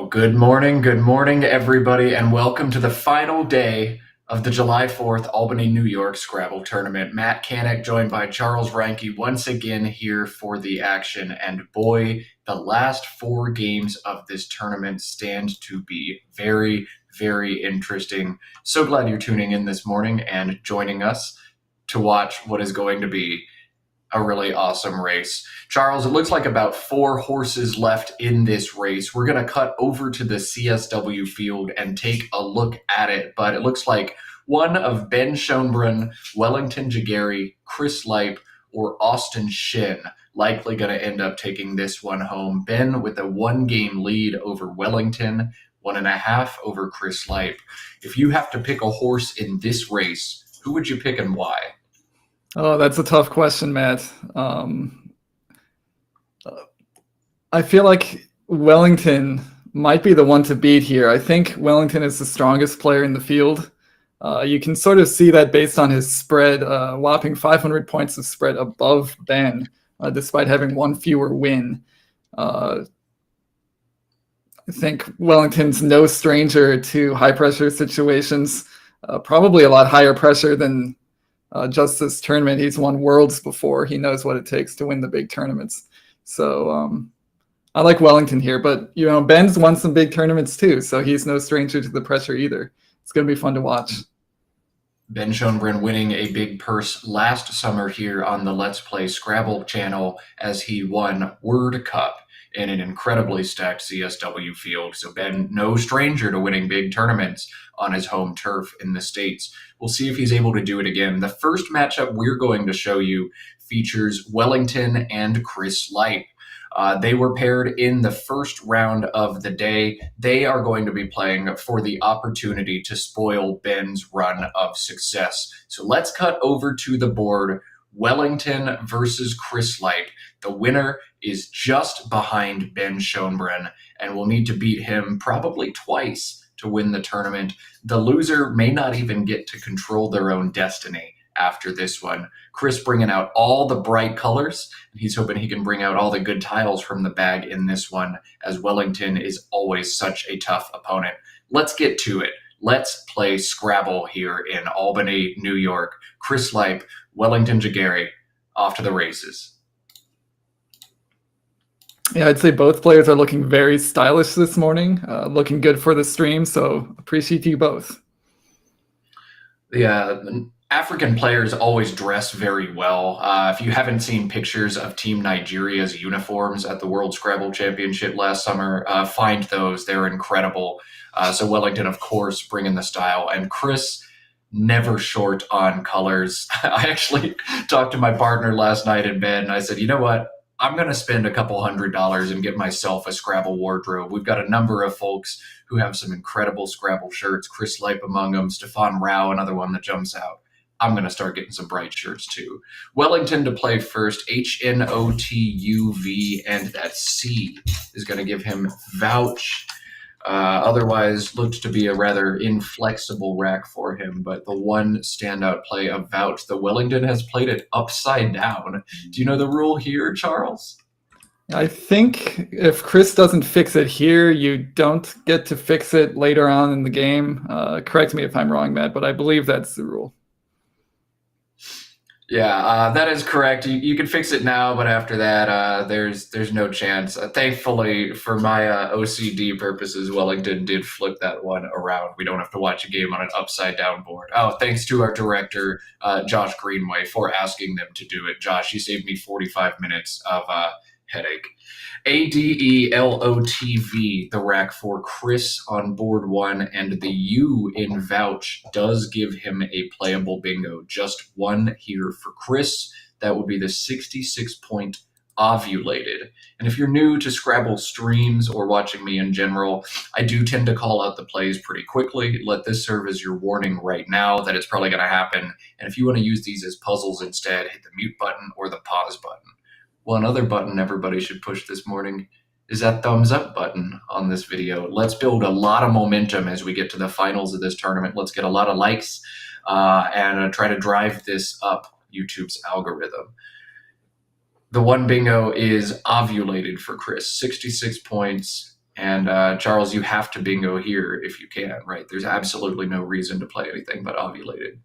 Good morning, everybody, and welcome to the final day of the July 4th Albany, New York Scrabble Tournament. Matt Canik joined by Charles Reinke once again here for the action, and boy, the last four games of this tournament stand to be very, very interesting. So glad you're tuning in this morning and joining us to watch what is going to be a really awesome race. Charles, it looks like about four horses left in this race. We're going to cut over to the CSW field and take a look at it, but it looks like one of Ben Schoenbrunn, Wellington Jageri, Chris Lipe, or Austin Shin likely going to end up taking this one home. Ben with a one-game lead over Wellington, 1.5 over Chris Lipe. If you have to pick a horse in this race, who would you pick and why? Oh, that's a tough question, Matt. I feel like Wellington might be the one to beat here. I think Wellington is the strongest player in the field. You can sort of see that based on his spread, whopping 500 points of spread above Ben, despite having one fewer win. I think Wellington's no stranger to high-pressure situations, probably a lot higher pressure than just this tournament. He's won Worlds before. He knows what it takes to win the big tournaments. So I like Wellington here, but Ben's won some big tournaments too, so he's no stranger to the pressure either. It's going to be fun to watch. Ben Schoenbrunn winning a big purse last summer here on the Let's Play Scrabble channel as he won Word Cup in an incredibly stacked CSW field. So Ben, no stranger to winning big tournaments on his home turf in the States. We'll see if he's able to do it again. The first matchup we're going to show you features Wellington and Chris Lipe. They were paired in the first round of the day. They are going to be playing for the opportunity to spoil Ben's run of success. So let's cut over to the board. Wellington versus Chris Lipe. The winner is just behind Ben Schoenbrunn and will need to beat him probably twice to win the tournament. The loser may not even get to control their own destiny after this one. Chris bringing out all the bright colors. He's hoping he can bring out all the good tiles from the bag in this one, as Wellington is always such a tough opponent. Let's get to it. Let's play Scrabble here in Albany, New York. Chris Lipe, Wellington Jageri, off to the races. Yeah, I'd say both players are looking very stylish this morning, looking good for the stream, so appreciate you both. Yeah, African players always dress very well. If you haven't seen pictures of Team Nigeria's uniforms at the World Scrabble Championship last summer, find those. They're incredible. So Wellington, of course, bringing the style. And Chris, never short on colors. I actually talked to my partner last night in bed, and I said, you know what? I'm going to spend a couple $100 and get myself a Scrabble wardrobe. We've got a number of folks who have some incredible Scrabble shirts. Chris Lipe among them, Stefan Rao, another one that jumps out. I'm going to start getting some bright shirts too. Wellington to play first, HNOTUV, and that C is going to give him vouch. Otherwise looked to be a rather inflexible rack for him, but the one standout play of vouch, the Wellington has played it upside down. Do you know the rule here, Charles? I think if Chris doesn't fix it here, you don't get to fix it later on in the game. Correct me if I'm wrong, Matt, but I believe that's the rule. Yeah, that is correct. You can fix it now, but after that, there's no chance. Thankfully, for my OCD purposes, Wellington did flip that one around. We don't have to watch a game on an upside-down board. Oh, thanks to our director, Josh Greenway, for asking them to do it. Josh, you saved me 45 minutes of headache. ADELOTV, the rack for Chris on board one, and the U in vouch does give him a playable bingo. Just one here for Chris. That would be the 66-point ovulated. And if you're new to Scrabble streams or watching me in general, I do tend to call out the plays pretty quickly. Let this serve as your warning right now that it's probably going to happen. And if you want to use these as puzzles instead, hit the mute button or the pause button. One other button everybody should push this morning is that thumbs up button on this video. Let's build a lot of momentum as we get to the finals of this tournament. Let's get a lot of likes and try to drive this up YouTube's algorithm. The one bingo is ovulated for Chris, 66 points And Charles, you have to bingo here if you can, right? There's absolutely no reason to play anything but ovulated.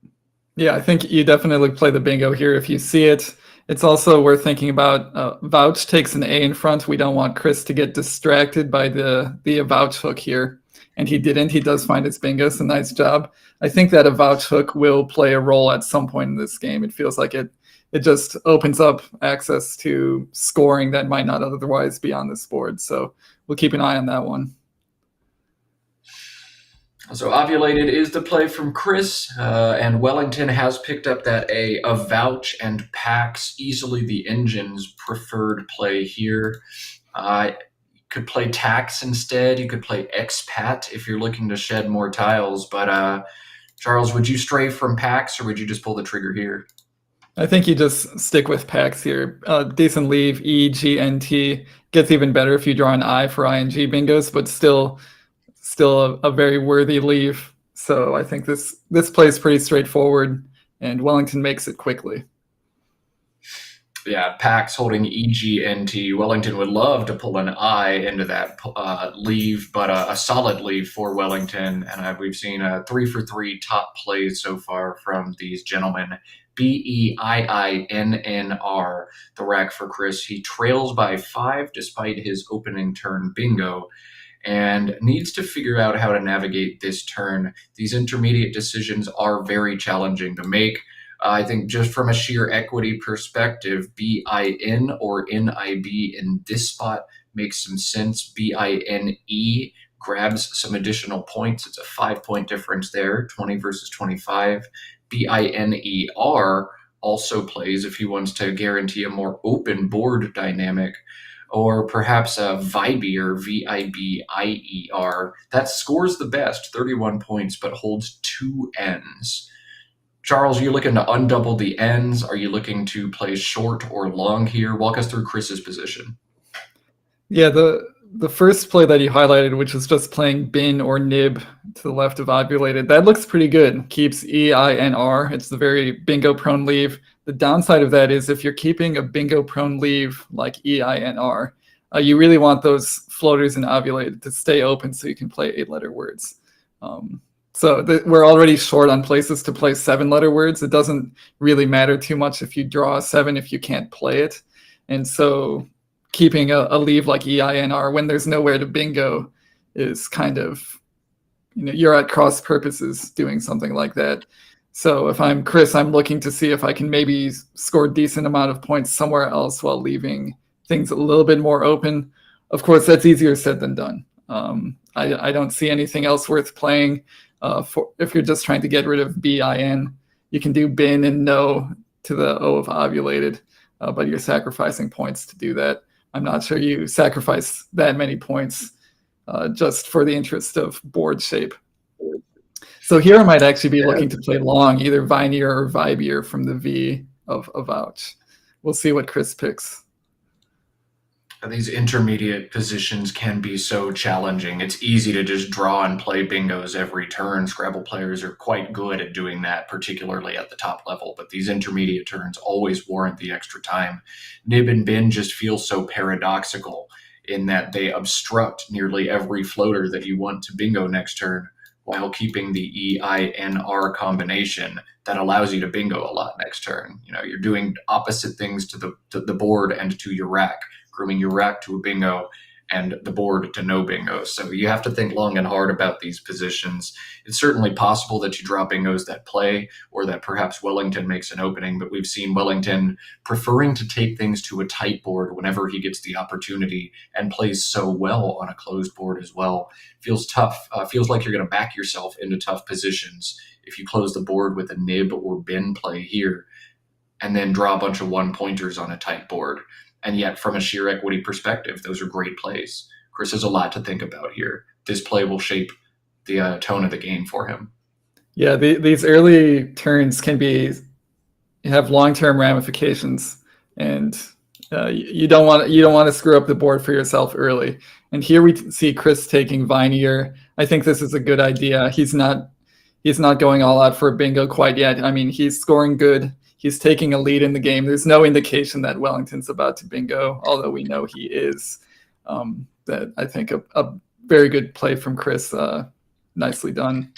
Yeah, I think you definitely play the bingo here if you see it. It's also worth thinking about Vouch takes an A in front. We don't want Chris to get distracted by the Vouch hook here. And he didn't. He does find his bingo, so nice job. I think that a Vouch hook will play a role at some point in this game. It feels like it just opens up access to scoring that might not otherwise be on this board. So we'll keep an eye on that one. So ovulated is the play from Chris, and Wellington has picked up that A. A Vouch and Pax, easily the engine's preferred play here. You could play Tax instead. You could play Expat if you're looking to shed more tiles. But Charles, would you stray from Pax or would you just pull the trigger here? I think you just stick with Pax here. Decent leave, E, G, N, T. Gets even better if you draw an I for ING bingos, but still a very worthy leave. So I think this play is pretty straightforward, and Wellington makes it quickly. Yeah, Pax holding EGNT. Wellington would love to pull an I into that leave, but a solid leave for Wellington. And we've seen 3 for 3 top plays so far from these gentlemen. BEIINNR, the rack for Chris. He trails by 5 despite his opening turn bingo and needs to figure out how to navigate this turn. These intermediate decisions are very challenging to make. I think just from a sheer equity perspective, BIN or NIB in this spot makes some sense. BINE grabs some additional points. It's a 5-point difference there, 20 versus 25. BINER also plays if he wants to guarantee a more open board dynamic. Or perhaps a Vibier, VIBIER, that scores the best, 31 points, but holds 2 N's. Charles, are you looking to undouble the N's? Are you looking to play short or long here? Walk us through Chris's position. Yeah, the first play that you highlighted, which is just playing bin or nib to the left of ovulated, that looks pretty good. Keeps EINR. It's the very bingo-prone leave. The downside of that is if you're keeping a bingo-prone leave like EINR, you really want those floaters in ovulated to stay open so you can play 8-letter words. We're already short on places to play 7-letter words. It doesn't really matter too much if you draw a 7 if you can't play it. And so keeping a leave like EINR when there's nowhere to bingo is kind of, you're at cross purposes doing something like that. So if I'm Chris, I'm looking to see if I can maybe score a decent amount of points somewhere else while leaving things a little bit more open. Of course, that's easier said than done. I don't see anything else worth playing. If you're just trying to get rid of BIN, you can do bin and no to the O of ovulated, but you're sacrificing points to do that. I'm not sure you sacrifice that many points just for the interest of board shape. So here I might actually be looking to play long, either Vinear or Vibier from the V of Vouch. We'll see what Chris picks. These intermediate positions can be so challenging. It's easy to just draw and play bingos every turn. Scrabble players are quite good at doing that, particularly at the top level, but these intermediate turns always warrant the extra time. Nib and bin just feel so paradoxical in that they obstruct nearly every floater that you want to bingo next turn, while keeping the EINR combination that allows you to bingo a lot next turn. You're doing opposite things to the board and to your rack, grooming your rack to a bingo and the board to no bingo. So you have to think long and hard about these positions. It's certainly possible that you draw bingos that play, or that perhaps Wellington makes an opening, but we've seen Wellington preferring to take things to a tight board whenever he gets the opportunity, and plays so well on a closed board as well. Feels tough. Feels like you're going to back yourself into tough positions if you close the board with a nib or bin play here, and then draw a bunch of 1-pointers on a tight board. And yet, from a sheer equity perspective, those are great plays. Chris has a lot to think about here. This play will shape the tone of the game for him. Yeah, these early turns can have long-term ramifications, and you don't want to screw up the board for yourself early. And here we see Chris taking Vinear. I think this is a good idea. He's not going all out for a bingo quite yet. I mean, he's scoring good. He's taking a lead in the game. There's no indication that Wellington's about to bingo, although we know he is. that I think a very good play from Chris. Nicely done.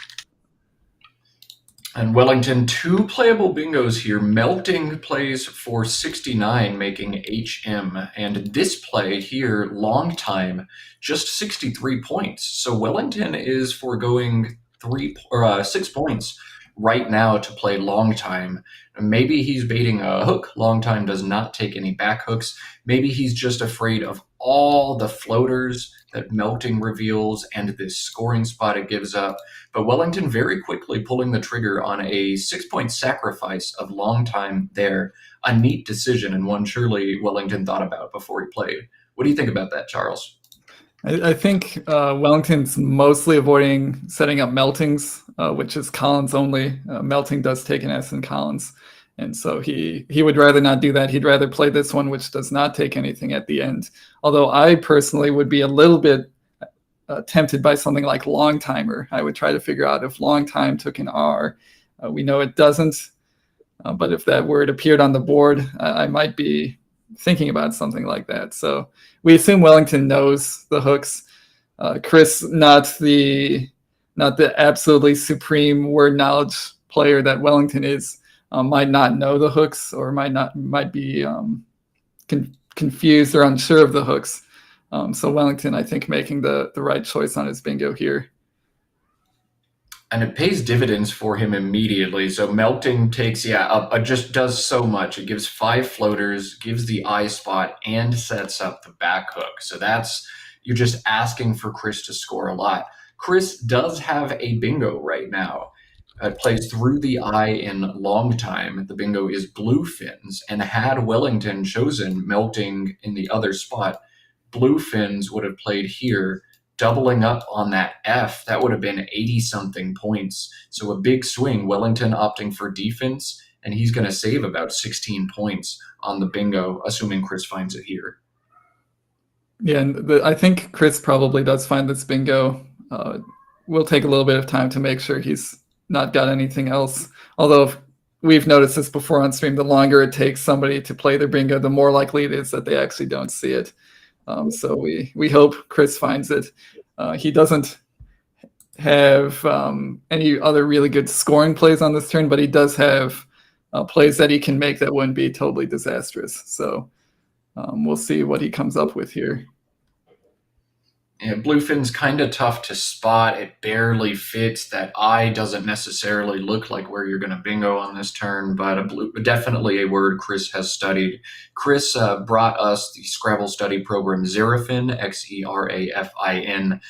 And Wellington, 2 playable bingos here. Melting plays for 69, making HM. And this play here, long time, just 63 points. So Wellington is foregoing 6 points right now to play long time. Maybe he's baiting a hook. Long time does not take any back hooks. Maybe he's just afraid of all the floaters that Melting reveals and this scoring spot it gives up. But Wellington very quickly pulling the trigger on a 6-point sacrifice of long time there. A neat decision, and one surely Wellington thought about before he played. What do you think about that, Charles? I think Wellington's mostly avoiding setting up meltings, which is Collins only. Melting does take an S in Collins. And so he would rather not do that. He'd rather play this one, which does not take anything at the end. Although I personally would be a little bit tempted by something like long timer. I would try to figure out if long time took an R. We know it doesn't, but if that word appeared on the board, I might be thinking about something like that. So we assume Wellington knows the hooks. Chris, not the absolutely supreme word knowledge player that Wellington is, might not know the hooks or might be confused or unsure of the hooks. So Wellington, I think, making the right choice on his bingo here. And it pays dividends for him immediately. So Melting takes, just does so much. It gives 5 floaters, gives the I spot, and sets up the back hook. So you're just asking for Chris to score a lot. Chris does have a bingo right now. It plays through the I in long time. The bingo is blue fins. And had Wellington chosen Melting in the other spot, blue fins would have played here, doubling up on that F. That would have been 80-something points. So a big swing. Wellington opting for defense, and he's going to save about 16 points on the bingo, assuming Chris finds it here. Yeah, and I think Chris probably does find this bingo. We'll take a little bit of time to make sure he's not got anything else. Although we've noticed this before on stream, the longer it takes somebody to play their bingo, the more likely it is that they actually don't see it. So we hope Chris finds it. He doesn't have any other really good scoring plays on this turn, but he does have plays that he can make that wouldn't be totally disastrous. So we'll see what he comes up with here. Yeah, bluefin's kind of tough to spot. It barely fits. That eye doesn't necessarily look like where you're going to bingo on this turn, but definitely a word Chris has studied. Chris brought us the Scrabble study program Xerafin, Xerafin.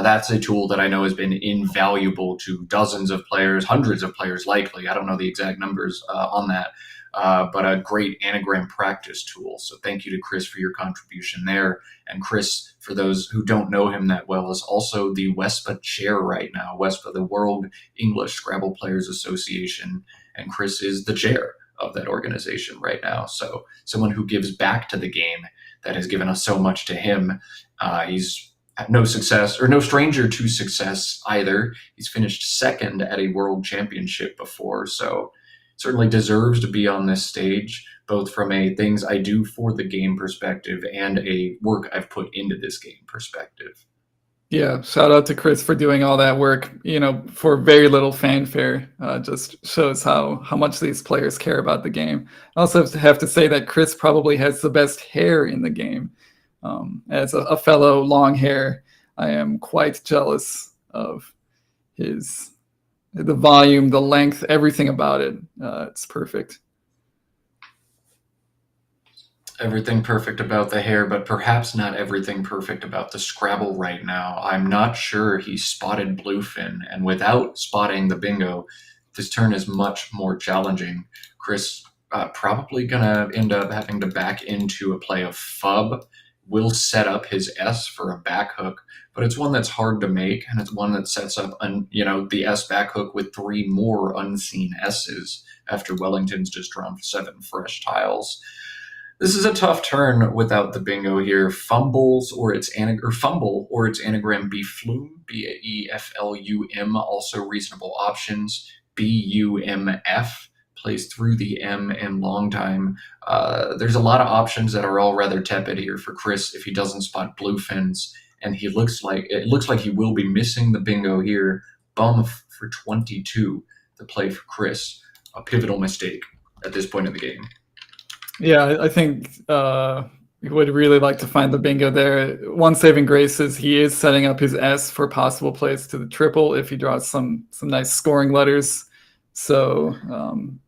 That's a tool that I know has been invaluable to dozens of players, hundreds of players likely. I don't know the exact numbers on that. But a great anagram practice tool. So thank you to Chris for your contribution there. And Chris, for those who don't know him that well, is also the WESPA chair right now. WESPA, the World English Scrabble Players Association. And Chris is the chair of that organization right now. So someone who gives back to the game that has given us so much to him. He's had no success, or no stranger to success either. He's finished second at a world championship before. So certainly deserves to be on this stage, both from a things I do for the game perspective and a work I've put into this game perspective. Yeah, shout out to Chris for doing all that work, for very little fanfare. Just shows how much these players care about the game. I also have to say that Chris probably has the best hair in the game. As a fellow long hair, I am quite jealous of the volume, the length, everything about it. It's perfect. Everything perfect about the hair, but perhaps not everything perfect about the Scrabble right now. I'm not sure he spotted bluefin, and without spotting the bingo, this turn is much more challenging. Chris probably gonna end up having to back into a play of fub. Will set up his S for a back hook, but it's one that's hard to make, and it's one that sets up the S back hook with 3 more unseen S's after Wellington's just drawn 7 fresh tiles. This is a tough turn without the bingo here. Fumble or its anagram Beflum, Beflum, also reasonable options. Bumf plays through the M in long time. There's a lot of options that are all rather tepid here for Chris if he doesn't spot bluefins. and it looks like he will be missing the bingo here. Bump for 22 to play for Chris. A pivotal mistake at this point in the game. Yeah, I think he would really like to find the bingo there. One saving grace is he is setting up his S for possible plays to the triple if he draws some nice scoring letters. So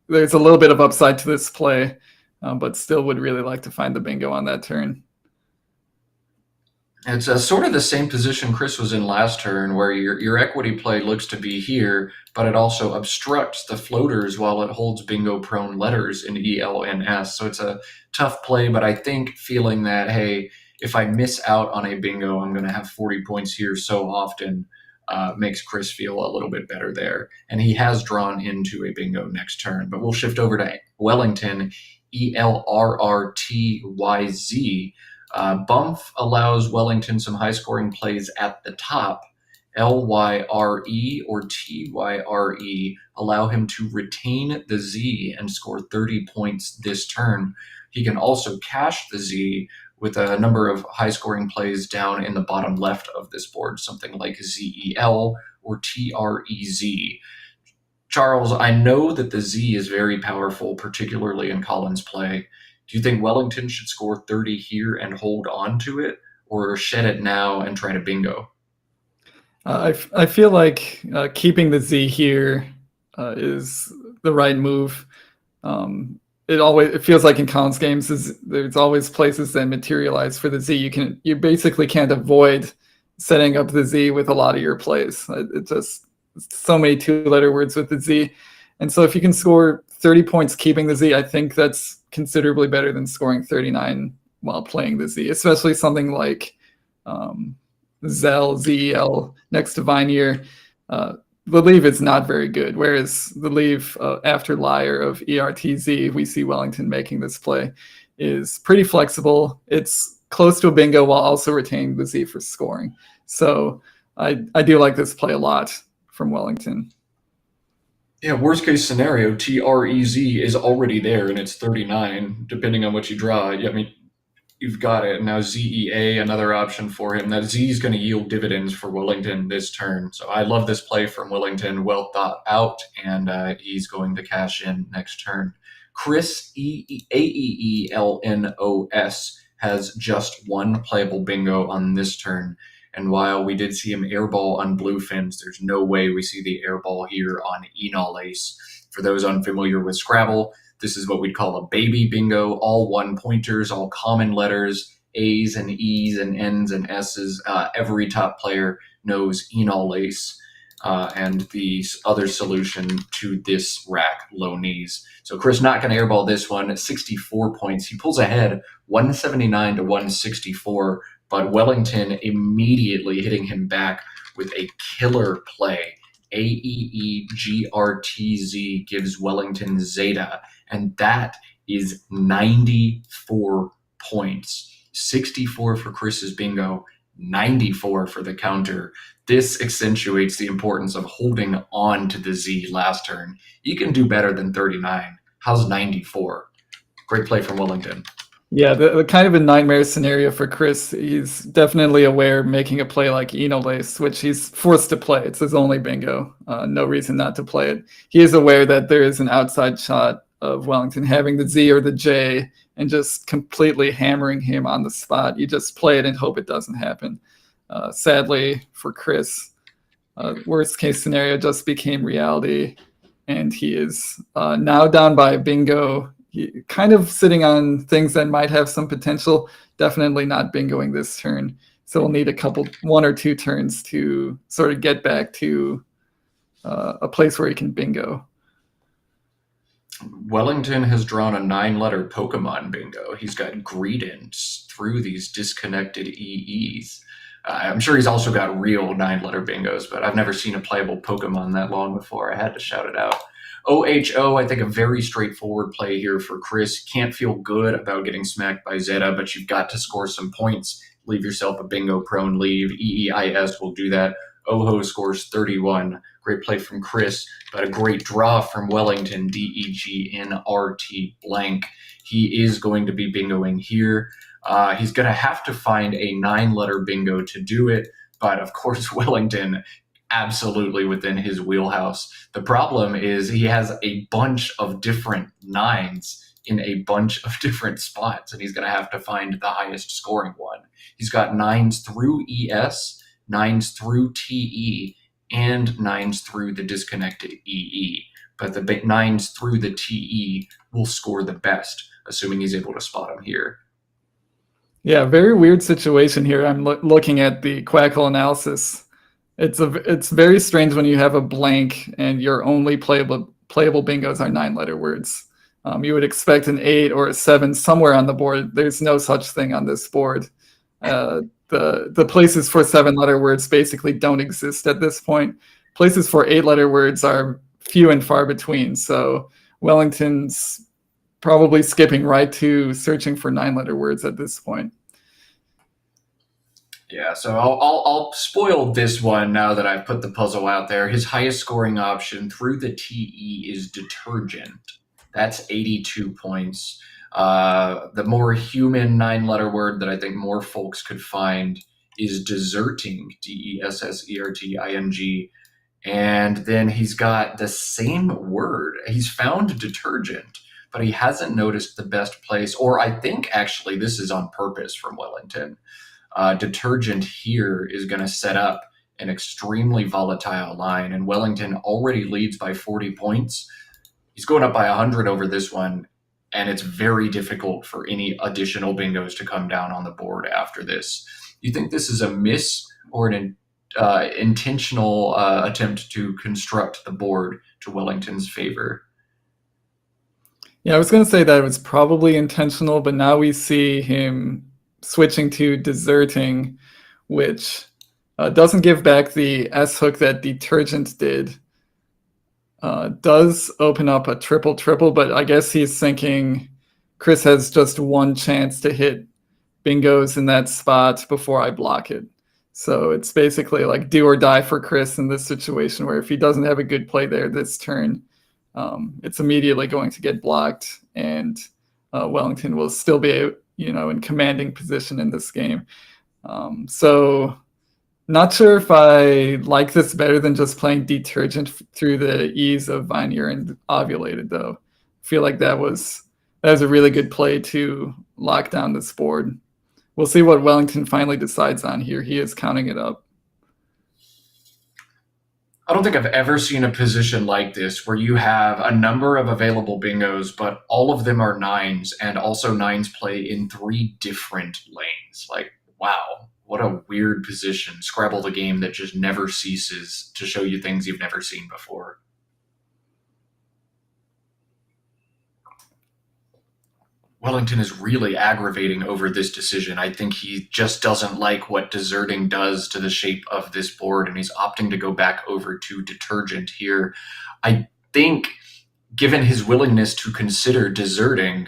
there's a little bit of upside to this play, but still would really like to find the bingo on that turn. It's sort of the same position Chris was in last turn, where your equity play looks to be here, but it also obstructs the floaters while it holds bingo-prone letters in E, L, and S. So it's a tough play, but I think feeling that, hey, if I miss out on a bingo, I'm going to have 40 points here so often makes Chris feel a little bit better there. And he has drawn into a bingo next turn. But we'll shift over to Wellington, Ellrrtyz. Bump allows Wellington some high-scoring plays at the top. Lyre or Tyre allow him to retain the Z and score 30 points this turn. He can also cash the Z with a number of high-scoring plays down in the bottom left of this board, something like ZEL or TREZ. Charles, I know that the Z is very powerful, particularly in Collins' play. Do you think Wellington should score 30 here and hold on to it, or shed it now and try to bingo? I feel like keeping the Z here is the right move. It feels like in Collins games there's always places that materialize for the Z. You basically can't avoid setting up the Z with a lot of your plays. It's just so many two-letter words with the Z. And so if you can score 30 points keeping the Z, I think that's considerably better than scoring 39 while playing the Z, especially something like ZEL next to Vinear. The leave is not very good, whereas the leave after Lyre of ERTZ, we see Wellington making this play, is pretty flexible. It's close to a bingo while also retaining the Z for scoring. So I do like this play a lot from Wellington. Yeah, worst case scenario, TREZ is already there and it's 39, depending on what you draw. I mean, you've got it. Now ZEA, another option for him. That Z is going to yield dividends for Wellington this turn. So I love this play from Wellington, well thought out, and he's going to cash in next turn. Chris AEELNOS has just one playable bingo on this turn. And while we did see him airball on Bluefins, there's no way we see the airball here on Enol Ace. For those unfamiliar with Scrabble, this is what we'd call a baby bingo, all one pointers, all common letters, A's and E's and N's and S's. Every top player knows Enol Ace and the other solution to this rack, low knees. So Chris not going to airball this one at 64 points. He pulls ahead 179 to 164. But Wellington immediately hitting him back with a killer play. AEEGRTZ gives Wellington Zeta, and that is 94 points. 64 for Chris's bingo, 94 for the counter. This accentuates the importance of holding on to the Z last turn. You can do better than 39. How's 94? Great play from Wellington. Yeah, the kind of a nightmare scenario for Chris. He's definitely aware making a play like Enolace, which he's forced to play. It's his only bingo. No reason not to play it. He is aware that there is an outside shot of Wellington having the Z or the J and just completely hammering him on the spot. You just play it and hope it doesn't happen. Sadly for Chris, worst case scenario just became reality, and he is now down by a bingo. Kind of sitting on things that might have some potential, definitely not bingoing this turn. So we'll need one or two turns to sort of get back to a place where he can bingo. Wellington has drawn a 9-letter Pokemon bingo. He's got Greedents through these disconnected EEs. I'm sure he's also got real 9-letter bingos, but I've never seen a playable Pokemon that long before. I had to shout it out. OHO, I think a very straightforward play here for Chris. Can't feel good about getting smacked by Zeta, but you've got to score some points. Leave yourself a bingo-prone leave. EEIS will do that. Oho scores 31. Great play from Chris, but a great draw from Wellington, DEGNRT blank. He is going to be bingoing here. He's going to have to find a 9-letter bingo to do it, but of course, Wellington absolutely within his wheelhouse. The problem is he has a bunch of different 9s in a bunch of different spots, and he's going to have to find the highest scoring one. He's got 9s through ES, 9s through TE, and 9s through the disconnected EE. But the 9s through the TE will score the best, assuming he's able to spot them here. Yeah, very weird situation here. I'm looking at the Quackle analysis. It's very strange when you have a blank and your only playable bingos are 9-letter words. You would expect an 8 or a 7 somewhere on the board. There's no such thing on this board. The places for 7-letter words basically don't exist at this point. Places for 8-letter words are few and far between. So Wellington's probably skipping right to searching for 9-letter words at this point. Yeah, so I'll spoil this one now that I've put the puzzle out there. His highest scoring option through the TE is detergent. That's 82 points. The more human 9-letter word that I think more folks could find is deserting, DESSERTING. And then he's got the same word. He's found detergent, but he hasn't noticed the best place, or I think actually this is on purpose from Wellington. Detergent here is going to set up an extremely volatile line, and Wellington already leads by 40 points. He's going up by 100 over this one, and it's very difficult for any additional bingos to come down on the board after this. You think this is a miss or an intentional attempt to construct the board to Wellington's favor? Yeah, I was going to say that it was probably intentional, but now we see him switching to deserting, which doesn't give back the S hook that detergent did. Does open up a triple, but I guess he's thinking Chris has just one chance to hit bingos in that spot before I block it. So it's basically like do or die for Chris in this situation, where if he doesn't have a good play there this turn, it's immediately going to get blocked, and Wellington will still be, in commanding position in this game. So not sure if I like this better than just playing detergent through the ease of Vineyard and ovulated, though. I feel like that was a really good play to lock down this board. We'll see what Wellington finally decides on here. He is counting it up. I don't think I've ever seen a position like this where you have a number of available bingos, but all of them are 9s, and also 9s play in 3 different lanes. Like, wow, what a weird position. Scrabble, the game that just never ceases to show you things you've never seen before. Wellington is really aggravating over this decision. I think he just doesn't like what deserting does to the shape of this board, and he's opting to go back over to detergent here. I think, given his willingness to consider deserting,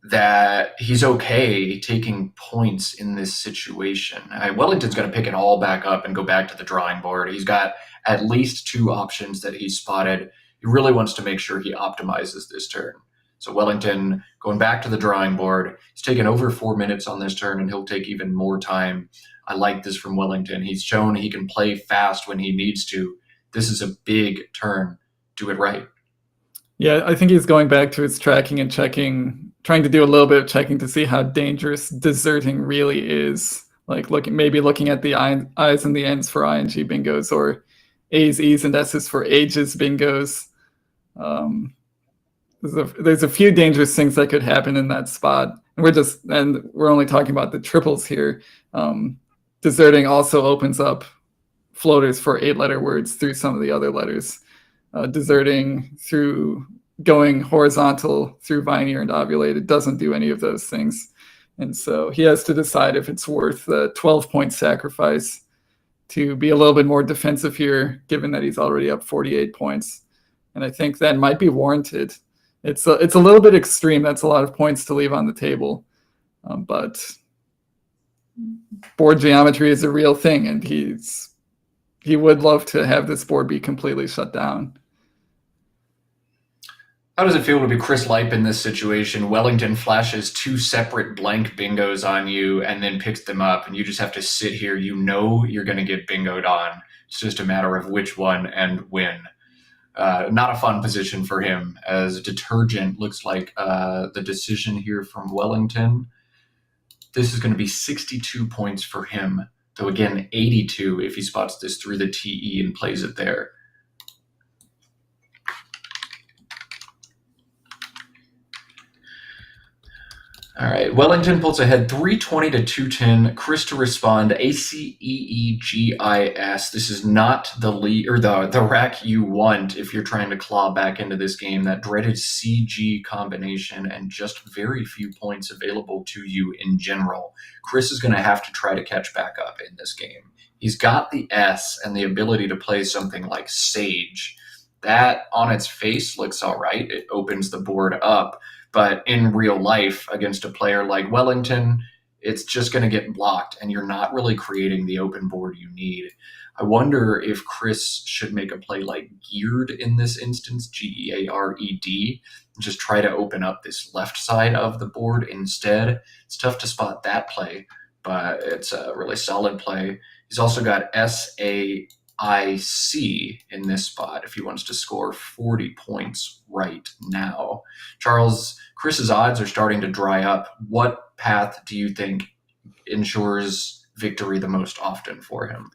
that he's okay taking points in this situation. Wellington's going to pick it all back up and go back to the drawing board. He's got at least 2 options that he's spotted. He really wants to make sure he optimizes this turn. So Wellington going back to the drawing board. He's taken over 4 minutes on this turn, and he'll take even more time. I like this from Wellington. He's shown he can play fast when he needs to. This is a big turn. Do it right. Yeah, I think he's going back to his tracking and checking, trying to do a little bit of checking to see how dangerous deserting really is. Like looking at the I's and the N's for ING bingos, or A's, E's, and S's for ages bingos. There's a few dangerous things that could happen in that spot, and we're only talking about the triples here. Deserting also opens up floaters for 8-letter words through some of the other letters. Deserting through going horizontal through Vineyard and ovulated doesn't do any of those things, and so he has to decide if it's worth the 12-point sacrifice to be a little bit more defensive here, given that he's already up 48 points, and I think that might be warranted. It's a little bit extreme. That's a lot of points to leave on the table, but board geometry is a real thing, and he would love to have this board be completely shut down. How does it feel to be Chris Lipe in this situation? Wellington flashes 2 separate blank bingos on you and then picks them up, and you just have to sit here. You know you're going to get bingoed on. It's just a matter of which one and when. Not a fun position for him, as Detergent looks like the decision here from Wellington. This is going to be 62 points for him, though again, 82 if he spots this through the TE and plays it there. All right, Wellington pulls ahead 320 to 210. Chris to respond ACEEGIS. This is not the lead or the rack you want if you're trying to claw back into this game. That dreaded CG combination and just very few points available to you in general. Chris is going to have to try to catch back up in this game. He's got the S and the ability to play something like Sage. That on its face looks all right. It opens the board up. But in real life, against a player like Wellington, it's just going to get blocked, and you're not really creating the open board you need. I wonder if Chris should make a play like Geared in this instance, Geared, and just try to open up this left side of the board instead. It's tough to spot that play, but it's a really solid play. He's also got SAIC in this spot if he wants to score 40 points right now. Charles, Chris's odds are starting to dry up. What path do you think ensures victory the most often for him?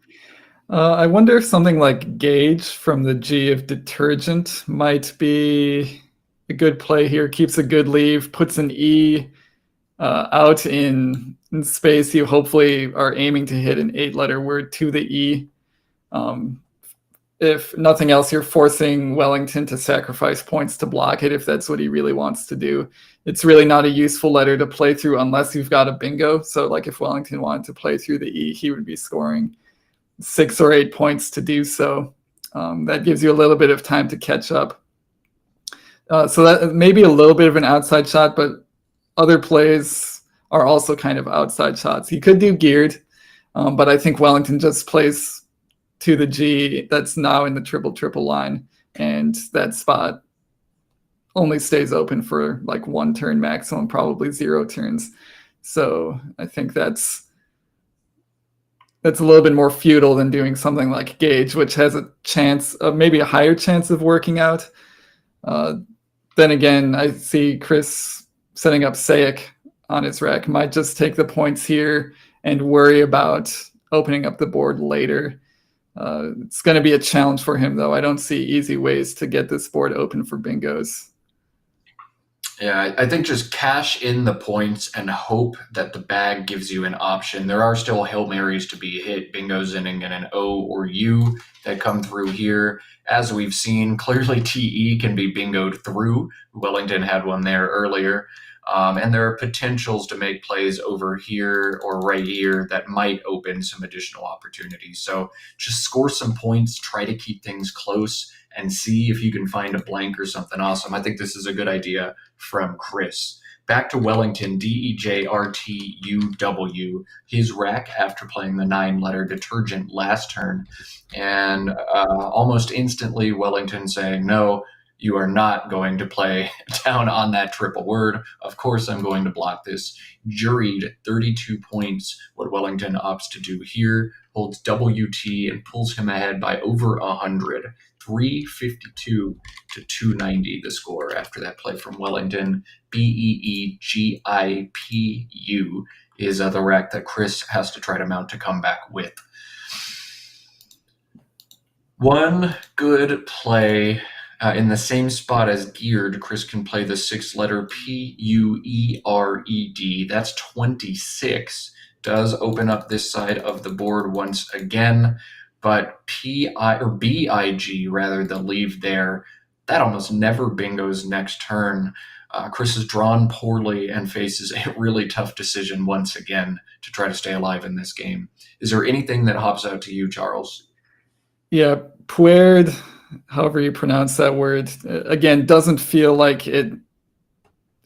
I wonder if something like Gauge from the G of Detergent might be a good play here. Keeps a good leave, puts an E out in space. You hopefully are aiming to hit an 8-letter word to the E. If nothing else, you're forcing Wellington to sacrifice points to block it if that's what he really wants to do. It's really not a useful letter to play through unless you've got a bingo. So like if Wellington wanted to play through the E, he would be scoring 6 or 8 points to do so. That gives you a little bit of time to catch up. So that may be a little bit of an outside shot, but other plays are also kind of outside shots. He could do Geared, but I think Wellington just plays to the G that's now in the triple line, and that spot only stays open for like 1 turn maximum, probably 0 turns. So I think that's a little bit more futile than doing something like Gauge, which has a chance of maybe a higher chance of working out. Then again, I see Chris setting up Saic on his rack. Might just take the points here and worry about opening up the board later. It's going to be a challenge for him, though. I don't see easy ways to get this board open for bingos. Yeah, I think just cash in the points and hope that the bag gives you an option. There are still Hail Marys to be hit, bingos ending in an O or U that come through here. As we've seen, clearly TE can be bingoed through. Wellington had one there earlier. And there are potentials to make plays over here or right here that might open some additional opportunities. So just score some points, try to keep things close, and see if you can find a blank or something awesome. I think this is a good idea from Chris. Back to Wellington, DEJRTUW, his rack after playing the 9-letter Detergent last turn. And almost instantly, Wellington saying, no, you are not going to play down on that triple word. Of course, I'm going to block this. Juried 32 points. What Wellington opts to do here, holds WT and pulls him ahead by over 100. 352 to 290 the score after that play from Wellington. BEEGIPU is the rack that Chris has to try to mount to come back with. One good play in the same spot as Geared, Chris can play the 6-letter PUERED. That's 26. Does open up this side of the board once again, but BIG, rather, the leave there, that almost never bingos next turn. Chris is drawn poorly and faces a really tough decision once again to try to stay alive in this game. Is there anything that hops out to you, Charles? Yeah, Puerd, however you pronounce that word, again, doesn't feel like it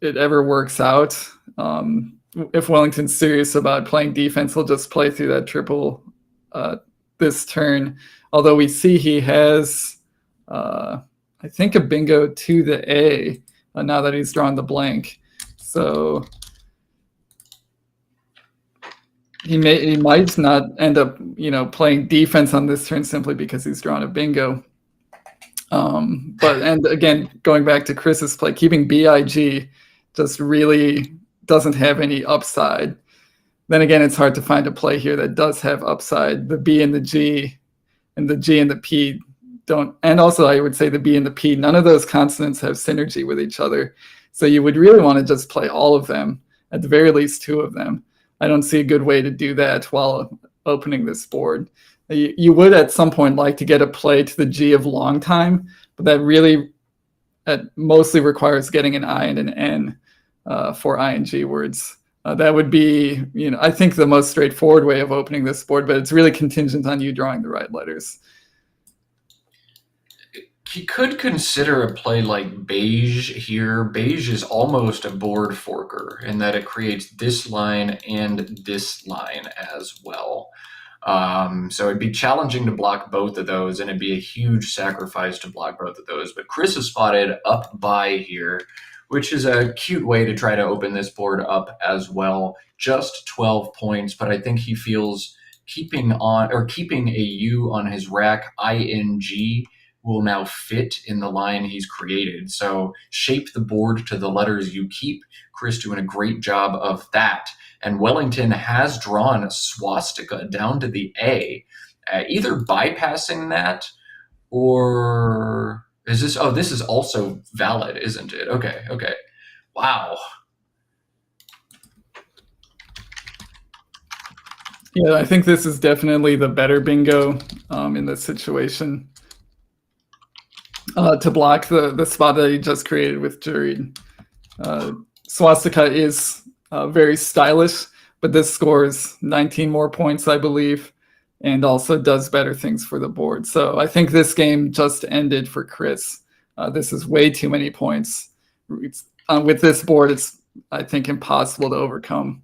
ever works out. If Wellington's serious about playing defense, he'll just play through that triple this turn. Although we see he has, I think, a bingo to the A. now that he's drawn the blank. So he might not end up, playing defense on this turn simply because he's drawn a bingo. And again, going back to Chris's play, keeping BIG just really doesn't have any upside. Then again, it's hard to find a play here that does have upside. The B and the G and the G and the P don't. And also, I would say the B and the P, none of those consonants have synergy with each other. So you would really want to just play all of them, at the very least 2 of them. I don't see a good way to do that while opening this board. You would at some point like to get a play to the G of long time, but that mostly requires getting an I and an N for ing words. That would be, I think the most straightforward way of opening this board, but it's really contingent on you drawing the right letters. He could consider a play like beige here. Beige is almost a board forker in that it creates this line and this line as well. So it'd be challenging to block both of those, and it'd be a huge sacrifice to block both of those. But Chris is spotted up by here, which is a cute way to try to open this board up as well. Just 12 points, but I think he feels keeping a U on his rack, ing, will now fit in the line he's created. So shape the board to the letters you keep. Chris doing a great job of that. And Wellington has drawn swastika down to the A, either bypassing that or is this, this is also valid, isn't it? Okay. Wow. Yeah, I think this is definitely the better bingo in this situation. To block the spot that he just created with juried. Swastika is very stylish, but this scores 19 more points, I believe, and also does better things for the board. So I think this game just ended for Chris. This is way too many points. With this board, it's, I think, impossible to overcome.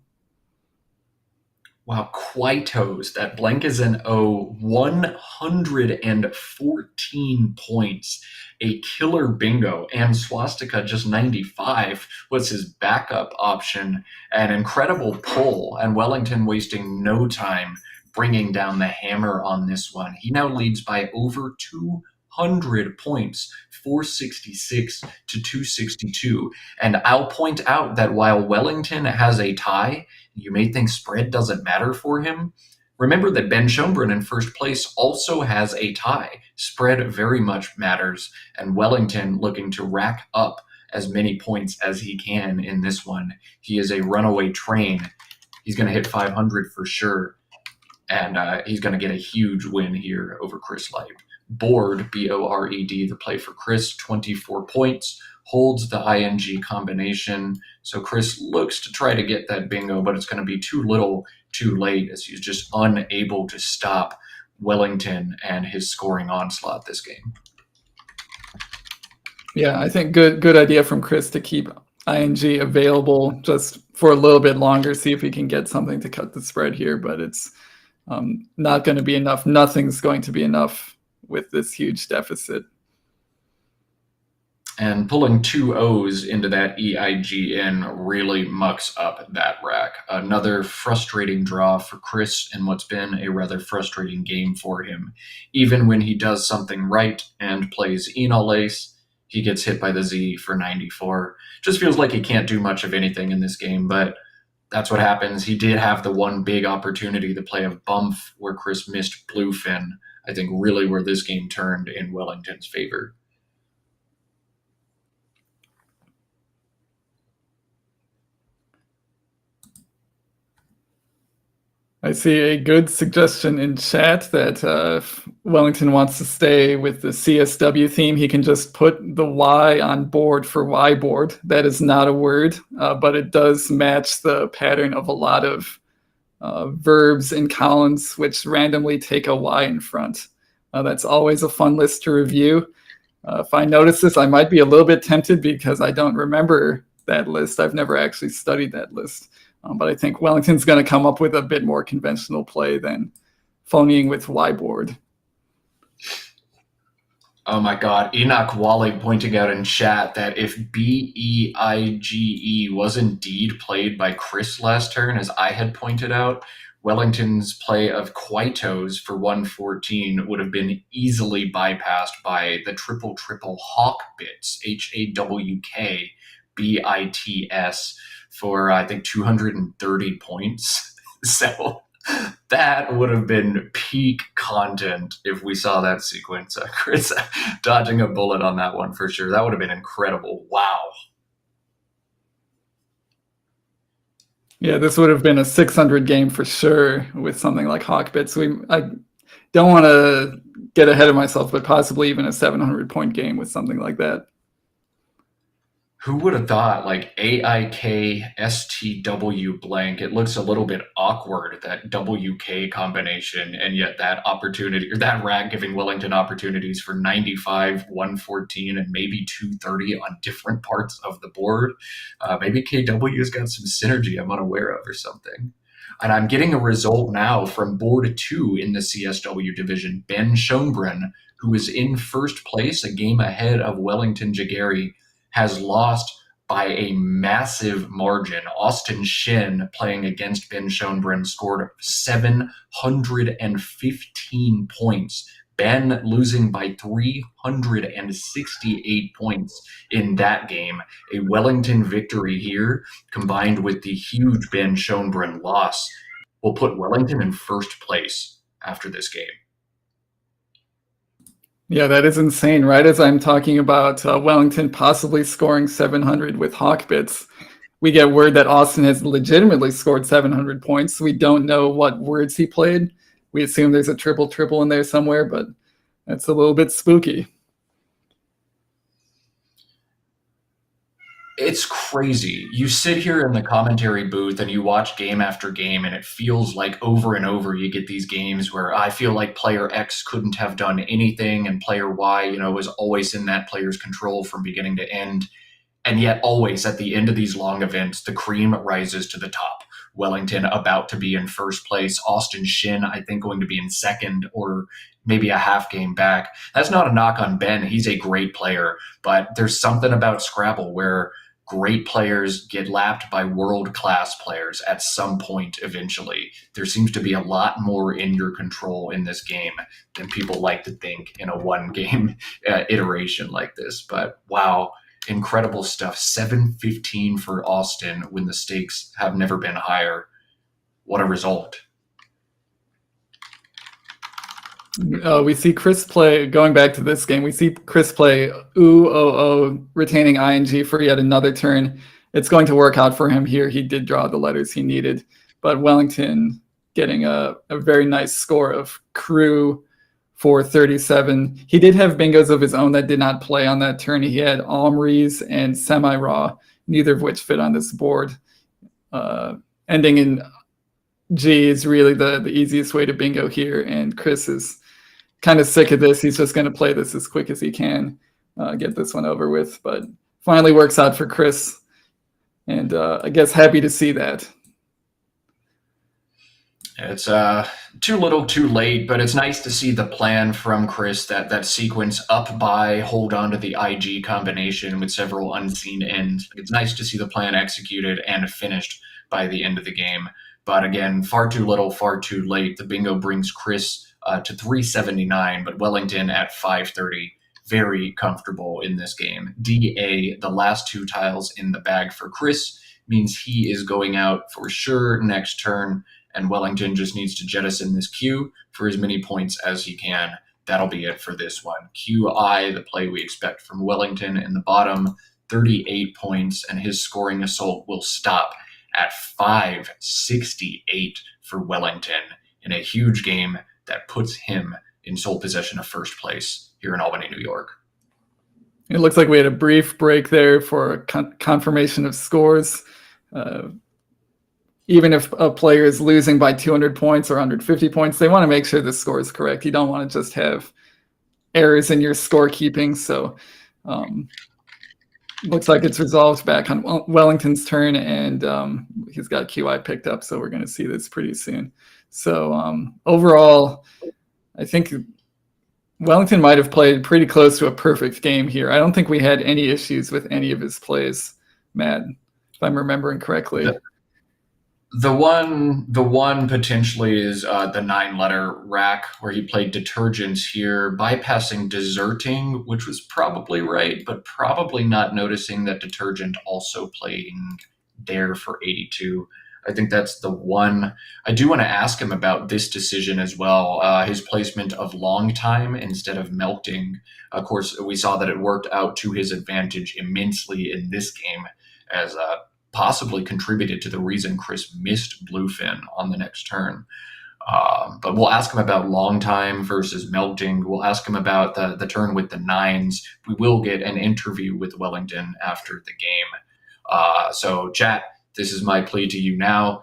Wow, Quitos, that blank is an O, 114 points, a killer bingo, and Swastika just 95 was his backup option, an incredible pull, and Wellington wasting no time bringing down the hammer on this one. He now leads by over 200 points, 466 to 262. And I'll point out that while Wellington has a tie, you may think spread doesn't matter for him. Remember that Ben Schonbrun in first place also has a tie. Spread very much matters, and Wellington looking to rack up as many points as he can in this one. He is a runaway train. He's going to hit 500 for sure, and he's going to get a huge win here over Chris Leib. Board, B-O-R-E-D, the play for Chris, 24 points, holds the ing combination. So Chris looks to try to get that bingo, but it's going to be too little, too late, as he's just unable to stop Wellington and his scoring onslaught this game. Yeah, I think good idea from Chris to keep ing available just for a little bit longer, see if he can get something to cut the spread here, but it's not going to be enough. Nothing's going to be enough with this huge deficit. And pulling 2 O's into that EIGN really mucks up that rack. Another frustrating draw for Chris in what's been a rather frustrating game for him. Even when he does something right and plays Enol Ace, he gets hit by the Z for 94. Just feels like he can't do much of anything in this game, but that's what happens. He did have the one big opportunity, the play of Bump, where Chris missed Bluefin. I think really where this game turned in Wellington's favor. I see a good suggestion in chat that if Wellington wants to stay with the CSW theme, he can just put the Y on board for Y board. That is not a word, but it does match the pattern of a lot of verbs in columns which randomly take a Y in front. That's always a fun list to review. If I notice this, I might be a little bit tempted because I don't remember that list. I've never actually studied that list. But I think Wellington's going to come up with a bit more conventional play than phonying with Y board. Oh my God. Enoch Wally pointing out in chat that if Beige was indeed played by Chris last turn, as I had pointed out, Wellington's play of Quaitos for 114 would have been easily bypassed by the triple triple Hawk bits, HAWK for I think 230 points. So that would have been peak content if we saw that sequence. Chris dodging a bullet on that one for sure. That would have been incredible. Wow. Yeah, this would have been a 600 game for sure with something like Hawkbits. I don't want to get ahead of myself, but possibly even a 700 point game with something like that. Who would have thought, like AIKSTW blank? It looks a little bit awkward, that WK combination, and yet that opportunity, or that rag giving Wellington opportunities for 95, 114, and maybe 230 on different parts of the board. Maybe KW's got some synergy I'm unaware of or something. And I'm getting a result now from board 2 in the CSW division. Ben Schoenbrunn, who is in first place, a game ahead of Wellington Jageri, has lost by a massive margin. Austin Shin, playing against Ben Schoenbrunn, scored 715 points. Ben losing by 368 points in that game. A Wellington victory here, combined with the huge Ben Schoenbrunn loss, will put Wellington in first place after this game. Yeah, that is insane. Right as I'm talking about Wellington possibly scoring 700 with Hawkbits, we get word that Austin has legitimately scored 700 points. We don't know what words he played. We assume there's a triple in there somewhere, but that's a little bit spooky. It's crazy. You sit here in the commentary booth and you watch game after game, and it feels like over and over you get these games where I feel like player X couldn't have done anything, and player Y, was always in that player's control from beginning to end. And yet, always at the end of these long events, the cream rises to the top. Wellington about to be in first place. Austin Shin, I think, going to be in second or maybe a half game back. That's not a knock on Ben. He's a great player. But there's something about Scrabble where great players get lapped by world-class players at some point eventually. There seems to be a lot more in your control in this game than people like to think in a one-game iteration like this. But wow, incredible stuff. 715 for Austin when the stakes have never been higher. What a result. We see Chris play, going back to this game, we see Chris play OO, retaining ING for yet another turn. It's going to work out for him here. He did draw the letters he needed, but Wellington getting a very nice score of crew for 37. He did have bingos of his own that did not play on that turn. He had Omris and Semi-Raw, neither of which fit on this board. Ending in G is really the easiest way to bingo here, and Chris is kind of sick of this. He's just going to play this as quick as he can, get this one over with, but finally works out for Chris, and I guess happy to see that. It's too little too late, but it's nice to see the plan from Chris, that sequence up by hold on to the IG combination with several unseen ends. It's nice to see the plan executed and finished by the end of the game. But again, far too little, far too late. The bingo brings Chris to 379, but Wellington at 530. Very comfortable in this game. DA, the last two tiles in the bag for Chris, means he is going out for sure next turn, and Wellington just needs to jettison this Q for as many points as he can. That'll be it for this one. QI, the play we expect from Wellington in the bottom, 38 points, and his scoring assault will stop at 568 for Wellington in a huge game that puts him in sole possession of first place here in Albany, New York. It looks like we had a brief break there for confirmation of scores. Even if a player is losing by 200 points or 150 points, they want to make sure the score is correct. You don't want to just have errors in your scorekeeping. So looks like it's resolved back on Wellington's turn, and he's got QI picked up, so we're going to see this pretty soon. So overall, I think Wellington might have played pretty close to a perfect game here. I don't think we had any issues with any of his plays, Matt, if I'm remembering correctly. The one potentially is the 9-letter rack where he played detergents here, bypassing deserting, which was probably right, but probably not noticing that detergent also playing dare for 82. I think that's the one. I do want to ask him about this decision as well. His placement of long time instead of melting. Of course, we saw that it worked out to his advantage immensely in this game, as possibly contributed to the reason Chris missed Bluefin on the next turn. But we'll ask him about long time versus melting. We'll ask him about the turn with the nines. We will get an interview with Wellington after the game. So, chat, this is my plea to you now.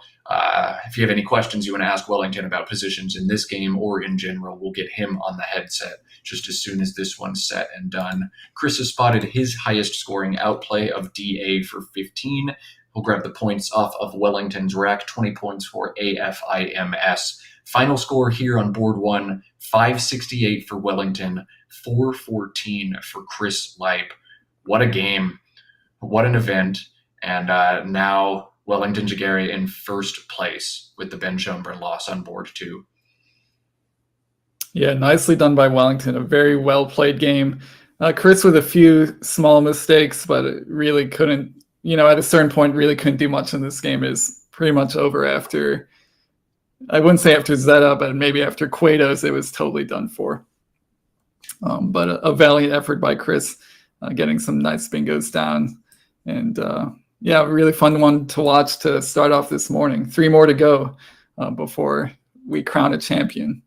If you have any questions you want to ask Wellington about positions in this game or in general, we'll get him on the headset just as soon as this one's set and done. Chris has spotted his highest scoring outplay of DA for 15. We'll grab the points off of Wellington's rack, 20 points for AFIMS. Final score here on board one, 568 for Wellington, 414 for Chris Leip. What a game. What an event. And now Wellington Jageri in first place with the Ben Schoenbrunn loss on board two. Yeah, nicely done by Wellington. A very well played game. Chris with a few small mistakes, but it really couldn't, at a certain point, really couldn't do much in this game. Is pretty much over after, I wouldn't say after Zeta, but maybe after Quados, it was totally done for. But a valiant effort by Chris, getting some nice bingos down. And yeah, really fun one to watch to start off this morning. 3 more to go before we crown a champion.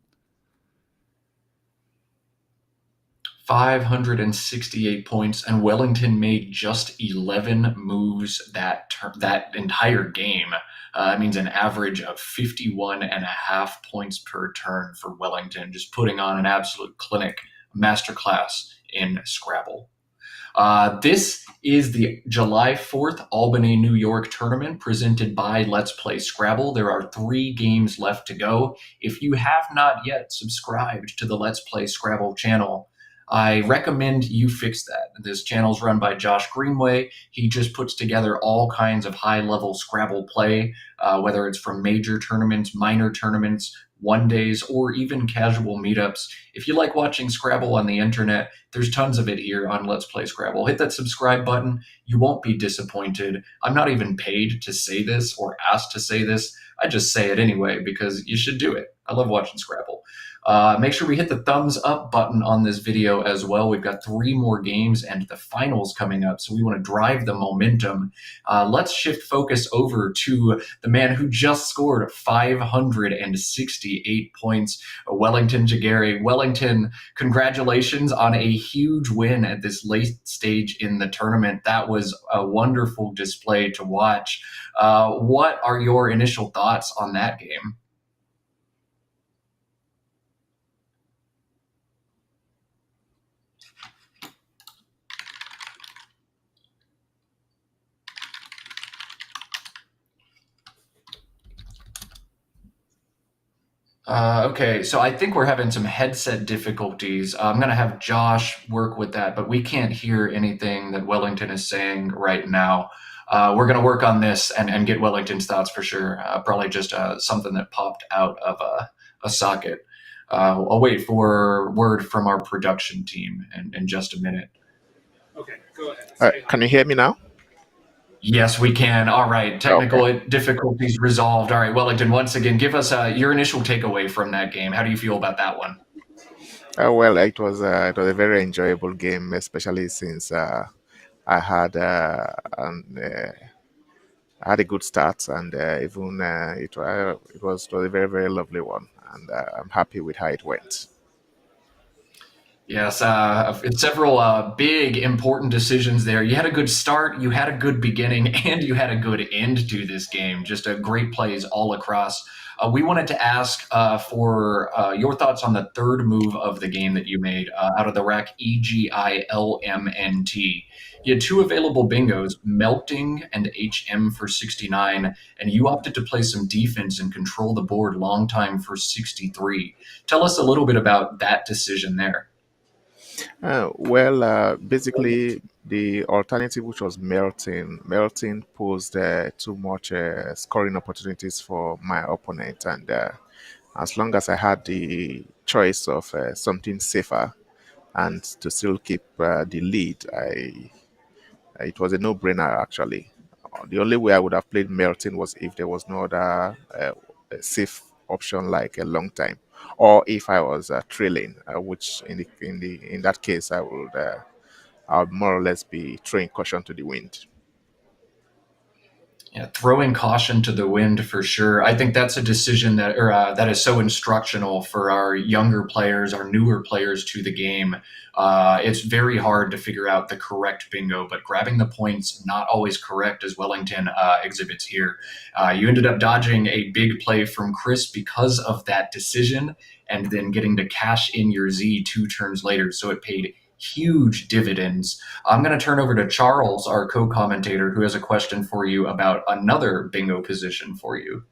568 points, and Wellington made just 11 moves that entire game. It means an average of 51.5 points per turn for Wellington, just putting on an absolute clinic masterclass in Scrabble. This is the July 4th Albany, New York tournament presented by Let's Play Scrabble. There are 3 games left to go. If you have not yet subscribed to the Let's Play Scrabble channel, I recommend you fix that. This channel is run by Josh Greenway. He just puts together all kinds of high-level Scrabble play, whether it's from major tournaments, minor tournaments, one-days, or even casual meetups. If you like watching Scrabble on the internet, there's tons of it here on Let's Play Scrabble. Hit that subscribe button. You won't be disappointed. I'm not even paid to say this or asked to say this. I just say it anyway because you should do it. I love watching Scrabble. Make sure we hit the thumbs up button on this video as well. We've got 3 more games and the finals coming up, so we want to drive the momentum. Let's shift focus over to the man who just scored 568 points, Wellington Jageri. Wellington, congratulations on a huge win at this late stage in the tournament. That was a wonderful display to watch. What are your initial thoughts on that game? Okay, so I think we're having some headset difficulties. I'm going to have Josh work with that, but we can't hear anything that Wellington is saying right now. We're going to work on this and get Wellington's thoughts for sure. Probably just something that popped out of a socket. I'll wait for word from our production team in just a minute. Okay, go ahead. Can you hear me now? Yes, we can. All right. Technical difficulties resolved. All right, Wellington, once again, give us your initial takeaway from that game. How do you feel about that one? Well, it was a very enjoyable game, especially since I had I had a good start, and even it was a very, very lovely one, and I'm happy with how it went. Yes, several big important decisions there. You had a good start, you had a good beginning, and you had a good end to this game. Just great plays all across. We wanted to ask for your thoughts on the third move of the game that you made out of the rack, EGILMNT. You had 2 available bingos, Melting and HM for 69, and you opted to play some defense and control the board long time for 63. Tell us a little bit about that decision there. Basically, the alternative, which was melting posed too much scoring opportunities for my opponent, and as long as I had the choice of something safer and to still keep the lead, it was a no-brainer actually. The only way I would have played melting was if there was no other safe option like a long time, or if I was trailing, which in that case I would more or less be throwing caution to the wind. Yeah, throwing caution to the wind for sure. I think that's a decision that is so instructional for our younger players, our newer players to the game. It's very hard to figure out the correct bingo, but grabbing the points not always correct, as Wellington exhibits here. You ended up dodging a big play from Chris because of that decision, and then getting to cash in your Z 2 turns later. So it paid huge dividends. I'm going to turn over to Charles, our co-commentator, who has a question for you about another bingo position for you.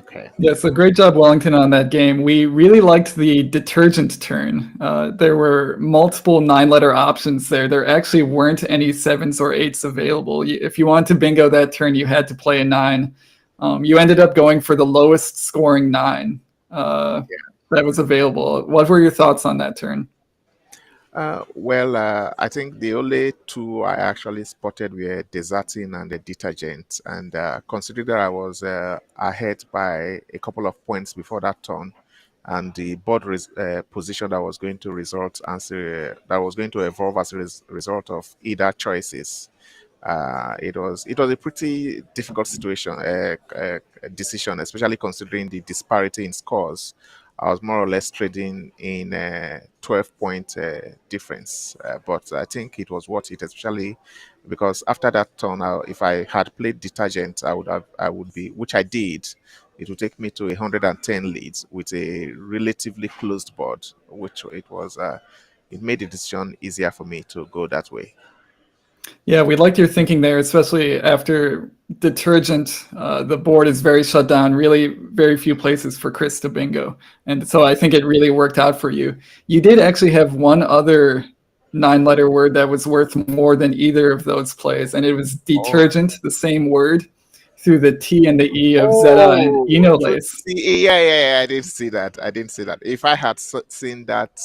Okay. Yeah, so great job, Wellington, on that game. We really liked the detergent turn. There were multiple 9-letter options there. There actually weren't any 7s or 8s available. If you wanted to bingo that turn, you had to play a 9. You ended up going for the lowest scoring 9 that was available. What were your thoughts on that turn? I think the only two I actually spotted were deserting and the detergent. And considering that I was ahead by a couple of points before that turn, and the board position that was going to that was going to evolve as a result of either choices, it was a pretty difficult situation, decision, especially considering the disparity in scores. I was more or less trading in 12-point difference, but I think it was worth it, especially because after that turn, if I had played detergent, I would be, which I did. It would take me to 110 leads with a relatively closed board, which it made the decision easier for me to go that way. Yeah, we liked your thinking there, especially after detergent. The board is very shut down, really very few places for Chris to bingo. And so I think it really worked out for you. You did actually have one other 9-letter word that was worth more than either of those plays, and it was detergent, the same word, through the T and the E of Zeta and Enolace. Yeah. I didn't see that. If I had seen that,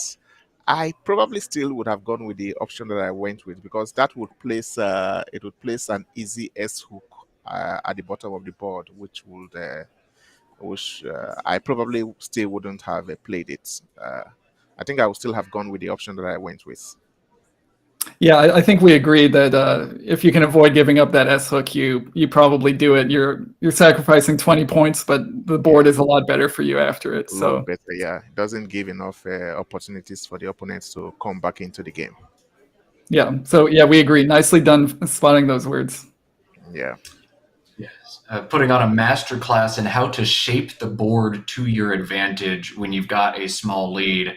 I probably still would have gone with the option that I went with, because that would place it would place an easy S hook at the bottom of the board, which I probably still wouldn't have played it. I think I would still have gone with the option that I went with. Yeah, I think we agreed that if you can avoid giving up that S hook, you probably do it. You're sacrificing 20 points, but the board is a lot better for you after it. A lot So better, yeah. It doesn't give enough opportunities for the opponents to come back into the game. yeah, we agree. Nicely done spotting those words. Yeah. Yes. Putting on a master class in how to shape the board to your advantage when you've got a small lead.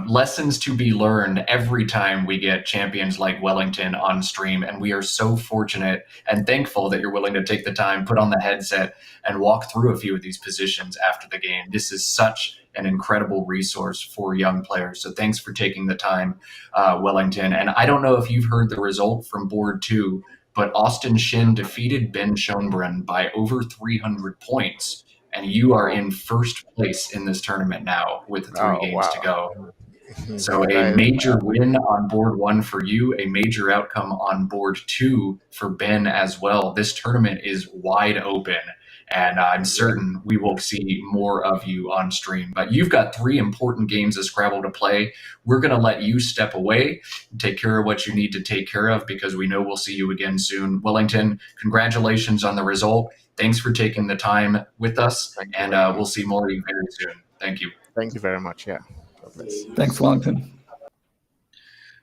Lessons to be learned every time we get champions like Wellington on stream. And we are so fortunate and thankful that you're willing to take the time, put on the headset, and walk through a few of these positions after the game. This is such an incredible resource for young players. So thanks for taking the time, Wellington. And I don't know if you've heard the result from board 2, but Austin Shin defeated Ben Schoenbrunn by over 300 points, and you are in first place in this tournament now with 3 Oh, games to wow. go. So a major win on board 1 for you, a major outcome on board 2 for Ben as well. This tournament is wide open, and I'm certain we will see more of you on stream. But you've got 3 important games of Scrabble to play. We're going to let you step away, take care of what you need to take care of, because we know we'll see you again soon. Wellington, congratulations on the result. Thanks for taking the time with us, and we'll see more of you very soon. Thank you. Thank you very much. Yeah. God bless. Thanks, Wellington.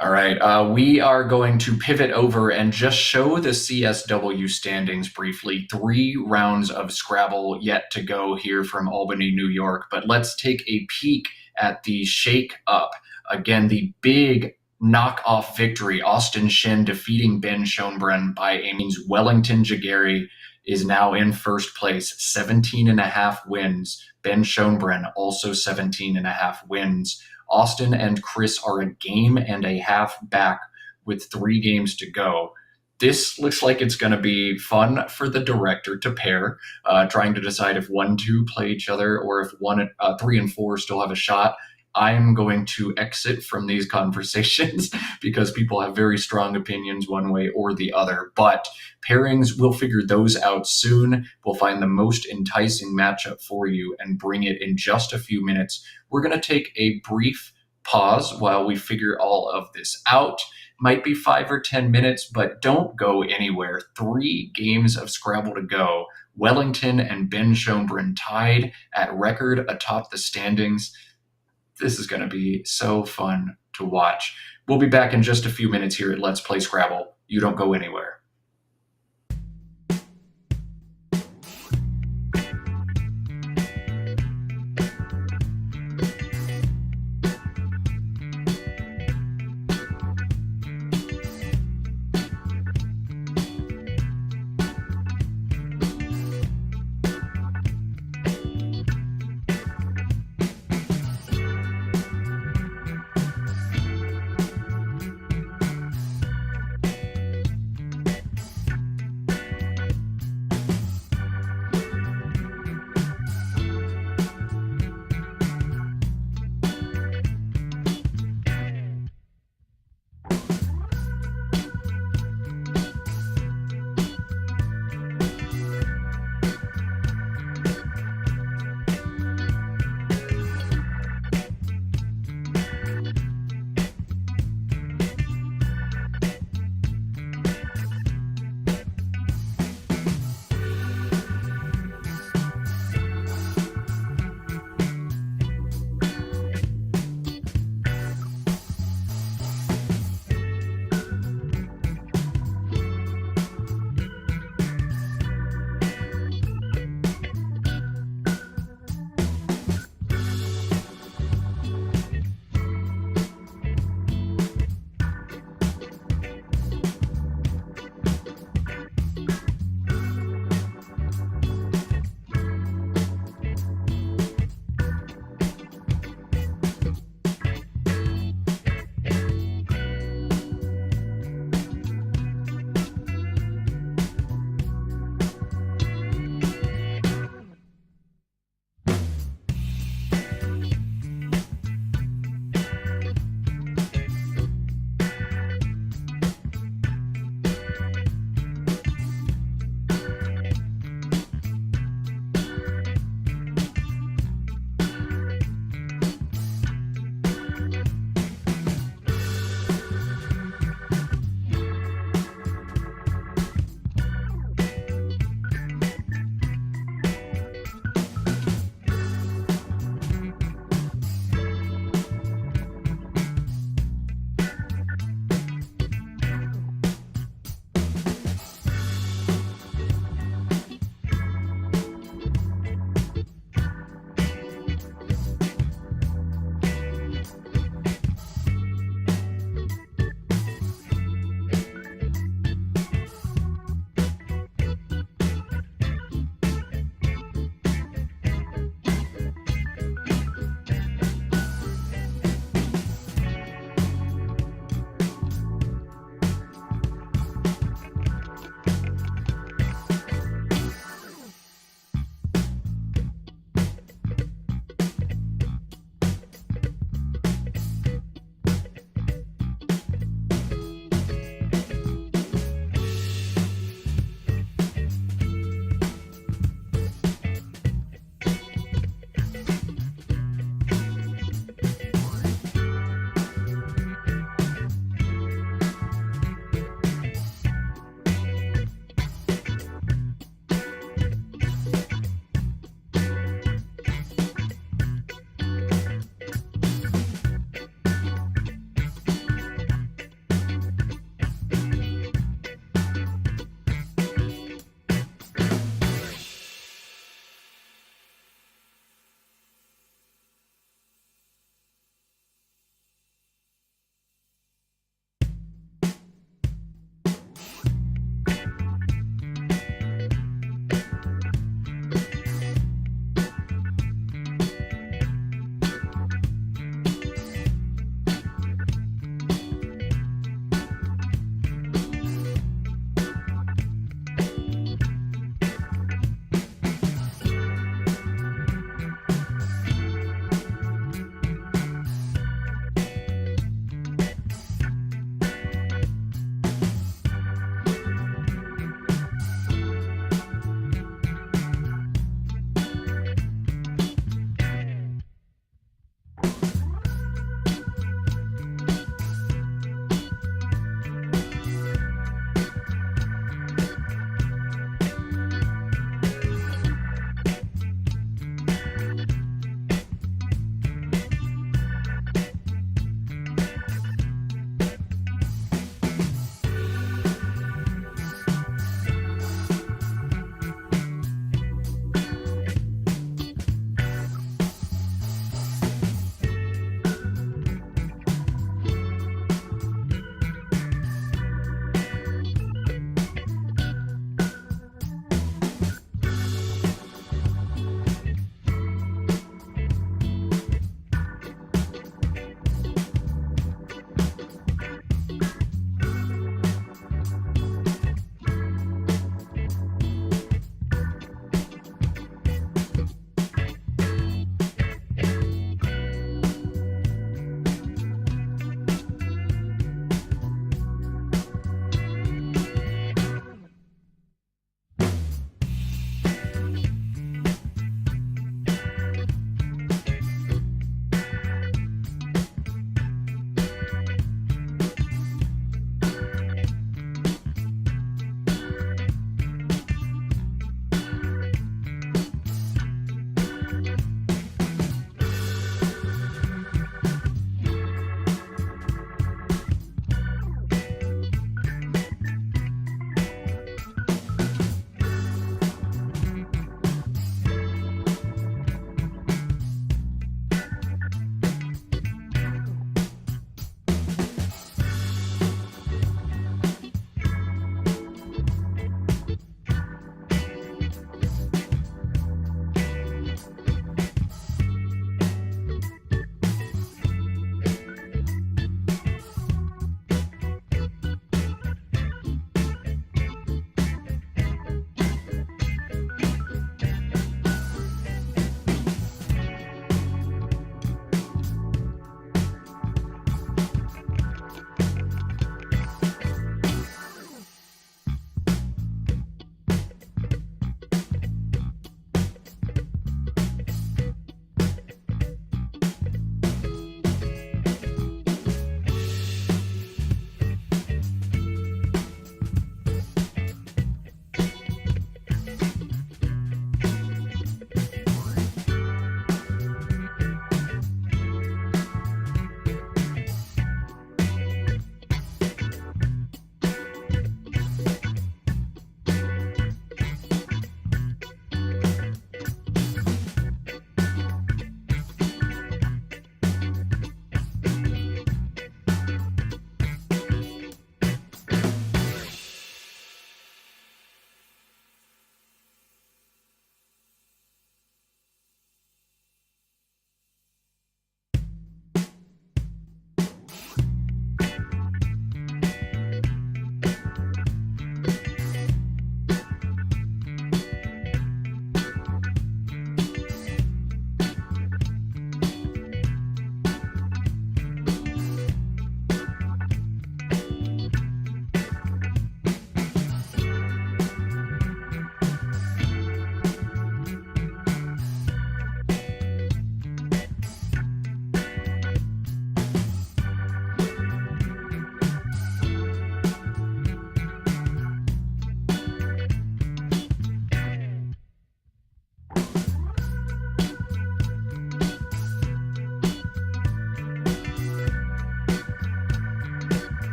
All right, we are going to pivot over and just show the CSW standings briefly. 3 rounds of Scrabble yet to go here from Albany, New York. But let's take a peek at the shake up. Again, the big knockoff victory. Austin Shin defeating Ben Schoenbrunn by a means. Wellington Jageri is now in first place, 17.5 wins. Ben Schoenbrunn also 17.5 wins. Austin and Chris are a game and a half back with 3 games to go. This looks like it's going to be fun for the director to pair, trying to decide if 1, 2 play each other or if 3 and 4 still have a shot. I'm going to exit from these conversations because people have very strong opinions one way or the other. But pairings, we'll figure those out soon. We'll find the most enticing matchup for you and bring it in just a few minutes. We're going to take a brief pause while we figure all of this out. Might be 5 or 10 minutes, but don't go anywhere. 3 games of Scrabble to go. Wellington and Ben Schoenbrunn tied at record atop the standings. This is going to be so fun to watch. We'll be back in just a few minutes here at Let's Play Scrabble. You don't go anywhere.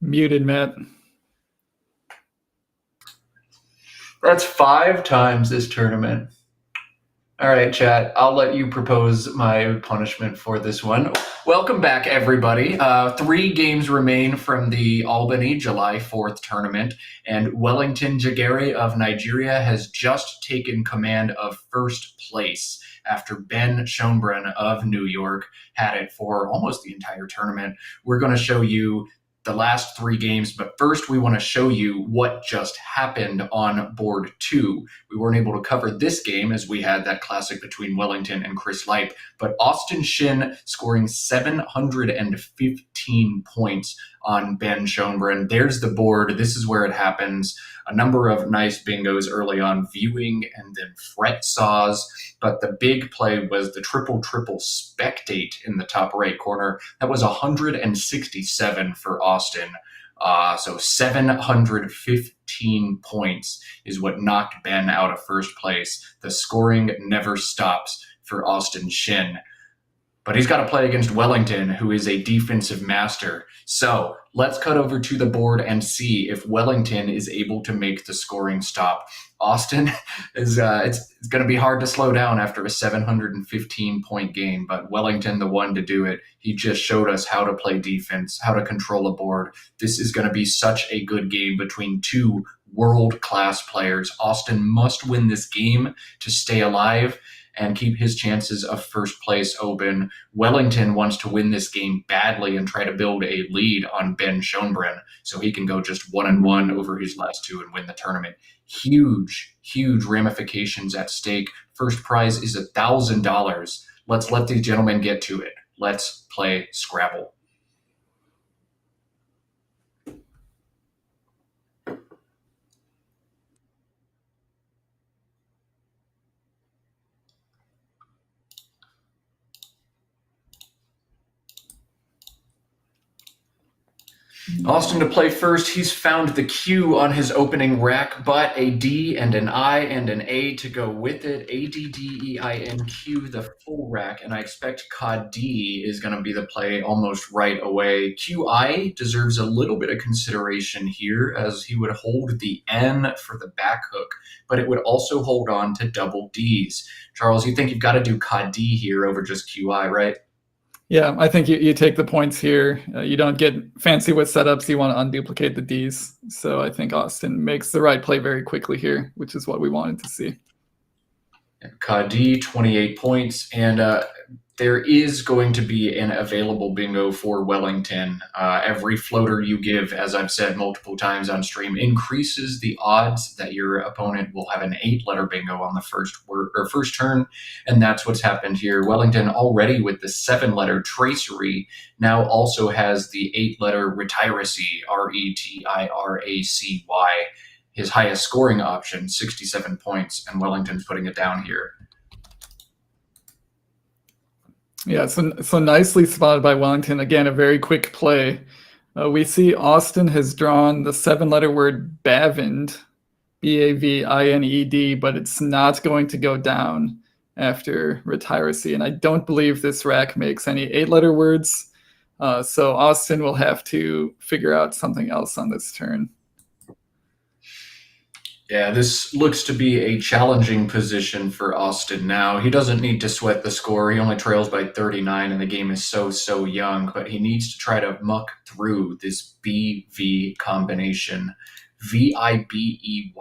Muted, Matt. That's 5 times this tournament. All right, chat, I'll let you propose my punishment for this one. Welcome back, everybody. 3 games remain from the Albany July 4th tournament, and Wellington Jagere of Nigeria has just taken command of first place after Ben Schoenbrunn of New York had it for almost the entire tournament. We're going to show you the last 3 games, but first we want to show you what just happened on board 2. We weren't able to cover this game as we had that classic between Wellington and Chris Lipe, but Austin Shin scoring 715 points on Ben Schoenbrunn. There's the board. This is where it happens. A number of nice bingos early on, viewing and then fret saws. But the big play was the triple spectate in the top right corner. That was 167 for Austin. So 715 points is what knocked Ben out of first place. The scoring never stops for Austin Shin. But he's got to play against Wellington, who is a defensive master. So let's cut over to the board and see if Wellington is able to make the scoring stop. Austin is it's going to be hard to slow down after a 715-point game, but Wellington, the one to do it. He just showed us how to play defense, how to control a board. This is going to be such a good game between 2 world-class players. Austin must win this game to stay alive and keep his chances of first place open. Wellington wants to win this game badly and try to build a lead on Ben Schoenbrunn so he can go just 1-1 over his last 2 and win the tournament. Huge ramifications at stake. First prize is $1,000. Let's let these gentlemen get to it. Let's play Scrabble. Austin to play first. He's found the Q on his opening rack, but a D and an I and an A to go with it. ADDEINQ, the full rack, and I expect Cod D is going to be the play almost right away. QI deserves a little bit of consideration here, as he would hold the N for the back hook, but it would also hold on to double Ds. Charles, you think you've got to do Cod D here over just QI, right? Yeah, I think you take the points here. You don't get fancy with setups. You want to unduplicate the Ds. So I think Austin makes the right play very quickly here, which is what we wanted to see. Cod D, 28 points. And there is going to be an available bingo for Wellington. Every floater you give, as I've said multiple times on stream, increases the odds that your opponent will have an 8-letter bingo on the first turn, and that's what's happened here. Wellington already with the 7-letter tracery now also has the 8-letter retiracy, RETIRACY. His highest scoring option, 67 points, and Wellington's putting it down here. Yeah, so nicely spotted by Wellington. Again, a very quick play. We see Austin has drawn the 7-letter word Bavined, BAVINED, but it's not going to go down after retiracy. And I don't believe this rack makes any 8-letter words. So Austin will have to figure out something else on this turn. Yeah, this looks to be a challenging position for Austin now. He doesn't need to sweat the score. He only trails by 39, and the game is so young, but he needs to try to muck through this BV combination. VIBEY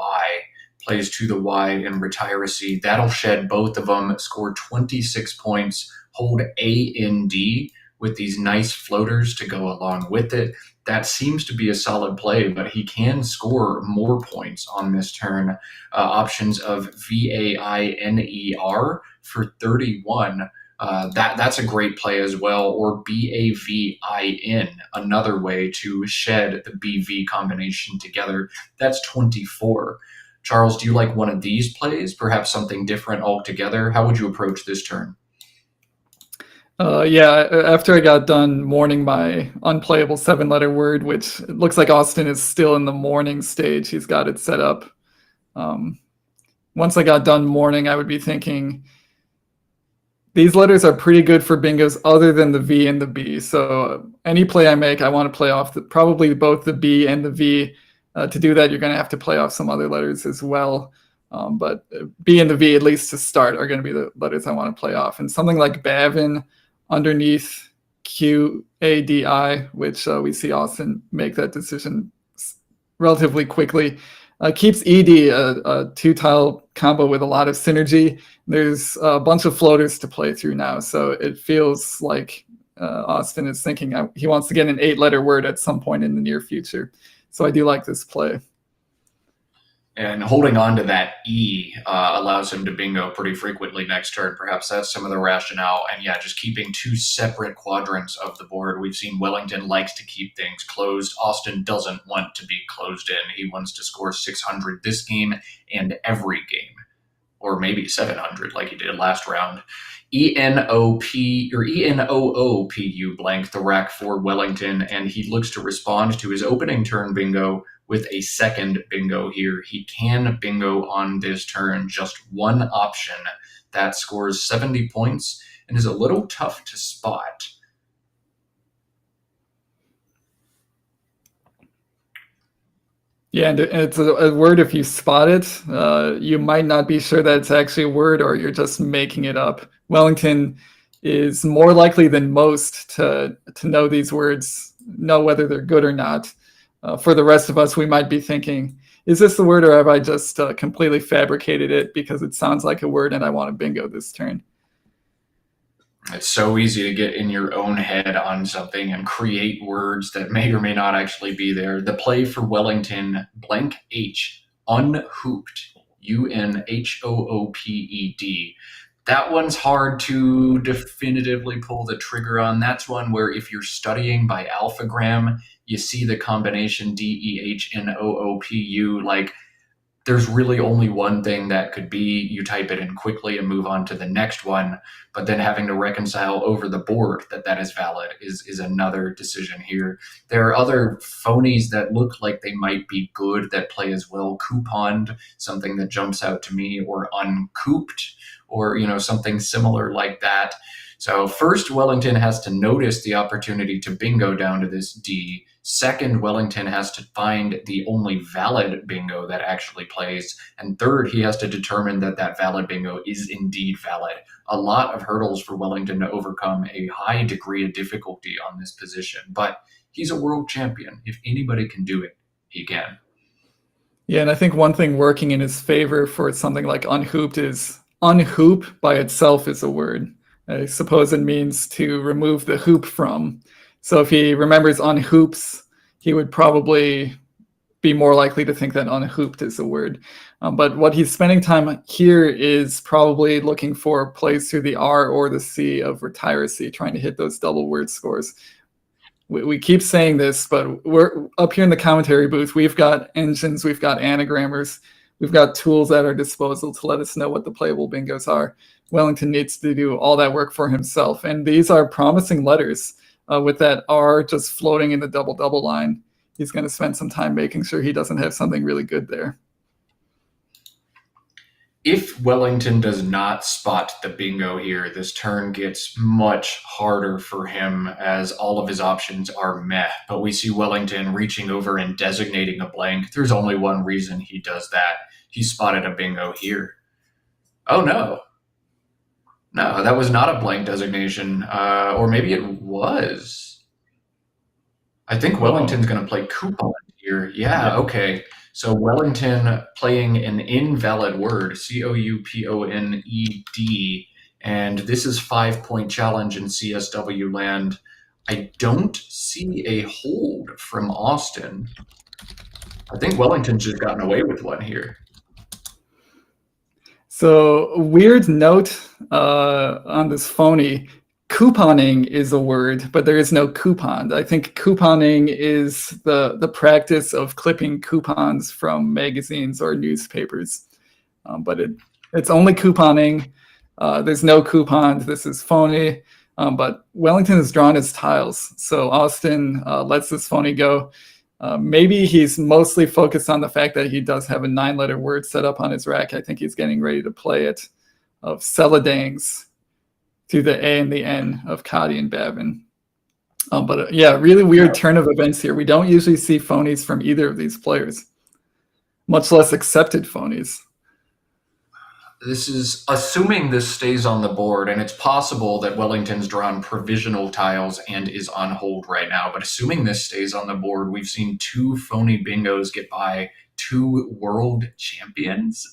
plays to the Y in retiracy. That'll shed both of them, score 26 points, hold AND with these nice floaters to go along with it. That seems to be a solid play, but he can score more points on this turn. Options of VAINER for 31. That's a great play as well. Or BAVIN, another way to shed the BV combination together. That's 24. Charles, do you like one of these plays? Perhaps something different altogether? How would you approach this turn? Yeah, after I got done mourning my unplayable 7-letter word, which it looks like Austin is still in the mourning stage. He's got it set up. Once I got done mourning, I would be thinking, these letters are pretty good for bingos other than the V and the B. So any play I make, I want to play off probably both the B and the V. To do that, you're going to have to play off some other letters as well. But B and the V, at least to start, are going to be the letters I want to play off. And something like Bavin underneath QADI, which we see Austin make that decision relatively quickly, keeps ED a two-tile combo with a lot of synergy. There's a bunch of floaters to play through now, so it feels like Austin is thinking he wants to get an 8-letter word at some point in the near future. So I do like this play. And holding on to that E allows him to bingo pretty frequently next turn. Perhaps that's some of the rationale. And yeah, just keeping 2 separate quadrants of the board. We've seen Wellington likes to keep things closed. Austin doesn't want to be closed in. He wants to score 600 this game and every game, or maybe 700 like he did last round. ENOOPU blank the rack for Wellington, and he looks to respond to his opening turn bingo with a second bingo here. He can bingo on this turn, just one option that scores 70 points and is a little tough to spot. Yeah, and it's a word. If you spot it, you might not be sure that it's actually a word, or you're just making it up. Wellington is more likely than most to know these words, know whether they're good or not. For the rest of us, we might be thinking, is this the word, or have I just completely fabricated it because it sounds like a word and I want to bingo this turn? It's so easy to get in your own head on something and create words that may or may not actually be there. The play for Wellington, blank H, unhooped, UNHOOPED. That one's hard to definitively pull the trigger on. That's one where if you're studying by alphagram, you see the combination DEHNOOPU, like there's really only one thing that could be. You type it in quickly and move on to the next one, but then having to reconcile over the board that is valid is another decision here. There are other phonies that look like they might be good that play as well. Couponed, something that jumps out to me, or uncooped, or something similar like that. So first, Wellington has to notice the opportunity to bingo down to this D. Second, Wellington has to find the only valid bingo that actually plays. And third, he has to determine that that valid bingo is indeed valid. A lot of hurdles for Wellington to overcome, a high degree of difficulty on this position. But he's a world champion. If anybody can do it, he can. Yeah, and I think one thing working in his favor for something like unhooped is unhoop by itself is a word. I suppose it means to remove the hoop from. So if he remembers unhoops, he would probably be more likely to think that unhooped is a word. But what he's spending time here is probably looking for plays through the R or the C of retiracy, trying to hit those double word scores. We keep saying this, but we're up here in the commentary booth. We've got engines, we've got anagrammers, we've got tools at our disposal to let us know what the playable bingos are. Wellington needs to do all that work for himself. And these are promising letters. With that R just floating in the double-double line, he's going to spend some time making sure he doesn't have something really good there. If Wellington does not spot the bingo here, this turn gets much harder for him as all of his options are meh. But we see Wellington reaching over and designating a blank. There's only one reason he does that. He spotted a bingo here. Oh, no. No, that was not a blank designation, or maybe it was. I think Wellington's going to play coupon here. Yeah, okay. So Wellington playing an invalid word, COUPONED, and this is 5-point challenge in CSW land. I don't see a hold from Austin. I think Wellington's just gotten away with one here. So weird note on this phony, couponing is a word, but there is no coupon. I think couponing is the practice of clipping coupons from magazines or newspapers. But it's only couponing. There's no coupons. This is phony. But Wellington has drawn his tiles. So Austin lets this phony go. Maybe he's mostly focused on the fact that he does have a 9-letter word set up on his rack. I think he's getting ready to play it, of Celadangs, through the A and the N of Coddy and Bavin. But yeah, really weird turn of events here. We don't usually see phonies from either of these players, much less accepted phonies. This is assuming this stays on the board, and it's possible that Wellington's drawn provisional tiles and is on hold right now. But assuming this stays on the board, we've seen 2 phony bingos get by 2 world champions.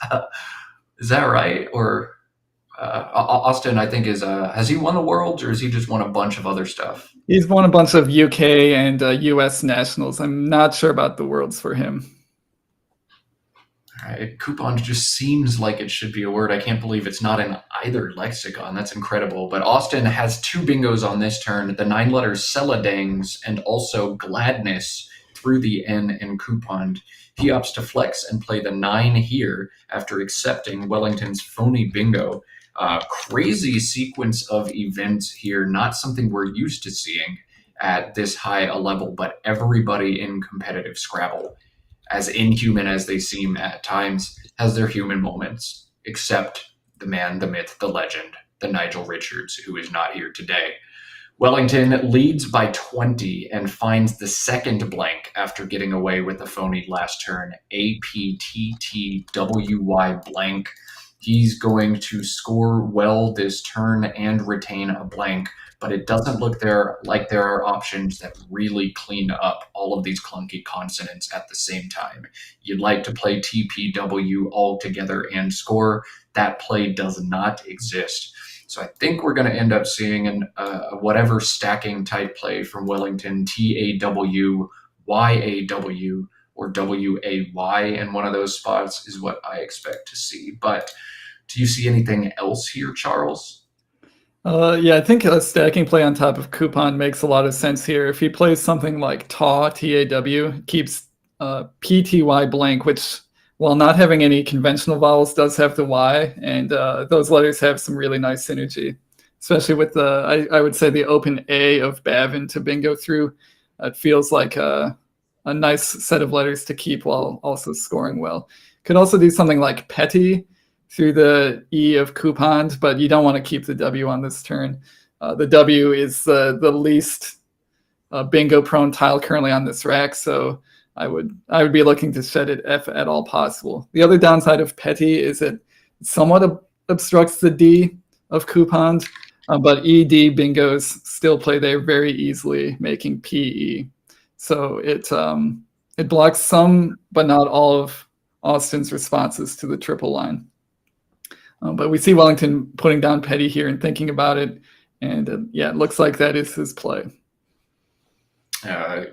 Is that right? Or Austin, I think, has he won the Worlds, or has he just won a bunch of other stuff? He's won a bunch of UK and US nationals. I'm not sure about the Worlds for him. All right. Coupon just seems like it should be a word. I can't believe it's not in either lexicon. That's incredible. But Austin has 2 bingos on this turn, the 9 letters Celadangs and also Gladness through the N in coupon. He opts to flex and play the 9 here after accepting Wellington's phony bingo. Crazy sequence of events here, not something we're used to seeing at this high a level, but everybody in competitive Scrabble, as inhuman as they seem at times, has their human moments, except the man, the myth, the legend, the Nigel Richards, who is not here today. Wellington leads by 20 and finds the second blank after getting away with the phony last turn, APTTWY blank. He's going to score well this turn and retain a blank, but it doesn't look like there are options that really clean up all of these clunky consonants at the same time. You'd like to play TPW all together and score. That play does not exist. So I think we're going to end up seeing whatever stacking type play from Wellington, TAW, YAW, or WAY in one of those spots is what I expect to see. But do you see anything else here, Charles? Yeah, I think a stacking play on top of coupon makes a lot of sense here. If he plays something like TAW, TAW, keeps PTY blank, which, while not having any conventional vowels, does have the Y, and those letters have some really nice synergy, especially with the, I would say, the open A of Bavin to bingo through. It feels like a nice set of letters to keep while also scoring well. Could also do something like Petty through the E of coupon, but you don't want to keep the W on this turn. The W is the least bingo prone tile currently on this rack, so I would be looking to shed it if at all possible. The other downside of Petty is it somewhat obstructs the D of coupons, but ED bingos still play there very easily, making PE. So it blocks some, but not all of Austin's responses to the triple line. But we see Wellington putting down Petty here and thinking about it, and yeah, it looks like that is his play.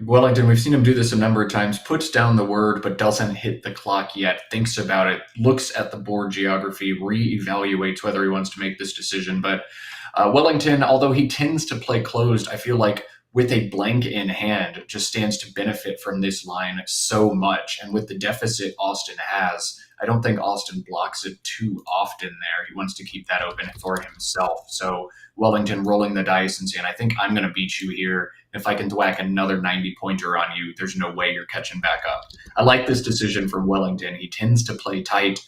Wellington, we've seen him do this a number of times, puts down the word but doesn't hit the clock yet, thinks about it, looks at the board geography, reevaluates whether he wants to make this decision. But Wellington, although he tends to play closed, I feel like with a blank in hand, just stands to benefit from this line so much. And with the deficit Austin has, I don't think Austin blocks it too often there. He wants to keep that open for himself. So Wellington rolling the dice and saying, I think I'm going to beat you here. If I can thwack another 90-pointer on you, there's no way you're catching back up. I like this decision from Wellington. He tends to play tight,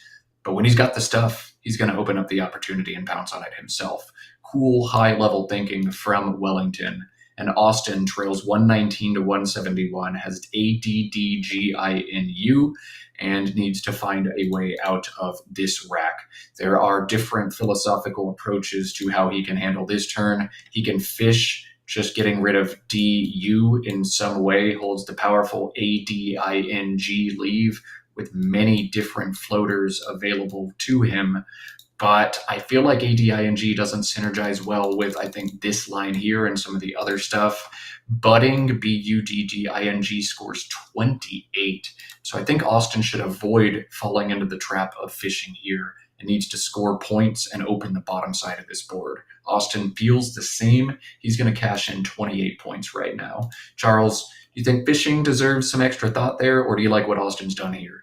but when he's got the stuff, he's going to open up the opportunity and pounce on it himself. Cool, high-level thinking from Wellington. And Austin trails 119 to 171, has ADDGINU, and needs to find a way out of this rack. There are different philosophical approaches to how he can handle this turn. He can fish, just getting rid of DU in some way, holds the powerful ADING leave with many different floaters available to him. But I feel like ADING doesn't synergize well with, I think, this line here and some of the other stuff. Budding, BUDDING, scores 28. So I think Austin should avoid falling into the trap of fishing here and needs to score points and open the bottom side of this board. Austin feels the same. He's going to cash in 28 points right now. Charles, do you think fishing deserves some extra thought there, or do you like what Austin's done here?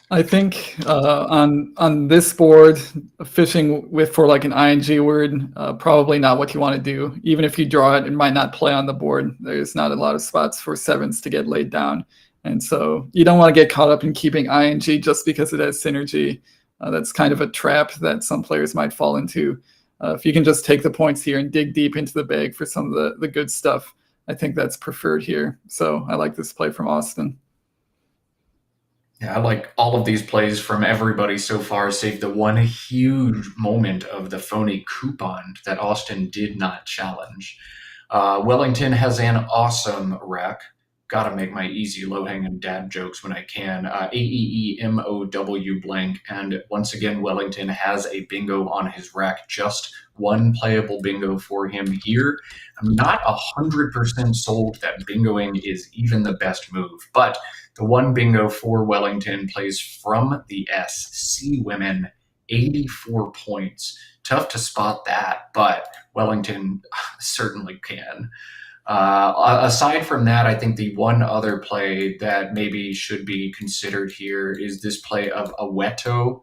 I think on this board, fishing for like an ing word, probably not what you want to do. Even if you draw it, it might not play on the board. There's not a lot of spots for sevens to get laid down. And so you don't want to get caught up in keeping ing just because it has synergy. That's kind of a trap that some players might fall into. If you can just take the points here and dig deep into the bag for some of the good stuff, I think that's preferred here. So I like this play from Austin. Yeah, I like all of these plays from everybody so far, save the one huge moment of the phony coupon that Austin did not challenge. Wellington has an awesome rack. Gotta make my easy low-hanging dad jokes when I can. AEEMOW blank. And once again, Wellington has a bingo on his rack. Just one playable bingo for him here. I'm not 100% sold that bingoing is even the best move, but the one bingo for Wellington plays from the S. C women, 84 points. Tough to spot that, but Wellington certainly can. Aside from that, I think the one other play that maybe should be considered here is this play of Aweto.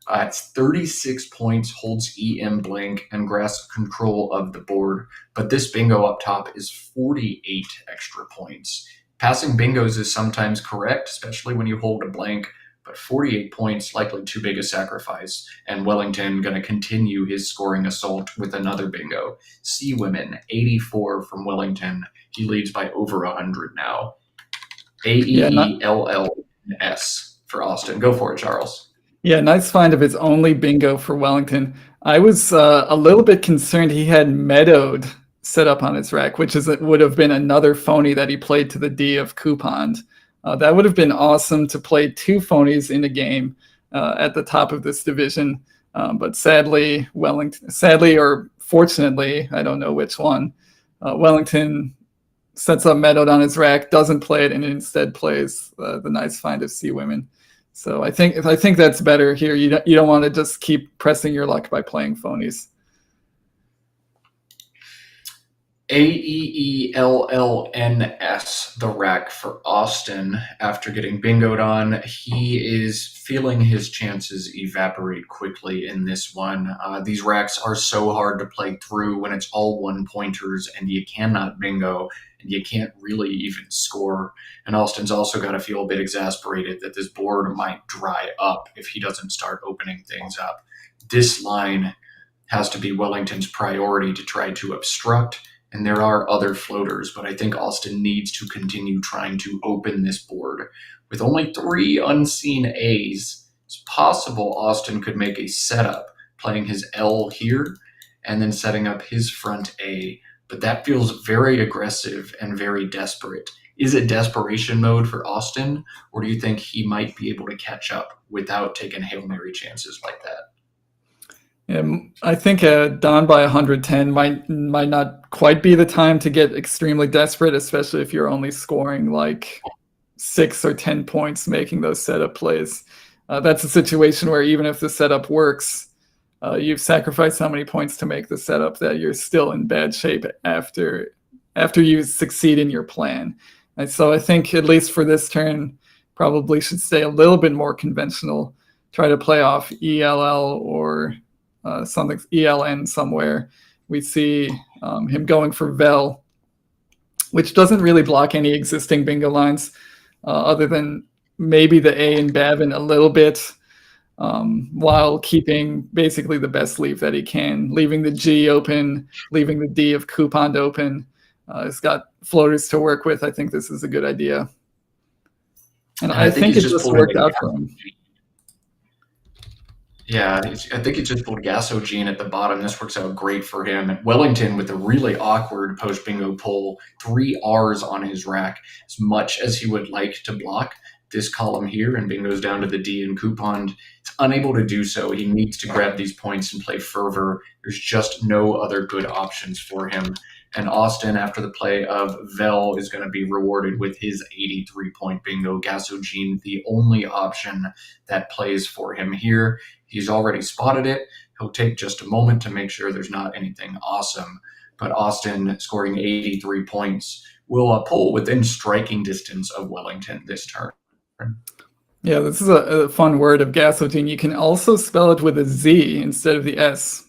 It's 36 points, holds EM blank, and grasps control of the board. But this bingo up top is 48 extra points. Passing bingos is sometimes correct, especially when you hold a blank, but 48 points, likely too big a sacrifice. And Wellington going to continue his scoring assault with another bingo. C women, 84 from Wellington. He leads by over 100 now. AEELLS for Austin. Go for it, Charles. Yeah, nice find of his only bingo for Wellington. I was a little bit concerned he had meadowed set up on his rack, which would have been another phony that he played to the D of coupon. That would have been awesome to play two phonies in a game at the top of this division. But sadly, or fortunately, I don't know which one, Wellington sets up meadowed on his rack, doesn't play it, and instead plays the nice find of C women. So I think that's better here. You don't want to just keep pressing your luck by playing phonies. AEELLNS, the rack for Austin. After getting bingoed on, he is feeling his chances evaporate quickly in this one. These racks are so hard to play through when it's all one-pointers and you cannot bingo and you can't really even score. And Austin's also got to feel a bit exasperated that this board might dry up if he doesn't start opening things up. This line has to be Wellington's priority to try to obstruct. And there are other floaters, but I think Austin needs to continue trying to open this board. With only 3 unseen A's, it's possible Austin could make a setup, playing his L here, and then setting up his front A. But that feels very aggressive and very desperate. Is it desperation mode for Austin, or do you think he might be able to catch up without taking Hail Mary chances like that? I think down by 110 might not quite be the time to get extremely desperate, especially if you're only scoring like 6 or 10 points making those setup plays. That's a situation where even if the setup works, you've sacrificed so many points to make the setup that you're still in bad shape after you succeed in your plan. And so I think, at least for this turn, probably should stay a little bit more conventional, try to play off ELL or something ELN somewhere. We see him going for Vel, which doesn't really block any existing bingo lines other than maybe the A in Bavin a little bit, while keeping basically the best leave that he can, leaving the G open, leaving the D of coupon open. He's got floaters to work with. I think this is a good idea. And I think it just worked out for him. Yeah, I think he just pulled Gasogene at the bottom. This works out great for him. Wellington with a really awkward post-bingo pull, 3 R's on his rack. As much as he would like to block this column here and bingo's down to the D and coupon, he's unable to do so. He needs to grab these points and play fervor. There's just no other good options for him. And Austin, after the play of Vel, is going to be rewarded with his 83-point bingo. Gasogene, the only option that plays for him here. He's already spotted it. He'll take just a moment to make sure there's not anything awesome. But Austin, scoring 83 points, will pull within striking distance of Wellington this turn. Yeah, this is a fun word of Gasogene. You can also spell it with a Z instead of the S.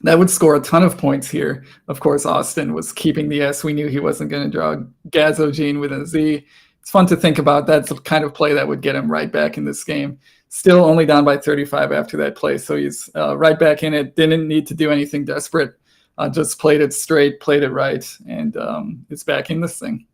That would score a ton of points here. Of course, Austin was keeping the S. We knew he wasn't going to draw Gasogene with a Z. it's fun to think about. That's the kind of play that would get him right back in this game. Still only down by 35 after that play, so he's right back in it. Didn't need to do anything desperate. Just played it straight, played it right, and it's back in this thing.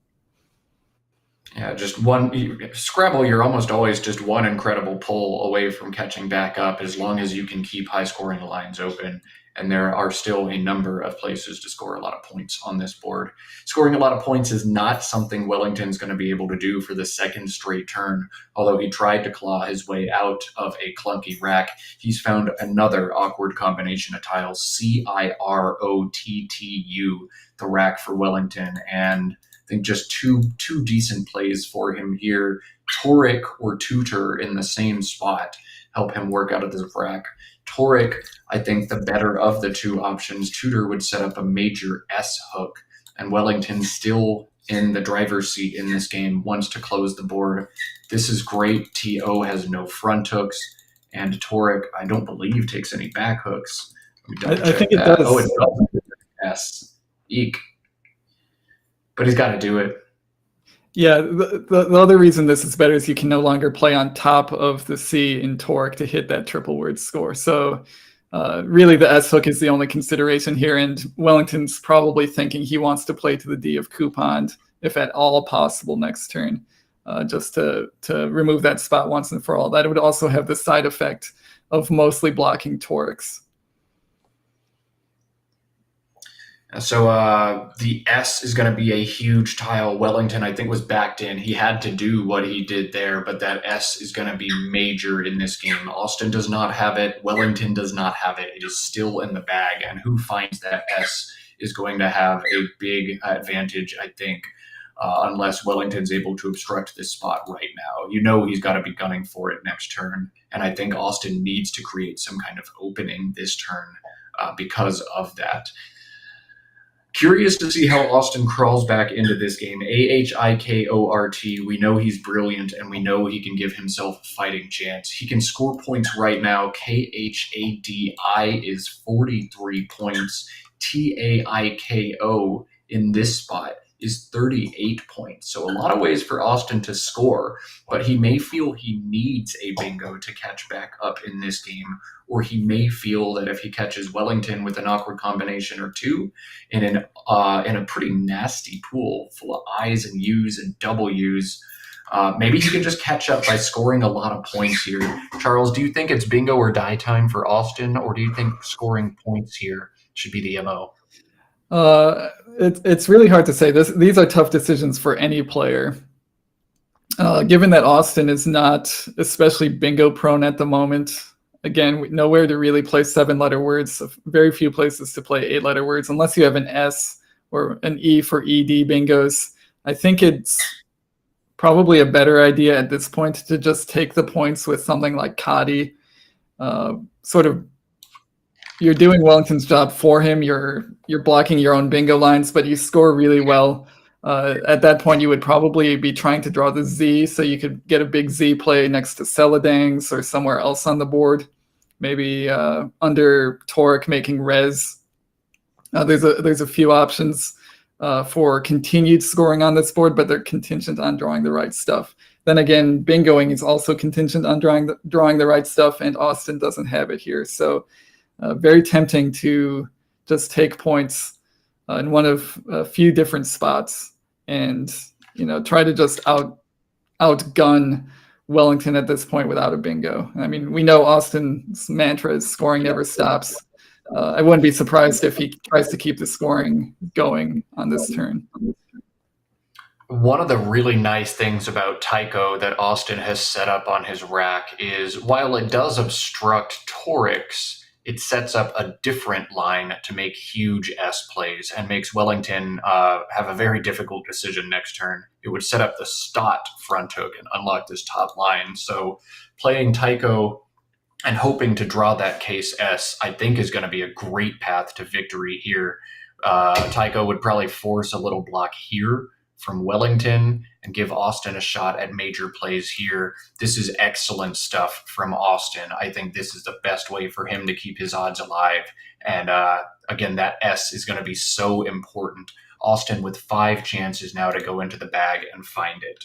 Yeah, just one Scrabble, you're almost always just one incredible pull away from catching back up as long as you can keep high scoring lines open. And there are still a number of places to score a lot of points on this board. Scoring a lot of points is not something Wellington's going to be able to do for the second straight turn. Although he tried to claw his way out of a clunky rack, he's found another awkward combination of tiles, CIROTTU, the rack for Wellington. And I think just two decent plays for him here. Toric or Tutor in the same spot help him work out of this rack. Toric, I think, the better of the two options. Tutor would set up a major S hook, and Wellington, still in the driver's seat in this game, wants to close the board. This is great. TO has no front hooks, and Toric, I don't believe, takes any back hooks. I think it does. Oh, it does. S. Eek. But he's got to do it. Yeah, the other reason this is better is you can no longer play on top of the C in Toric to hit that triple word score. So really the S hook is the only consideration here, and Wellington's probably thinking he wants to play to the D of coupon, if at all possible, next turn, just to remove that spot once and for all. That would also have the side effect of mostly blocking Torics. So the S is going to be a huge tile. Wellington, I think, was backed in. He had to do what he did there, but that S is going to be major in this game. Austin does not have it. Wellington does not have it. It is still in the bag, and who finds that S is going to have a big advantage, I think, unless Wellington's able to obstruct this spot right now. You know he's got to be gunning for it next turn, and I think Austin needs to create some kind of opening this turn because of that. Curious to see how Austin crawls back into this game. AHIKORT, we know he's brilliant, and we know he can give himself a fighting chance. He can score points right now. KHADI is 43 points. TAIKO in this spot is 38 points. So a lot of ways for Austin to score, but he may feel he needs a bingo to catch back up in this game, or he may feel that if he catches Wellington with an awkward combination or two in a pretty nasty pool full of I's and U's and W's, maybe he can just catch up by scoring a lot of points here. Charles, do you think it's bingo or die time for Austin, or do you think scoring points here should be the MO? It's really hard to say. These are tough decisions for any player. Given that Austin is not especially bingo prone at the moment, again, nowhere to really play 7-letter words, very few places to play 8-letter words, unless you have an S or an E for ED bingos. I think it's probably a better idea at this point to just take the points with something like Kadi. Sort of, you're doing Wellington's job for him. You're blocking your own bingo lines, but you score really well. At that point, you would probably be trying to draw the Z, so you could get a big Z play next to Celadang's or somewhere else on the board. Maybe under Toric making res. There's a few options for continued scoring on this board, but they're contingent on drawing the right stuff. Then again, bingoing is also contingent on drawing the right stuff, and Austin doesn't have it here. So very tempting to just take points in one of a few different spots and try to just outgun Wellington at this point without a bingo. I mean, we know Austin's mantra is scoring never stops. I wouldn't be surprised if he tries to keep the scoring going on this turn. One of the really nice things about Tycho that Austin has set up on his rack is while it does obstruct Toric's, it sets up a different line to make huge S plays and makes Wellington have a very difficult decision next turn. It would set up the Stott front hook and unlock this top line. So playing Tycho and hoping to draw that case S, I think, is going to be a great path to victory here. Tycho would probably force a little block here from Wellington and give Austin a shot at major plays here. This is excellent stuff from Austin. I think this is the best way for him to keep his odds alive. And again, that S is going to be so important. Austin with 5 chances now to go into the bag and find it.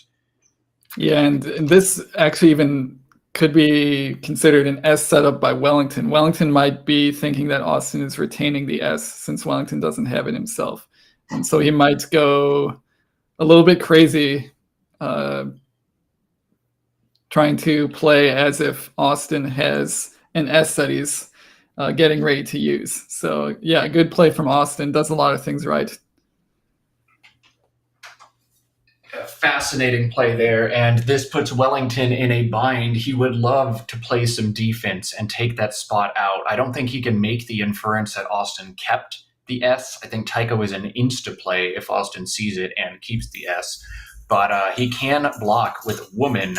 Yeah, and this actually even could be considered an S setup by Wellington. Wellington might be thinking that Austin is retaining the S since Wellington doesn't have it himself. And so he might go a little bit crazy, trying to play as if Austin has an S that he's getting ready to use. So yeah, good play from Austin. Does a lot of things right. Fascinating play there, and this puts Wellington in a bind. He would love to play some defense and take that spot out. I don't think he can make the inference that Austin kept the S. I think Tycho is an insta play if Austin sees it and keeps the S, but he can block with Woman.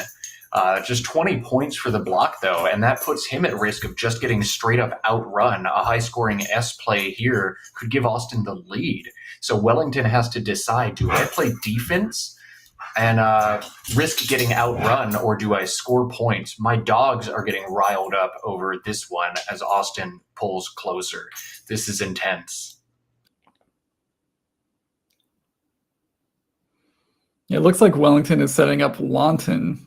Just 20 points for the block, though, and that puts him at risk of just getting straight up outrun. A high scoring S play here could give Austin the lead. So Wellington has to decide, do I play defense and risk getting outrun, or do I score points? My dogs are getting riled up over this one as Austin pulls closer. This is intense. It looks like Wellington is setting up Wanton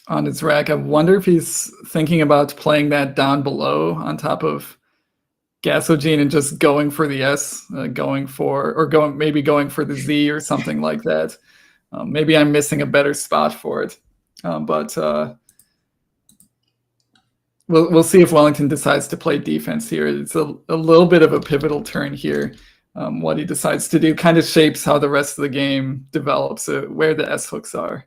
on his rack. I wonder if he's thinking about playing that down below on top of Gasogene and just going for the S, going for the Z or something like that. Maybe I'm missing a better spot for it, but we'll see if Wellington decides to play defense here. It's a little bit of a pivotal turn here. What he decides to do kind of shapes how the rest of the game develops, where the S hooks are.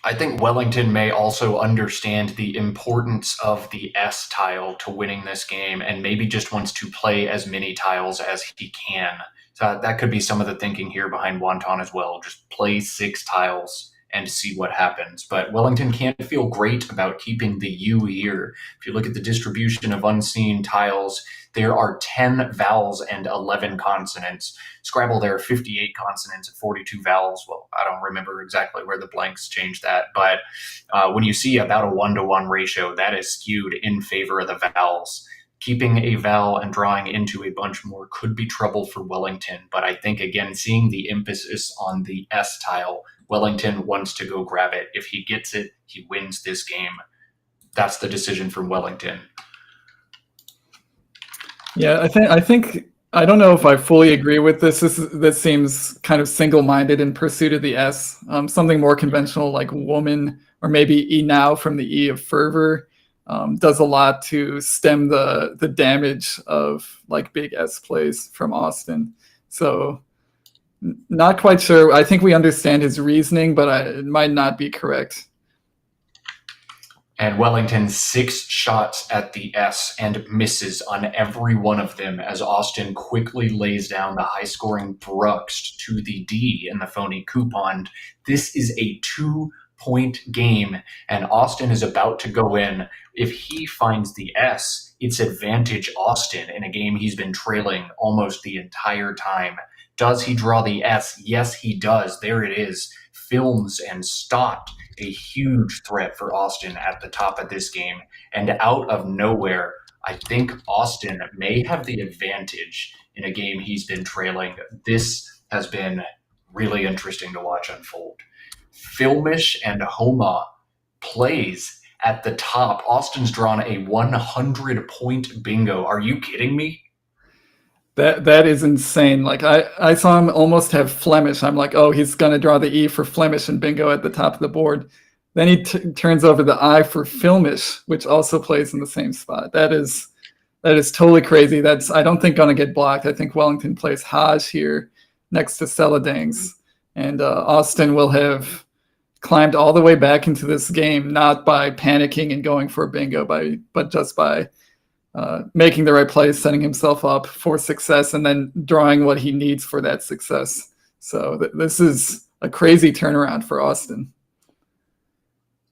I think Wellington may also understand the importance of the S tile to winning this game and maybe just wants to play as many tiles as he can. So that could be some of the thinking here behind Wonton as well. Just play 6 tiles and see what happens. But Wellington can't feel great about keeping the U here. If you look at the distribution of unseen tiles, there are 10 vowels and 11 consonants. Scrabble, there are 58 consonants and 42 vowels. Well, I don't remember exactly where the blanks changed that, but when you see about a 1-to-1 ratio, that is skewed in favor of the vowels. Keeping a vowel and drawing into a bunch more could be trouble for Wellington, but I think, again, seeing the emphasis on the S tile, Wellington wants to go grab it. If he gets it, he wins this game. That's the decision from Wellington. Yeah, I think I don't know if I fully agree with this. This seems kind of single-minded in pursuit of the S. Something more conventional like Woman, or maybe E Now from the E of Fervor, does a lot to stem the damage of like big S plays from Austin. So not quite sure. I think we understand his reasoning, but it might not be correct. And Wellington 6 shots at the S and misses on every one of them as Austin quickly lays down the high-scoring Bruxt to the D in the phony coupon. This is a 2-point game, and Austin is about to go in. If he finds the S, it's advantage Austin in a game he's been trailing almost the entire time. Does he draw the S? Yes, he does. There it is. Films and stopped. A huge threat for Austin at the top of this game. And out of nowhere, I think Austin may have the advantage in a game he's been trailing. This has been really interesting to watch unfold. Filmish and Homa plays at the top. Austin's drawn a 100-point bingo. Are you kidding me? That is insane. Like I saw him almost have Flemish. I'm like, oh, he's gonna draw the E for Flemish and bingo at the top of the board. Then he turns over the I for Filmish, which also plays in the same spot. That is totally crazy. That's, I don't think, gonna get blocked. I think Wellington plays Haj here next to Celadings, and Austin will have climbed all the way back into this game, not by panicking and going for a bingo, but just by making the right plays, setting himself up for success, and then drawing what he needs for that success. So this is a crazy turnaround for Austin.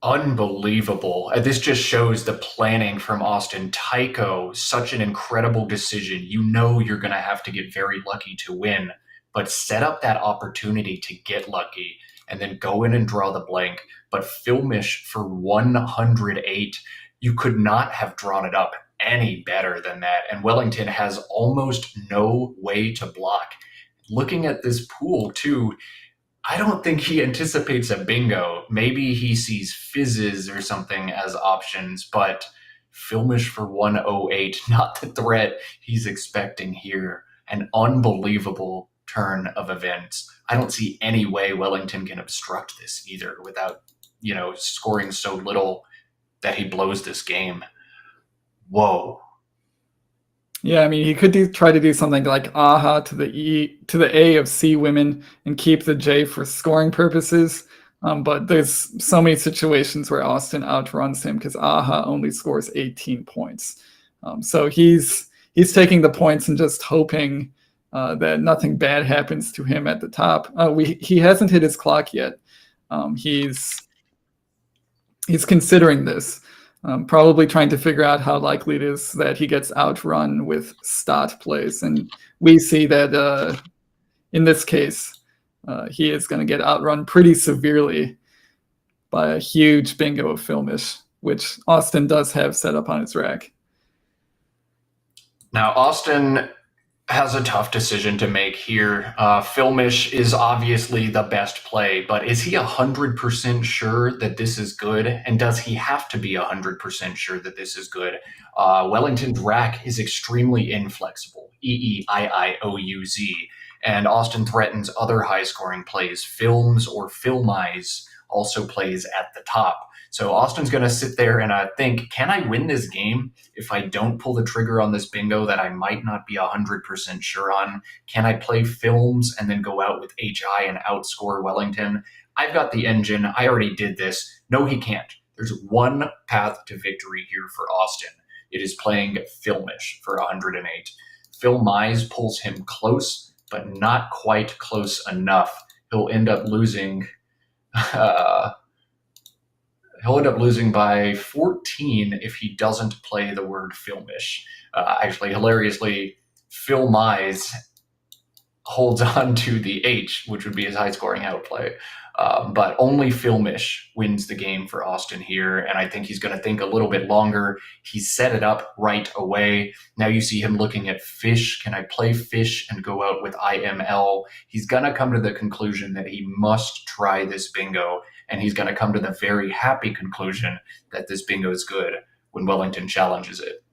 Unbelievable. This just shows the planning from Austin. Tycho, such an incredible decision. You know you're going to have to get very lucky to win, but set up that opportunity to get lucky and then go in and draw the blank. But Filmish for 108, you could not have drawn it up any better than that. And Wellington has almost no way to block. Looking at this pool too, I don't think he anticipates a bingo. Maybe he sees fizzes or something as options, but Filmish for 108, not the threat he's expecting here. An unbelievable turn of events. I don't see any way Wellington can obstruct this either without, scoring so little that he blows this game. Whoa. Yeah, I mean, he could try to do something like aha to the A of C women and keep the J for scoring purposes. But there's so many situations where Austin outruns him because aha only scores 18 points. So he's taking the points and just hoping that nothing bad happens to him at the top. He hasn't hit his clock yet. He's considering this. Probably trying to figure out how likely it is that he gets outrun with stat plays. And we see that in this case, he is going to get outrun pretty severely by a huge bingo of Filmish, which Austin does have set up on his rack. Now, Austin has a tough decision to make here. Filmish is obviously the best play, but is he 100% sure that this is good? And does he have to be 100% sure that this is good? Wellington's rack is extremely inflexible, EEIIOUZ, and Austin threatens other high-scoring plays. Films or Filmize also plays at the top. So Austin's going to sit there and think, can I win this game if I don't pull the trigger on this bingo that I might not be 100% sure on? Can I play Films and then go out with HI and outscore Wellington? I've got the engine. I already did this. No, he can't. There's one path to victory here for Austin. It is playing Filmish for 108. Filmize pulls him close, but not quite close enough. He'll end up losing... He'll end up losing by 14 if he doesn't play the word Filmish. Actually, hilariously, Filmize holds on to the H, which would be his high-scoring outplay. But only Filmish wins the game for Austin here, and I think he's going to think a little bit longer. He set it up right away. Now you see him looking at fish. Can I play fish and go out with IML? He's going to come to the conclusion that he must try this bingo, and he's going to come to the very happy conclusion that this bingo is good when Wellington challenges it.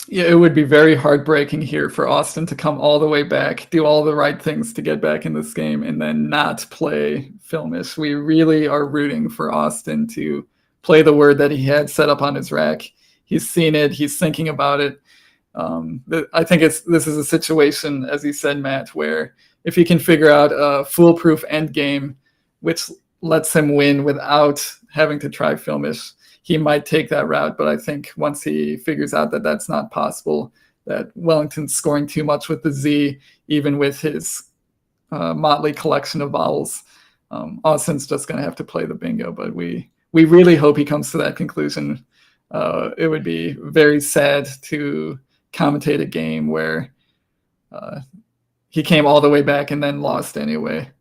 Yeah, it would be very heartbreaking here for Austin to come all the way back, do all the right things to get back in this game, and then not play Filmish. We really are rooting for Austin to play the word that he had set up on his rack. He's seen it. He's thinking about it. I think this is a situation, as you said, Matt, where if he can figure out a foolproof endgame, which lets him win without having to try Filmish, he might take that route. But I think once he figures out that that's not possible, that Wellington's scoring too much with the Z, even with his motley collection of vowels, Austin's just going to have to play the bingo. But we really hope he comes to that conclusion. It would be very sad to commentate a game where he came all the way back and then lost anyway.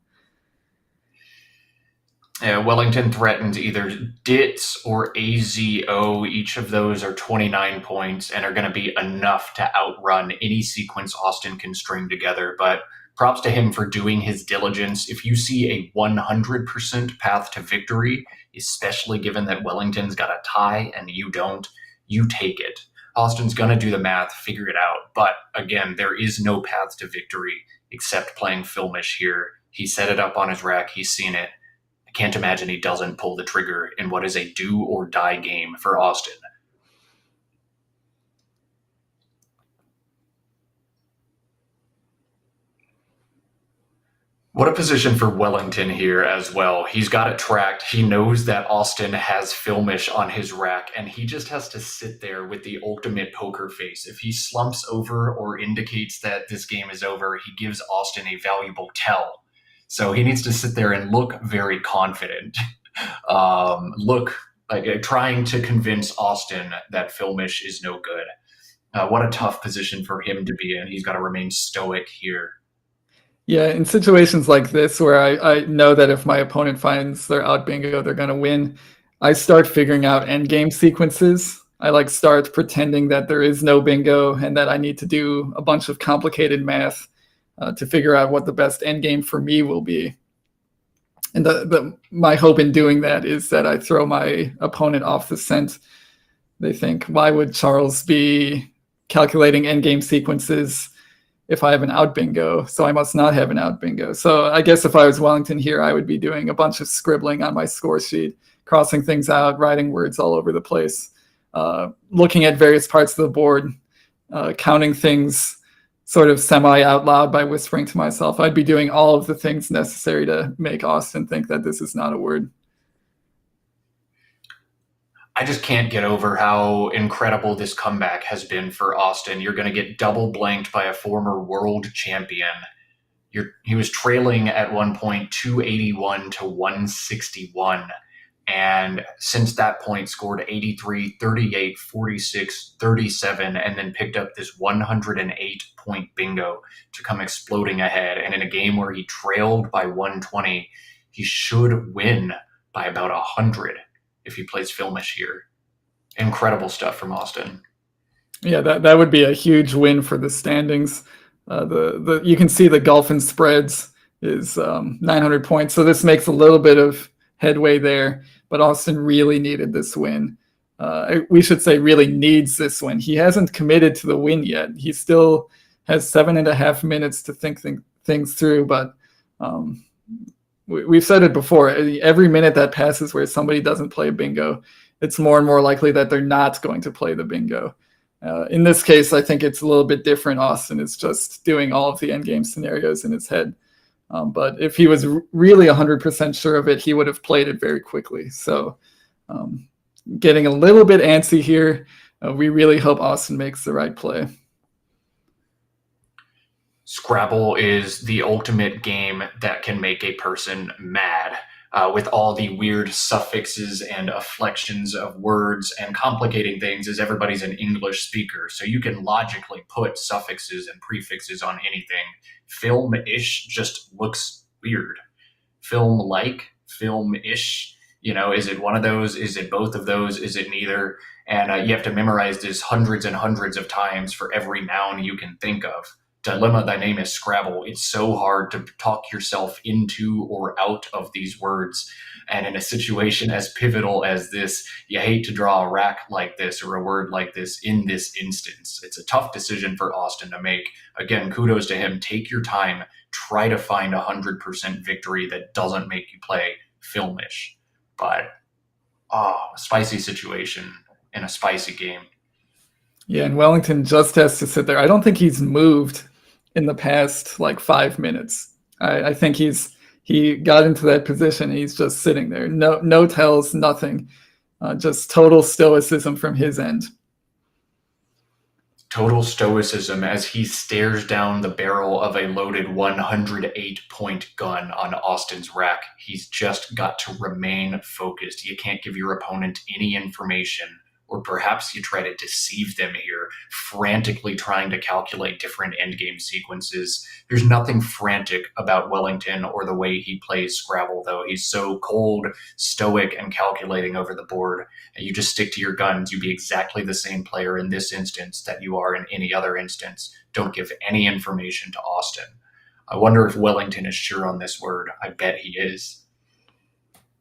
Wellington threatens either DITS or AZO. Each of those are 29 points and are going to be enough to outrun any sequence Austin can string together. But props to him for doing his diligence. If you see a 100% path to victory, especially given that Wellington's got a tie and you don't, you take it. Austin's going to do the math, figure it out. But again, there is no path to victory except playing Filmish here. He set it up on his rack. He's seen it. Can't imagine he doesn't pull the trigger in what is a do or die game for Austin. What a position for Wellington here as well. He's got it tracked. He knows that Austin has Filmish on his rack, and he just has to sit there with the ultimate poker face. If he slumps over or indicates that this game is over, he gives Austin a valuable tell. So he needs to sit there and look very confident, look like trying to convince Austin that Filmish is no good. What a tough position for him to be in. He's got to remain stoic here. Yeah, in situations like this where I know that if my opponent finds their out bingo, they're going to win, I start figuring out endgame sequences. I start pretending that there is no bingo and that I need to do a bunch of complicated math to figure out what the best endgame for me will be. And my hope in doing that is that I throw my opponent off the scent. They think, why would Charles be calculating endgame sequences if I have an out bingo? So I must not have an out bingo. So I guess if I was Wellington here, I would be doing a bunch of scribbling on my score sheet, crossing things out, writing words all over the place, looking at various parts of the board, counting things sort of semi out loud by whispering to myself. I'd be doing all of the things necessary to make Austin think that this is not a word. I just can't get over how incredible this comeback has been for Austin. You're going to get double blanked by a former world champion. He was trailing at one point 281 to 161. And since that point, scored 83, 38, 46, 37, and then picked up this 108-point bingo to come exploding ahead. And in a game where he trailed by 120, he should win by about 100 if he plays Filmish here. Incredible stuff from Austin. Yeah, that would be a huge win for the standings. You can see the gulf in spreads is 900 points. So this makes a little bit of headway there, but Austin really needed this win. We should say really needs this win. He hasn't committed to the win yet. He still has 7.5 minutes to think things through, but we've said it before. Every minute that passes where somebody doesn't play a bingo, it's more and more likely that they're not going to play the bingo. In this case, I think it's a little bit different. Austin is just doing all of the endgame scenarios in his head. But if he was really 100% sure of it, he would have played it very quickly. So getting a little bit antsy here. We really hope Austin makes the right play. Scrabble is the ultimate game that can make a person mad, with all the weird suffixes and afflections of words and complicating things, as everybody's an English speaker. So you can logically put suffixes and prefixes on anything. Film-ish just looks weird. Film-like, film-ish, is it one of those? Is it both of those? Is it neither? And you have to memorize this hundreds and hundreds of times for every noun you can think of. Dilemma, thy name is Scrabble. It's so hard to talk yourself into or out of these words. And in a situation as pivotal as this, you hate to draw a rack like this or a word like this in this instance. It's a tough decision for Austin to make. Again, kudos to him. Take your time. Try to find 100% victory that doesn't make you play Filmish. But, spicy situation in a spicy game. Yeah, and Wellington just has to sit there. I don't think he's moved in the past 5 minutes. I think he got into that position. He's just sitting there. No tells, nothing. Just total stoicism from his end. Total stoicism as he stares down the barrel of a loaded 108-point gun on Austin's rack. He's just got to remain focused. You can't give your opponent any information. Or perhaps you try to deceive them here, frantically trying to calculate different endgame sequences. There's nothing frantic about Wellington or the way he plays Scrabble, though. He's so cold, stoic, and calculating over the board. And you just stick to your guns. You be exactly the same player in this instance that you are in any other instance. Don't give any information to Austin. I wonder if Wellington is sure on this word. I bet he is.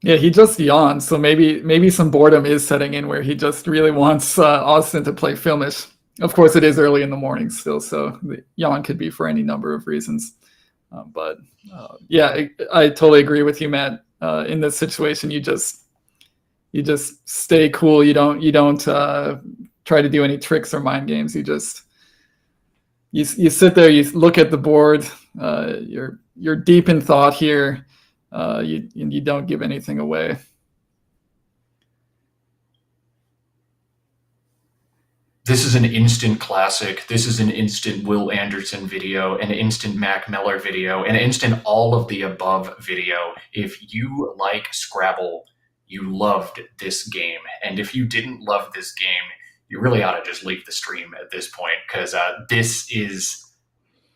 Yeah, he just yawned, so maybe some boredom is setting in where he just really wants Austin to play Filmish. Of course, it is early in the morning still, so the yawn could be for any number of reasons. But I totally agree with you, Matt. In this situation, you just stay cool. You don't try to do any tricks or mind games. You sit there. You look at the board. You're deep in thought here. You don't give anything away. This is an instant classic. This is an instant Will Anderson video, an instant Mack Meller video, an instant all of the above video. If you like Scrabble, you loved this game. And if you didn't love this game, you really ought to just leave the stream at this point, because this is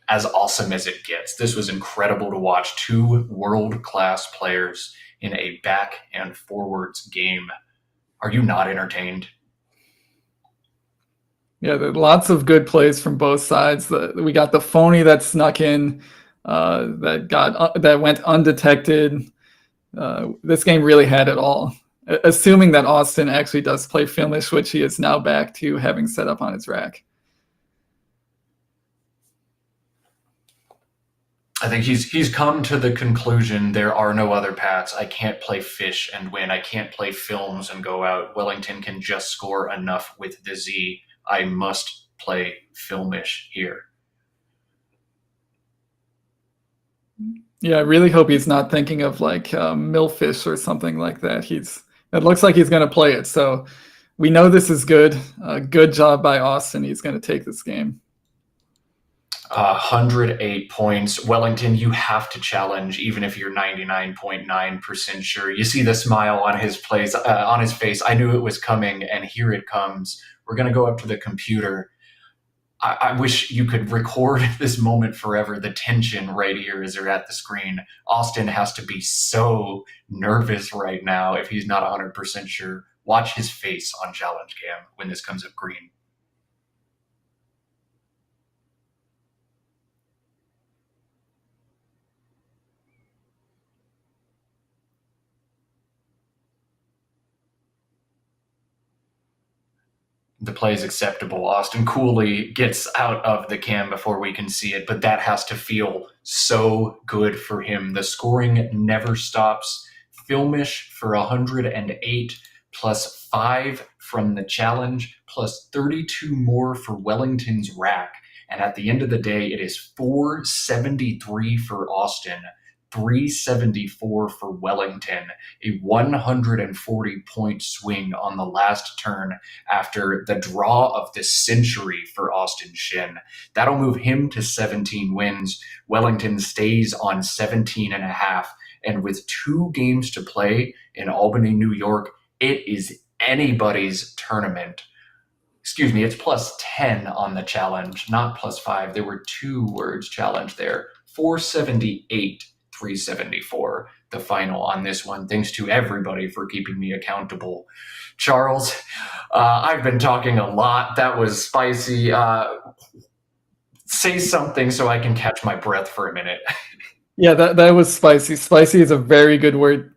as awesome as it gets. This was incredible to watch. Two world-class players in a back and forwards game. Are you not entertained? Yeah, there are lots of good plays from both sides. We got the phony that snuck in, that went undetected. This game really had it all. Assuming that Austin actually does play Filmish, which he is now back to having set up on his rack. I think he's come to the conclusion there are no other paths. I can't play fish and win. I can't play films and go out. Wellington can just score enough with the Z. I must play Filmish here. Yeah, I really hope he's not thinking of like Millfish or something like that. It looks like he's going to play it. So we know this is good. Good job by Austin. He's going to take this game. 108 points. Wellington, you have to challenge, even if you're 99.9% sure. You see the smile on his face. I knew it was coming, and here it comes. We're going to go up to the computer. I wish you could record this moment forever. The tension right here as they're at the screen. Austin has to be so nervous right now if he's not 100% sure. Watch his face on challenge cam when this comes up green. The play is acceptable. Austin Cooley gets out of the cam before we can see it, but that has to feel so good for him. The scoring never stops. Filmish for 108 plus 5 from the challenge plus 32 more for Wellington's rack. And at the end of the day, it is 473 for Austin, 374 for Wellington, a 140-point swing on the last turn after the draw of the century for Austin Shin. That'll move him to 17 wins. Wellington stays on 17 and a half. And with 2 games to play in Albany, New York, it is anybody's tournament. Excuse me, it's plus 10 on the challenge, not plus 5. There were 2 words challenge there. 478, 374, the final on this one. Thanks to everybody for keeping me accountable. Charles, I've been talking a lot. That was spicy. Say something so I can catch my breath for a minute. Yeah, that was spicy. Spicy is a very good word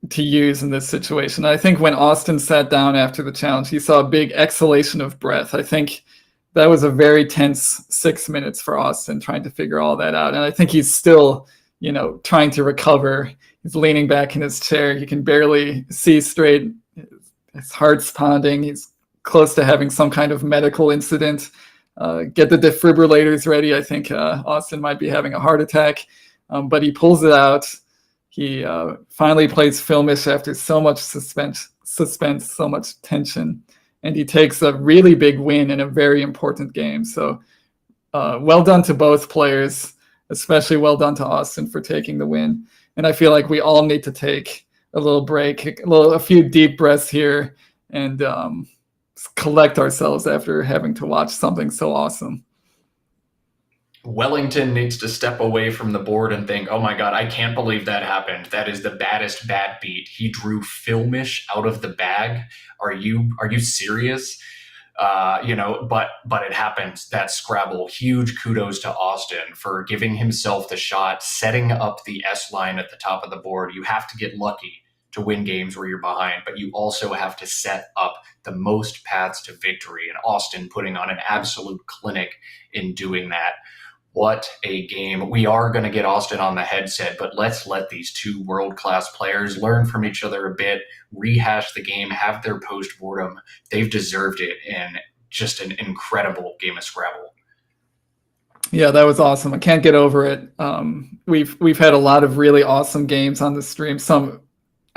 to use in this situation. I think when Austin sat down after the challenge, he saw a big exhalation of breath. I think that was a very tense 6 minutes for Austin trying to figure all that out. And I think he's still, trying to recover. He's leaning back in his chair. He can barely see straight. His heart's pounding. He's close to having some kind of medical incident. Get the defibrillators ready. I think Austin might be having a heart attack, but he pulls it out. He finally plays Filmish after so much suspense, so much tension, and he takes a really big win in a very important game. So well done to both players, especially well done to Austin for taking the win. And I feel like we all need to take a little break, a few deep breaths here, and collect ourselves after having to watch something so awesome. Wellington needs to step away from the board and think, oh my God, I can't believe that happened. That is the baddest bad beat. He drew Filmish out of the bag. Are you serious? But it happens. That Scrabble. Huge kudos to Austin for giving himself the shot, setting up the S line at the top of the board. You have to get lucky to win games where you're behind, but you also have to set up the most paths to victory. And Austin putting on an absolute clinic in doing that. What a game. We are going to get Austin on the headset, but let's let these 2 world-class players learn from each other a bit, rehash the game, have their post-mortem. They've deserved it in just an incredible game of Scrabble. Yeah, that was awesome. I can't get over it. We've had a lot of really awesome games on the stream, some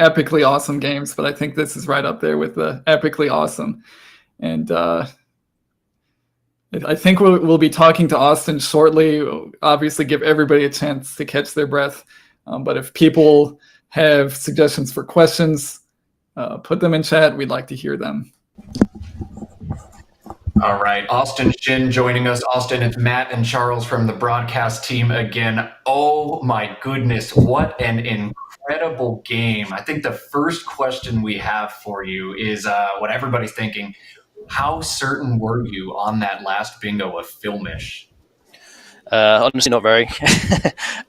epically awesome games, but I think this is right up there with the epically awesome. And I think we'll be talking to Austin shortly. We'll obviously give everybody a chance to catch their breath. But if people have suggestions for questions, put them in chat. We'd like to hear them. All right, Austin Shin joining us. Austin, it's Matt and Charles from the broadcast team again. Oh my goodness, what an incredible game. I think the first question we have for you is what everybody's thinking. How certain were you on that last bingo of Filmish? Honestly, not very.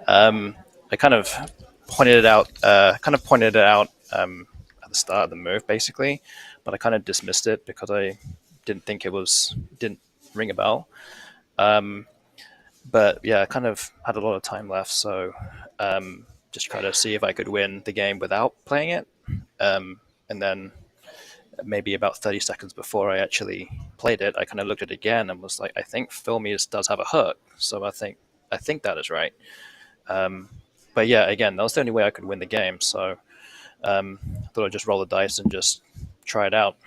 I kind of pointed it out, at the start of the move, basically, but I kind of dismissed it because I didn't ring a bell. But yeah, I kind of had a lot of time left, so just try to see if I could win the game without playing it. And then maybe about 30 seconds before I actually played it, I kind of looked at it again and was like, I think Filmies does have a hook, so I think that is right. But yeah, again, that was the only way I could win the game, so I thought I'd just roll the dice and just try it out.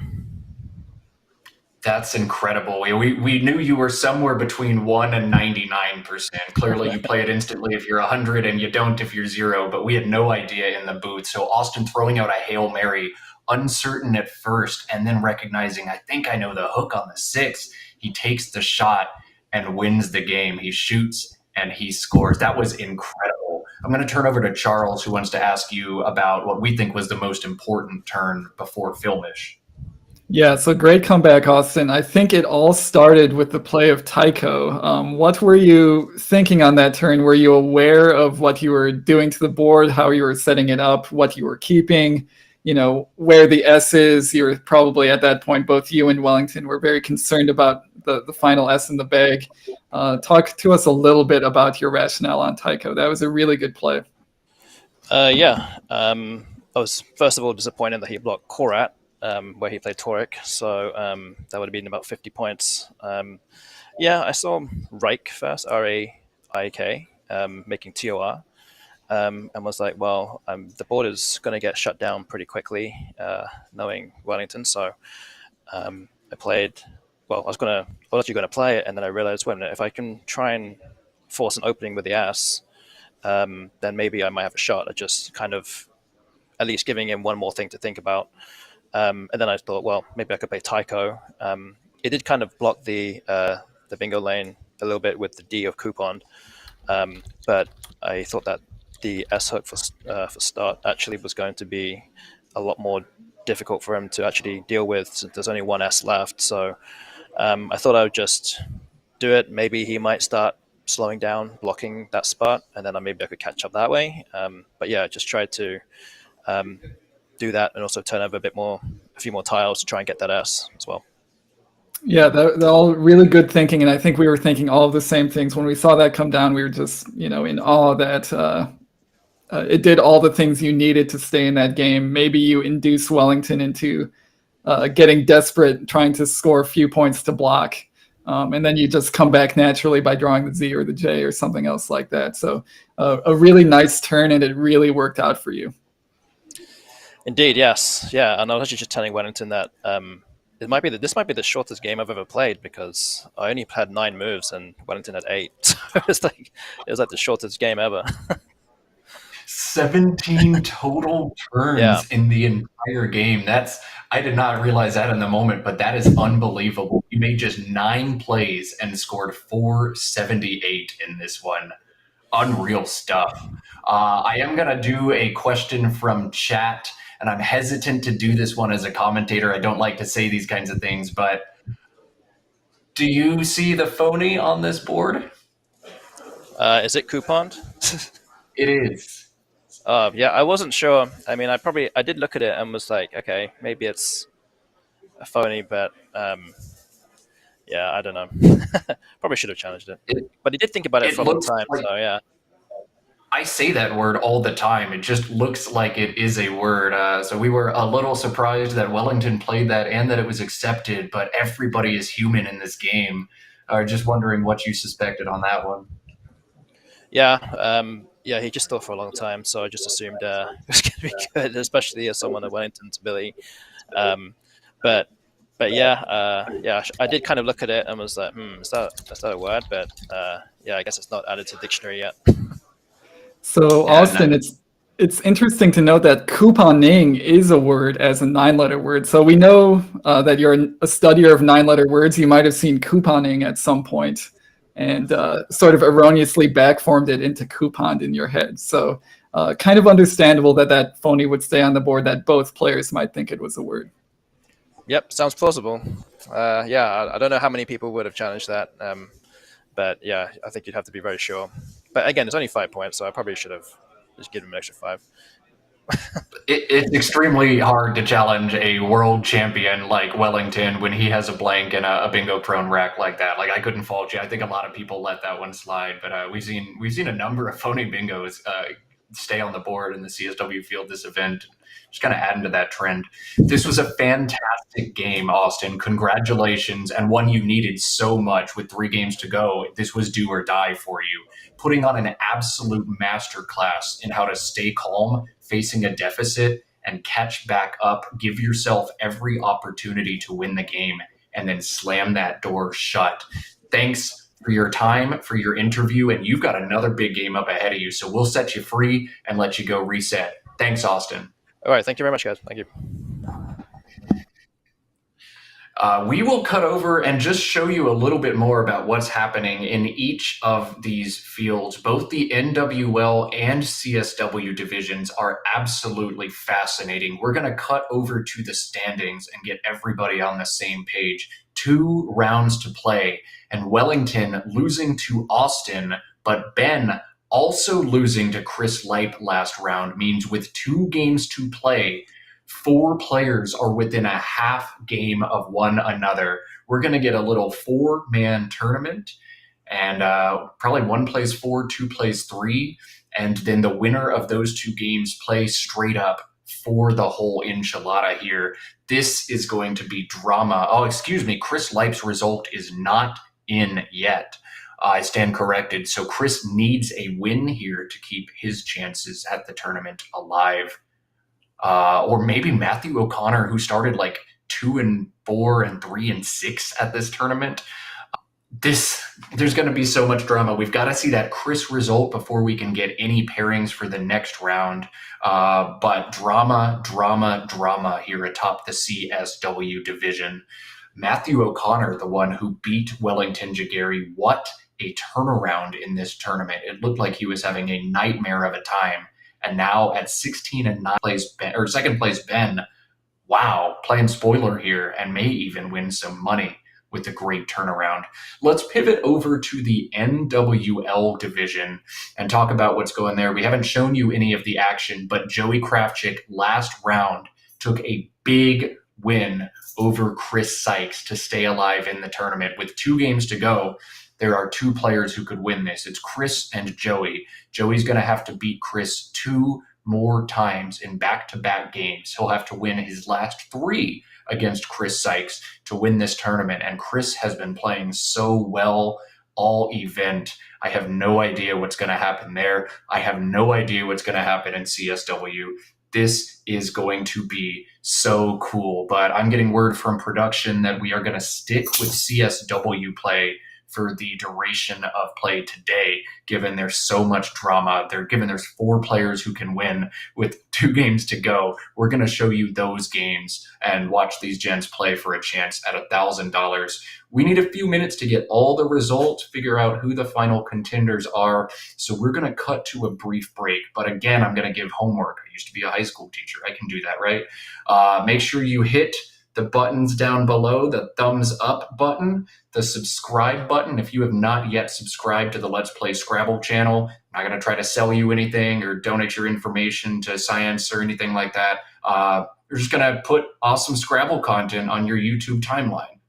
That's incredible. We knew you were somewhere between 1 and 99%. Clearly, you play it instantly if you're 100 and you don't if you're 0, but we had no idea in the booth. So Austin throwing out a Hail Mary, uncertain at first, and then recognizing, I think I know the hook on the 6. He takes the shot and wins the game. He shoots and he scores. That was incredible. I'm going to turn over to Charles, who wants to ask you about what we think was the most important turn before Filmish. Yeah, so great comeback, Austin. I think it all started with the play of Tycho. What were you thinking on that turn? Were you aware of what you were doing to the board, how you were setting it up, what you were keeping, where the S is? You were probably at that point, both you and Wellington were very concerned about the final S in the bag. Talk to us a little bit about your rationale on Tycho. That was a really good play. Yeah. I was, first of all, disappointed that he blocked Korat. Where he played Toric, so that would have been about 50 points. Yeah, I saw Reinke first, R-A-I-K, making TOR, and was like, well, the board is going to get shut down pretty quickly, knowing Wellington, so I played, well, I was actually going to play it, and then I realized, wait a minute, if I can try and force an opening with the ass, then maybe I might have a shot at just kind of at least giving him one more thing to think about. And then I thought, well, maybe I could play Tycho. It did kind of block the bingo lane a little bit with the D of Coupon, but I thought that the S hook for start actually was going to be a lot more difficult for him to actually deal with, since there's only one S left. So I thought I would just do it. Maybe he might start slowing down, blocking that spot, and then maybe I could catch up that way. But yeah, just tried to do that and also turn over a few more tiles to try and get that S as well. Yeah, they're all really good thinking, and I think we were thinking all of the same things when we saw that come down. We were just, in awe that it did all the things you needed to stay in that game. Maybe you induce Wellington into getting desperate, trying to score a few points to block, and then you just come back naturally by drawing the Z or the J or something else like that. So a really nice turn, and it really worked out for you. Indeed, yes, yeah, and I was actually just telling Wellington that this might be the shortest game I've ever played, because I only had 9 moves and Wellington had 8. So it was like the shortest game ever. 17 total turns in the entire game. I did not realize that in the moment, but that is unbelievable. You made just 9 plays and scored 478 in this one. Unreal stuff. I am going to do a question from chat, and I'm hesitant to do this one as a commentator. I don't like to say these kinds of things, but do you see the phony on this board? Is it couponed? It is. Yeah, I wasn't sure. I mean, I did look at it and was like, okay, maybe it's a phony, but yeah, I don't know. Probably should have challenged it. But he did think about it for a long time, so yeah. I say that word all the time. It just looks like it is a word. So we were a little surprised that Wellington played that and that it was accepted, but everybody is human in this game. Just wondering what you suspected on that one. Yeah, yeah, he just thought for a long time, so I just assumed it was going to be good, especially as someone of Wellington's ability. But yeah, yeah, I did kind of look at it and was like, is that a word? But yeah, I guess it's not added to the dictionary yet. So Austin, it's interesting to note that couponing is a word as a 9-letter word. So we know that you're a studier of 9-letter words. You might have seen couponing at some point and sort of erroneously backformed it into coupon in your head. So kind of understandable that phony would stay on the board, that both players might think it was a word. Yep, sounds plausible. Yeah, I don't know how many people would have challenged that. But yeah, I think you'd have to be very sure. But again, it's only 5 points, so I probably should have just give him an extra 5. It's extremely hard to challenge a world champion like Wellington when he has a blank and a bingo prone rack like that. Like, I couldn't fault you. I think a lot of people let that one slide, but we've seen a number of phony bingos stay on the board in the CSW field this event. Just kind of adding to that trend. This was a fantastic game, Austin. Congratulations, and one you needed so much with 3 games to go. This was do or die for you. Putting on an absolute masterclass in how to stay calm, facing a deficit, and catch back up. Give yourself every opportunity to win the game, and then slam that door shut. Thanks for your time, for your interview, and you've got another big game up ahead of you. So we'll set you free and let you go reset. Thanks, Austin. All right. Thank you very much, guys. Thank you. We will cut over and just show you a little bit more about what's happening in each of these fields. Both the NWL and CSW divisions are absolutely fascinating. We're going to cut over to the standings and get everybody on the same page. 2 rounds to play, and Wellington losing to Austin, but Ben also losing to Chris Leip last round means with 2 games to play, 4 players are within a half game of one another. We're going to get a little 4-man tournament, and probably 1 plays 4, 2 plays 3, and then the winner of those 2 games play straight up for the whole enchilada here. This is going to be drama. Oh, excuse me, Chris Leip's result is not in yet. I stand corrected. So Chris needs a win here to keep his chances at the tournament alive. Or maybe Matthew O'Connor, who started like 2-4 and 3-6 at this tournament. There's going to be so much drama. We've got to see that Chris result before we can get any pairings for the next round. But drama here atop the CSW division. Matthew O'Connor, the one who beat Wellington Jageri. What a turnaround in this tournament. It looked like he was having a nightmare of a time. And now at 16-9 plays Ben, or second place Ben. Wow, playing spoiler here and may even win some money with a great turnaround. Let's pivot over to the NWL division and talk about what's going there. We haven't shown you any of the action, but Joey Kravchik last round took a big win over Chris Sykes to stay alive in the tournament. With 2 games to go, there are 2 players who could win this. It's Chris and Joey. Joey's going to have to beat Chris 2 more times in back-to-back games. He'll have to win his last 3 against Chris Sykes to win this tournament. And Chris has been playing so well all event. I have no idea what's going to happen there. I have no idea what's going to happen in CSW. This is going to be so cool. But I'm getting word from production that we are going to stick with CSW play for the duration of play today, given there's so much drama. Given there's 4 players who can win with 2 games to go. We're going to show you those games and watch these gents play for a chance at $1,000. We need a few minutes to get all the results, figure out who the final contenders are. So we're going to cut to a brief break. But again, I'm going to give homework. I used to be a high school teacher. I can do that, right? Make sure you hit the buttons down below, the thumbs up button, the subscribe button. If you have not yet subscribed to the Let's Play Scrabble channel, I'm not going to try to sell you anything or donate your information to science or anything like that. We're just going to put awesome Scrabble content on your YouTube timeline.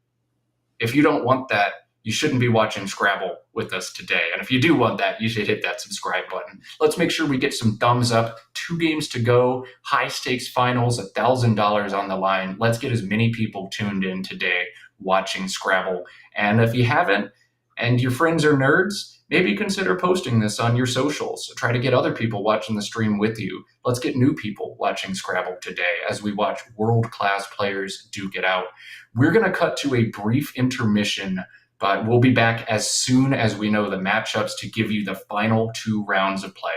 If you don't want that, you shouldn't be watching Scrabble with us today. And if you do want that, you should hit that subscribe button. Let's make sure we get some thumbs up. 2 games to go, high stakes finals, $1,000 on the line. Let's get as many people tuned in today watching Scrabble. And if you haven't, and your friends are nerds, maybe consider posting this on your socials. Try to get other people watching the stream with you. Let's get new people watching Scrabble today as we watch world-class players duke it out. We're going to cut to a brief intermission, but we'll be back as soon as we know the matchups to give you the final 2 rounds of play.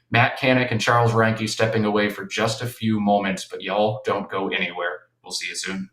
Matt Canik and Charles Reinke stepping away for just a few moments, but y'all don't go anywhere. We'll see you soon.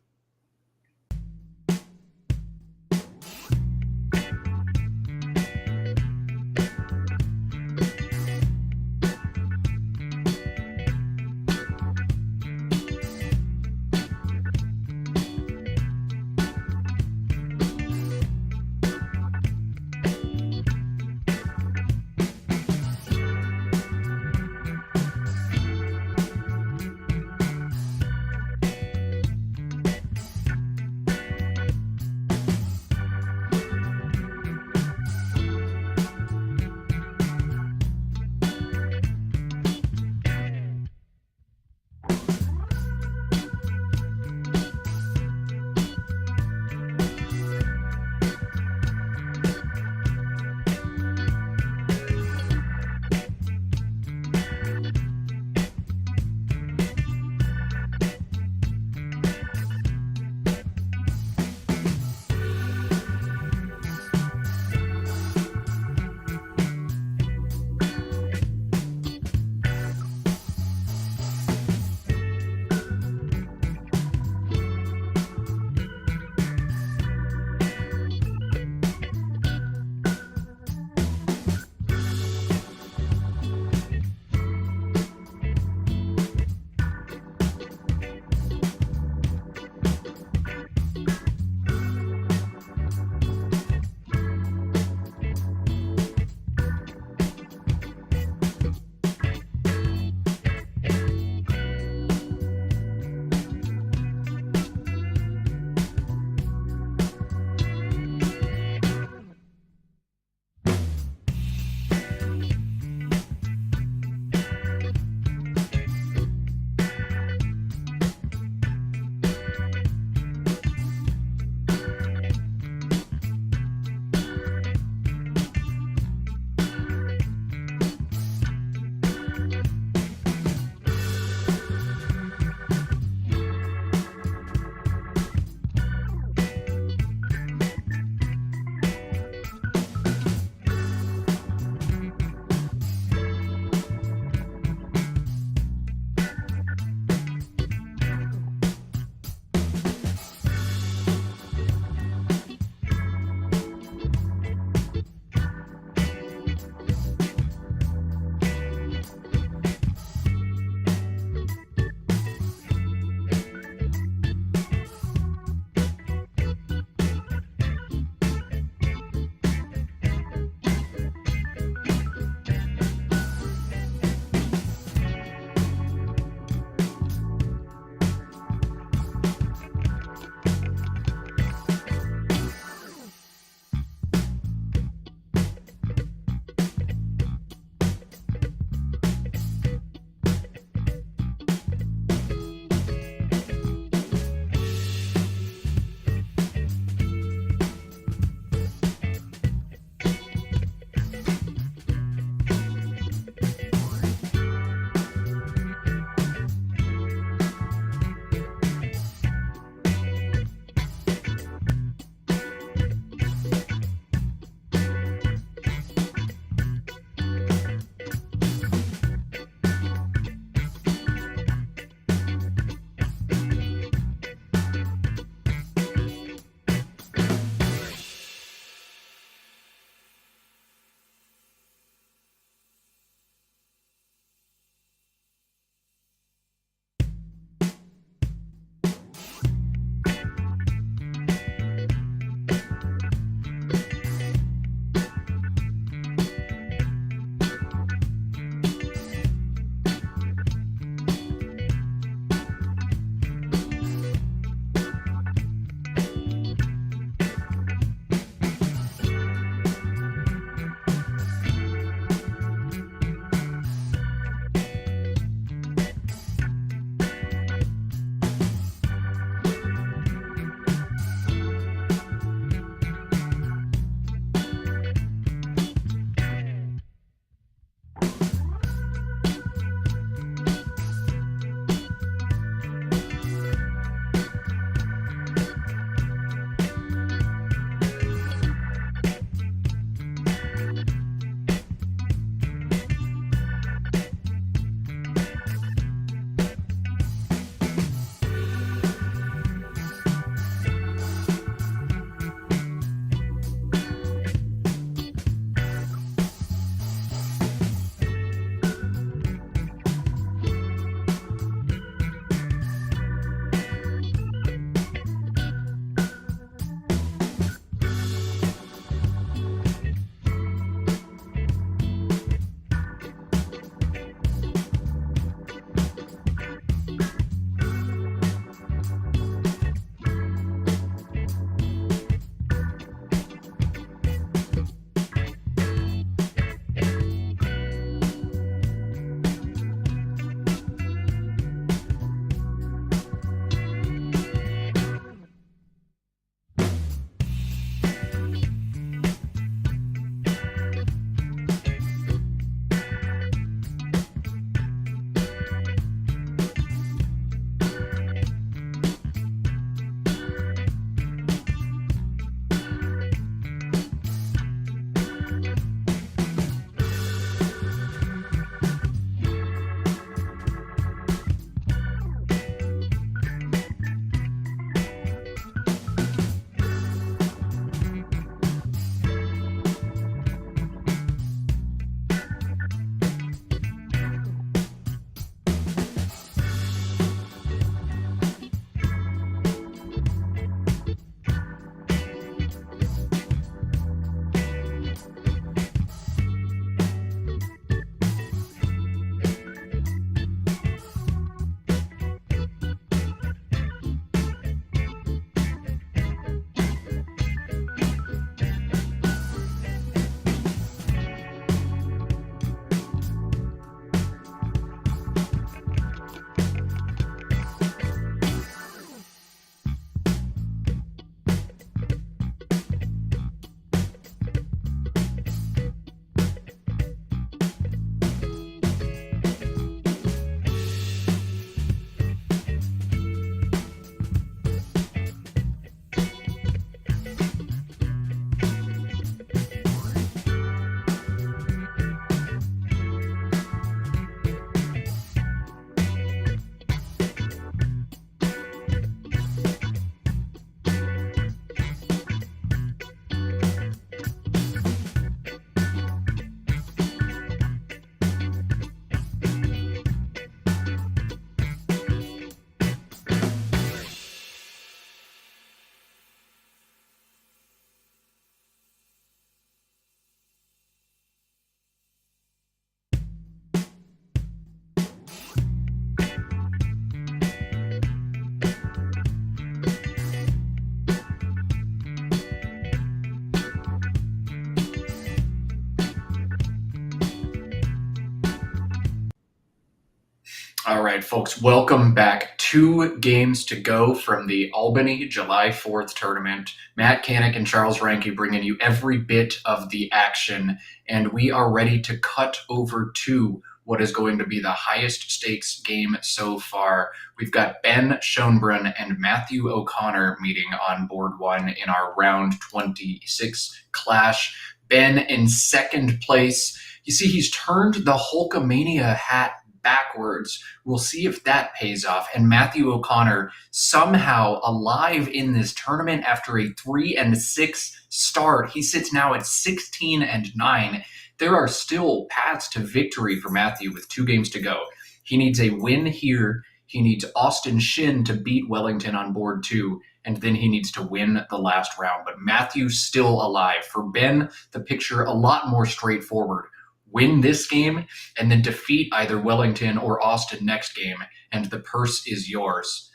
All right, folks, welcome back. 2 games to go from the Albany July 4th tournament. Matt Canik and Charles Reinke bringing you every bit of the action, and we are ready to cut over to what is going to be the highest stakes game so far. We've got Ben Schoenbrunn and Matthew O'Connor meeting on board 1 in our round 26 clash. Ben in second place. You see, he's turned the Hulkamania hat backwards. We'll see if that pays off. And Matthew O'Connor somehow alive in this tournament after a 3-6 start. He sits now at 16-9. There are still paths to victory for Matthew with 2 games to go. He needs a win here. He needs Austin Shin to beat Wellington on board 2, and then he needs to win the last round. But Matthew's still alive. For Ben, the picture a lot more straightforward. Win this game, and then defeat either Wellington or Austin next game, and the purse is yours.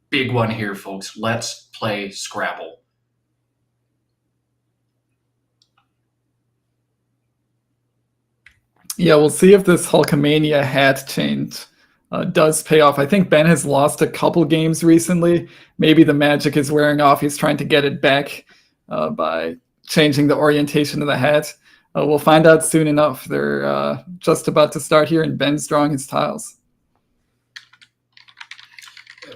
Big one here, folks. Let's play Scrabble. Yeah, we'll see if this Hulkamania hat change does pay off. I think Ben has lost a couple games recently. Maybe the magic is wearing off. He's trying to get it back by changing the orientation of the hat. We'll find out soon enough. They're just about to start here, and Ben's drawing his tiles.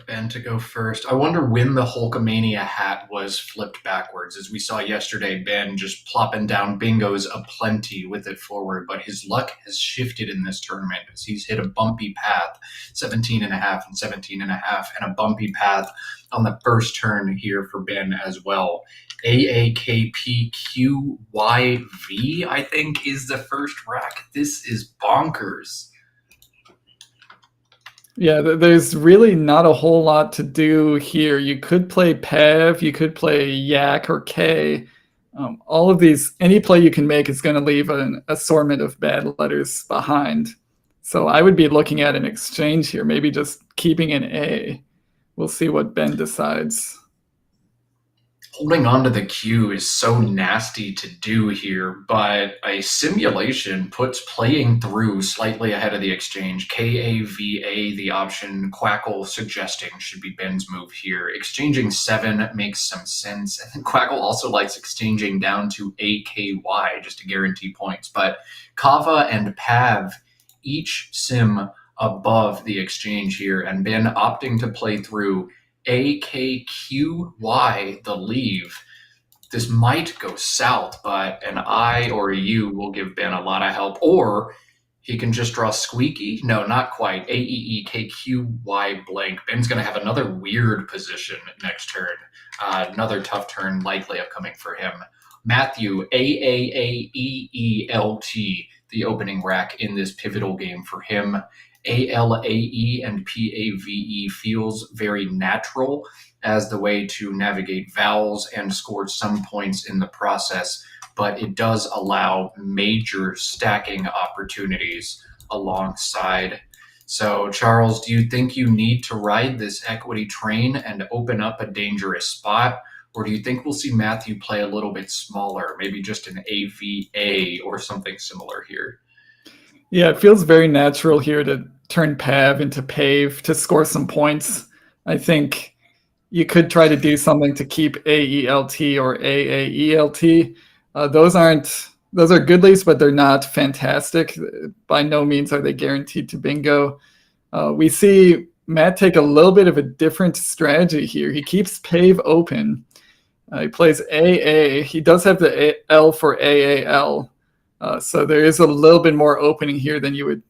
Ben to go first. I wonder when the Hulkamania hat was flipped backwards. As we saw yesterday, Ben just plopping down bingos aplenty with it forward, but his luck has shifted in this tournament as he's hit a bumpy path, 17.5 and 17.5, and a bumpy path on the first turn here for Ben as well. AAKPQYV, I think, is the first rack. This is bonkers. Yeah, there's really not a whole lot to do here. You could play Pav, you could play Yak or K. All of these, any play you can make is going to leave an assortment of bad letters behind. So I would be looking at an exchange here, maybe just keeping an A. We'll see what Ben decides. Holding on to the Q is so nasty to do here, but a simulation puts playing through slightly ahead of the exchange. KAVA, the option Quackle suggesting should be Ben's move here. Exchanging 7 makes some sense. And then Quackle also likes exchanging down to AKY just to guarantee points. But Kava and Pav each sim above the exchange here, and Ben opting to play through AKQY, the leave. This might go south, but an I or a U will give Ben a lot of help. Or he can just draw squeaky. No, not quite. AEEKQY blank. Ben's going to have another weird position next turn. Another tough turn likely upcoming for him. Matthew, AAAEELT, the opening rack in this pivotal game for him. ALAE and PAVE feels very natural as the way to navigate vowels and score some points in the process, but it does allow major stacking opportunities alongside. So, Charles, do you think you need to ride this equity train and open up a dangerous spot? Or do you think we'll see Matthew play a little bit smaller, maybe just an AVA or something similar here? Yeah, it feels very natural here to turn Pav into Pave to score some points. I think you could try to do something to keep AELT or AAELT. Those are good leads, but they're not fantastic. By no means are they guaranteed to bingo. We see Matt take a little bit of a different strategy here. He keeps Pave open. He plays AA. He does have the L for AAL. So there is a little bit more opening here than you would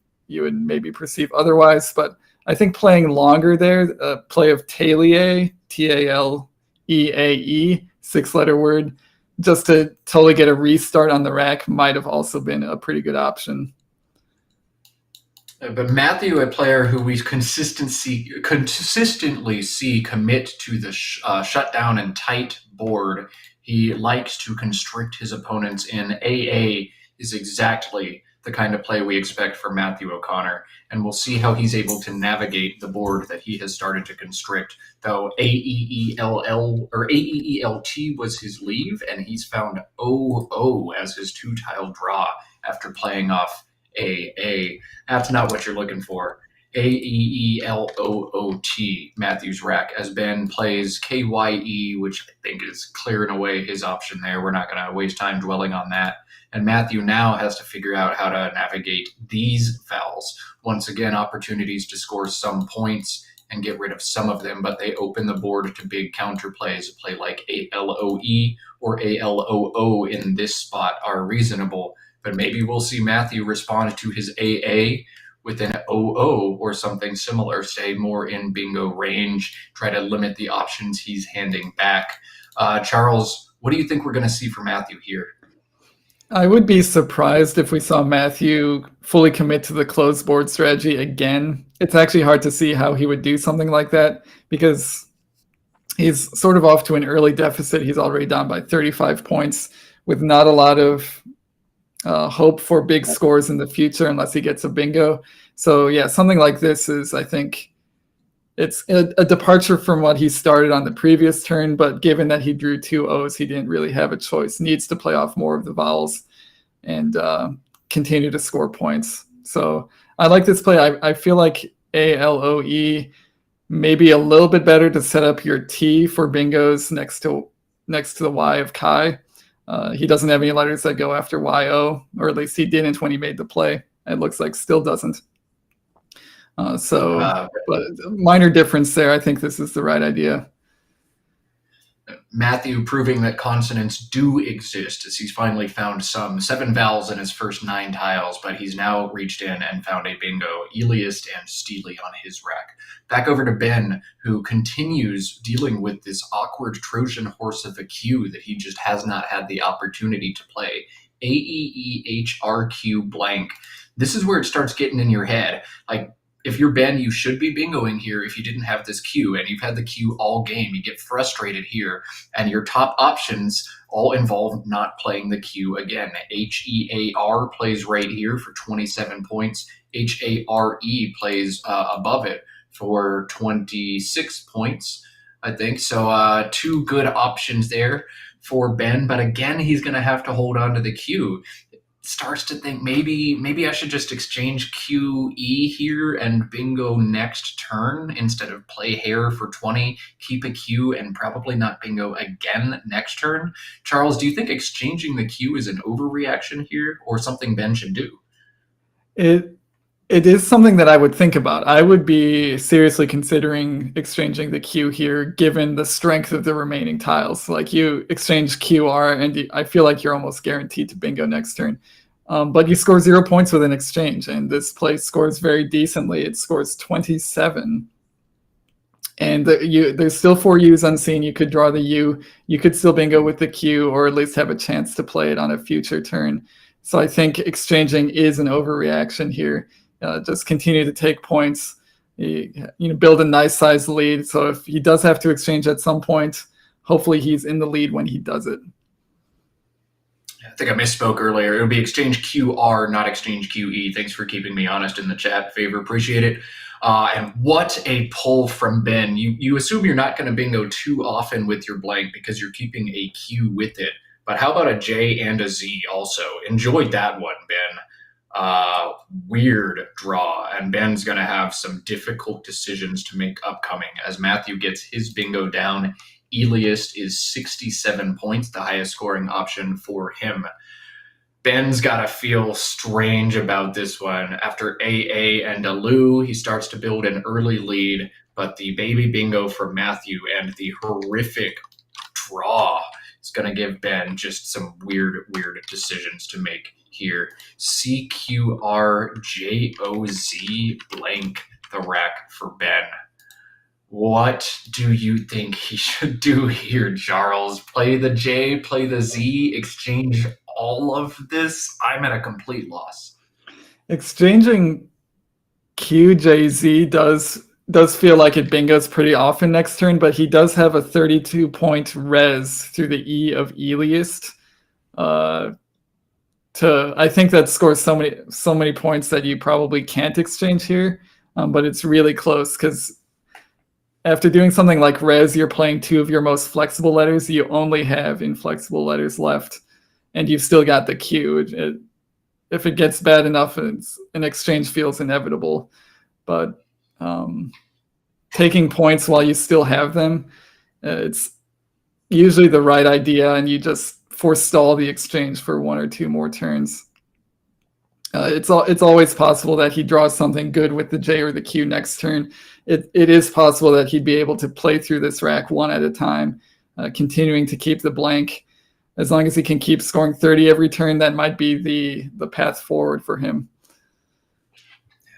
maybe perceive otherwise. But I think playing longer there, play of Taleae, TALEAE, 6-letter word, just to totally get a restart on the rack might have also been a pretty good option. But Matthew, a player who we consistently see commit to the shutdown and tight board, he likes to constrict his opponents in. AA is exactly the kind of play we expect from Matthew O'Connor, and we'll see how he's able to navigate the board that he has started to constrict. Though AEELL or AEELT was his leave, and he's found OO as his 2-tile draw after playing off AA. That's not what you're looking for. Aeeloot, Matthew's rack, as Ben plays Kye, which I think is clearing away his option there. We're not going to waste time dwelling on that. And Matthew now has to figure out how to navigate these fouls. Once again, opportunities to score some points and get rid of some of them, but they open the board to big counterplays. A play like ALOE or ALOO in this spot are reasonable, but maybe we'll see Matthew respond to his AA with an OO or something similar, stay more in bingo range, try to limit the options he's handing back. Charles, what do you think we're going to see from Matthew here? I would be surprised if we saw Matthew fully commit to the closed board strategy again. It's actually hard to see how he would do something like that because he's sort of off to an early deficit. He's already down by 35 points with not a lot of hope for big scores in the future unless he gets a bingo. So yeah, something like this is, I think, it's a departure from what he started on the previous turn, but given that he drew 2 O's, he didn't really have a choice. Needs to play off more of the vowels and continue to score points. So I like this play. I feel like ALOE may be a little bit better to set up your T for bingos next to the Y of Kai. He doesn't have any letters that go after YO, or at least he didn't when he made the play. It looks like still doesn't. But minor difference there. I think this is the right idea. Matthew proving that consonants do exist as he's finally found some 7 vowels in his first 9 tiles, but he's now reached in and found a bingo, Eliast and Steely on his rack. Back over to Ben, who continues dealing with this awkward Trojan horse of a Q that he just has not had the opportunity to play. AEEHRQ blank. This is where it starts getting in your head. Like, if you're Ben, you should be bingoing here if you didn't have this Q, and you've had the Q all game. You get frustrated here, and your top options all involve not playing the Q again. HEAR plays right here for 27 points. HARE plays above it for 26 points, I think. So 2 good options there for Ben, but again, he's going to have to hold on to the Q. Starts to think maybe I should just exchange QE here and bingo next turn instead of play hair for 20, keep a Q, and probably not bingo again next turn. Charles, do you think exchanging the Q is an overreaction here or something Ben should do? It is something that I would think about. I would be seriously considering exchanging the Q here, given the strength of the remaining tiles. Like, you exchange QR, and I feel like you're almost guaranteed to bingo next turn. But you score 0 points with an exchange, and this play scores very decently. It scores 27. And there's still 4 U's unseen. You could draw the U. You could still bingo with the Q, or at least have a chance to play it on a future turn. So I think exchanging is an overreaction here. Just continue to take points, build a nice sized lead. So if he does have to exchange at some point, hopefully he's in the lead when he does it. I think I misspoke earlier. It would be exchange QR, not exchange QE. Thanks for keeping me honest in the chat. Favor, appreciate it. And what a pull from Ben. You assume you're not going to bingo too often with your blank because you're keeping a Q with it. But how about a J and a Z also? Enjoyed that one, Ben. Weird draw, and Ben's going to have some difficult decisions to make upcoming as Matthew gets his bingo down. Eliast is 67 points, the highest scoring option for him. Ben's got to feel strange about this one. After AA and Alu, he starts to build an early lead, but the baby bingo for Matthew and the horrific draw is going to give Ben just some weird decisions to make here. CQRJOZ blank the rack for Ben. What do you think he should do here, Charles? Play the J, play the Z, exchange all of this? I'm at a complete loss. Exchanging QJZ does feel like it bingos pretty often next turn, but he does have a 32-point res through the E of Eliast. I think that scores so many points that you probably can't exchange here, but it's really close because after doing something like res, you're playing 2 of your most flexible letters. You only have inflexible letters left, and you've still got the Q. If it gets bad enough, an exchange feels inevitable. But taking points while you still have them, it's usually the right idea, and you just forestall the exchange for 1 or 2 more turns. It's always possible that he draws something good with the J or the Q next turn. It is possible that he'd be able to play through this rack one at a time, continuing to keep the blank. As long as he can keep scoring 30 every turn, that might be the path forward for him.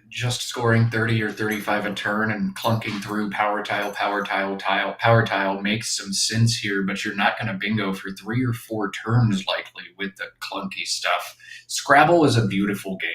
Just scoring 30 or 35 a turn and clunking through power tile makes some sense here, but you're not going to bingo for 3 or 4 turns likely with the clunky stuff. Scrabble is a beautiful game.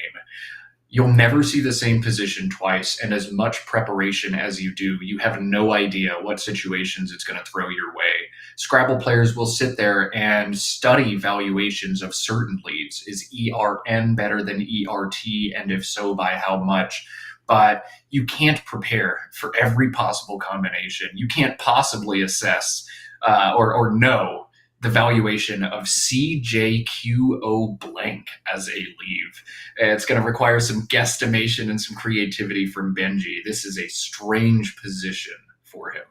You'll never see the same position twice, and as much preparation as you do, you have no idea what situations it's going to throw your way. Scrabble players will sit there and study valuations of certain leads. Is ERN better than ERT, and if so, by how much? But you can't prepare for every possible combination. You can't possibly assess or know the valuation of CJQO blank as a leave. It's going to require some guesstimation and some creativity from Benji. This is a strange position for him.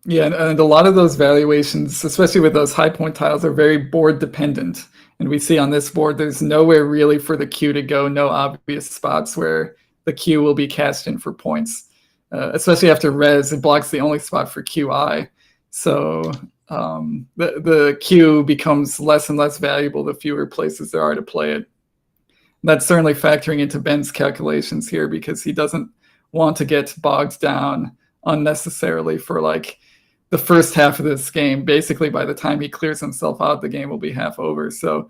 Yeah, and a lot of those valuations, especially with those high point tiles, are very board dependent. And we see on this board, there's nowhere really for the Q to go, no obvious spots where the Q will be cast in for points. Especially after res, it blocks the only spot for QI. So the Q becomes less and less valuable the fewer places there are to play it. That's certainly factoring into Ben's calculations here, because he doesn't want to get bogged down unnecessarily for like the first half of this game. Basically, by the time he clears himself out, the game will be half over. So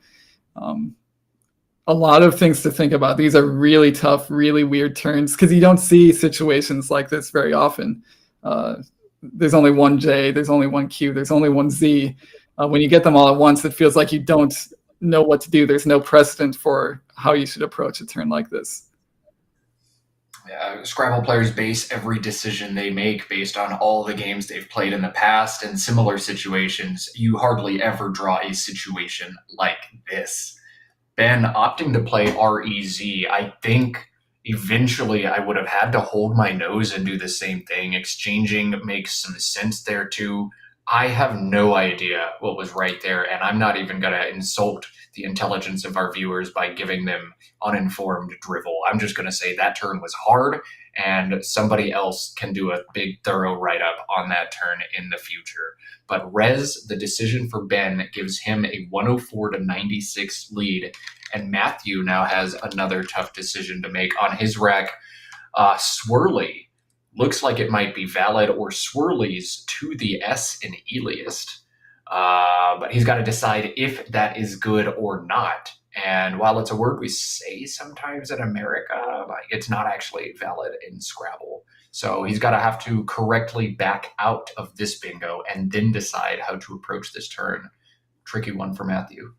a lot of things to think about. These are really tough, really weird turns, because you don't see situations like this very often. There's only one J, there's only one Q, there's only one Z. When you get them all at once, it feels like you don't know what to do. There's no precedent for how you should approach a turn like this. Scrabble players base every decision they make based on all the games they've played in the past. In similar situations, you hardly ever draw a situation like this. Ben opting to play REZ, I think eventually I would have had to hold my nose and do the same thing. Exchanging makes some sense there too. I have no idea what was right there, and I'm not even going to insult the intelligence of our viewers by giving them uninformed drivel. I'm just going to say that turn was hard, and somebody else can do a big thorough write-up on that turn in the future. But res, the decision for Ben, gives him a 104-96 lead, and Matthew now has another tough decision to make on his rack. Swirly looks like it might be valid, or Swirlies to the S in Eliast. But he's got to decide if that is good or not. And while it's a word we say sometimes in America, it's not actually valid in Scrabble. So he's got to have to correctly back out of this bingo and then decide how to approach this turn. Tricky one for Matthew.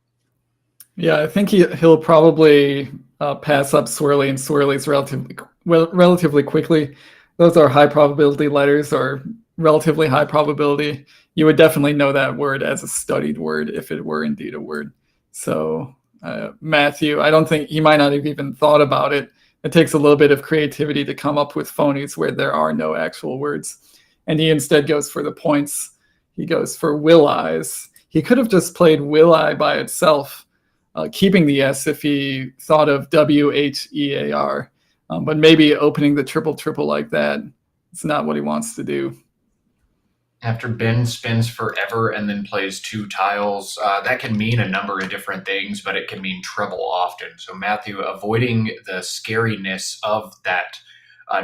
Yeah, I think he'll probably pass up Swirly and Swirlies relatively quickly. Those are high probability letters, or relatively high probability. You would definitely know that word as a studied word if it were indeed a word. So Matthew, I don't think he might not have even thought about it. It takes a little bit of creativity to come up with phonies where there are no actual words. And he instead goes for the points. He goes for Will Eyes. He could have just played Will I by itself, keeping the S if he thought of WHEAR. But maybe opening the triple like that, it's not what he wants to do. After Ben spins forever and then plays 2 tiles, that can mean a number of different things, but it can mean trouble often. So Matthew, avoiding the scariness of that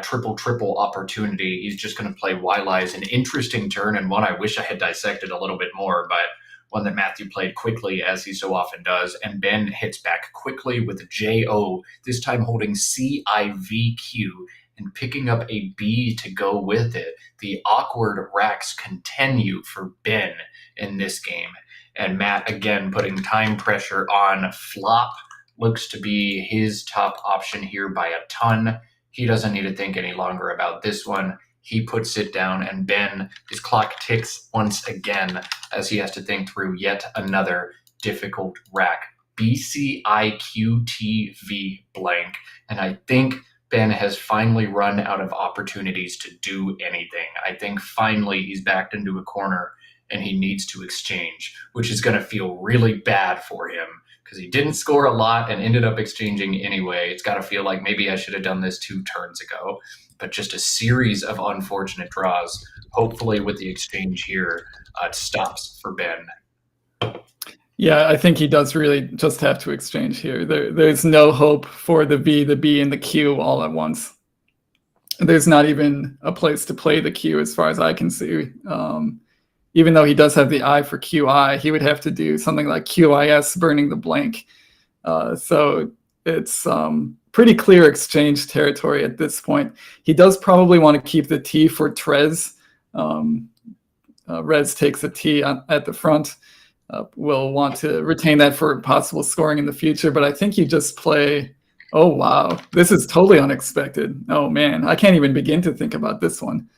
triple opportunity, he's just going to play Wylai's, an interesting turn, and one I wish I had dissected a little bit more, but one that Matthew played quickly, as he so often does, and Ben hits back quickly with JO, this time holding CIVQ and picking up a B to go with it. The awkward racks continue for Ben in this game. And Matt, again, putting time pressure on. Flop looks to be his top option here by a ton. He doesn't need to think any longer about this one. He puts it down, and Ben, his clock ticks once again as he has to think through yet another difficult rack. BCIQTV blank. And I think Ben has finally run out of opportunities to do anything. I think finally he's backed into a corner and he needs to exchange, which is going to feel really bad for him because he didn't score a lot and ended up exchanging anyway. It's got to feel like maybe I should have done this 2 turns ago, but just a series of unfortunate draws. Hopefully with the exchange here, it stops for Ben. Yeah, I think he does really just have to exchange here. There's no hope for the V, the B, and the Q all at once. There's not even a place to play the Q as far as I can see. Even though he does have the I for QI, he would have to do something like QIS, burning the blank. So it's pretty clear exchange territory at this point. He does probably want to keep the T for Trez. Rez takes a T at the front. Will want to retain that for possible scoring in the future, but I think you just play. Oh wow, this is totally unexpected. Oh man, I can't even begin to think about this one.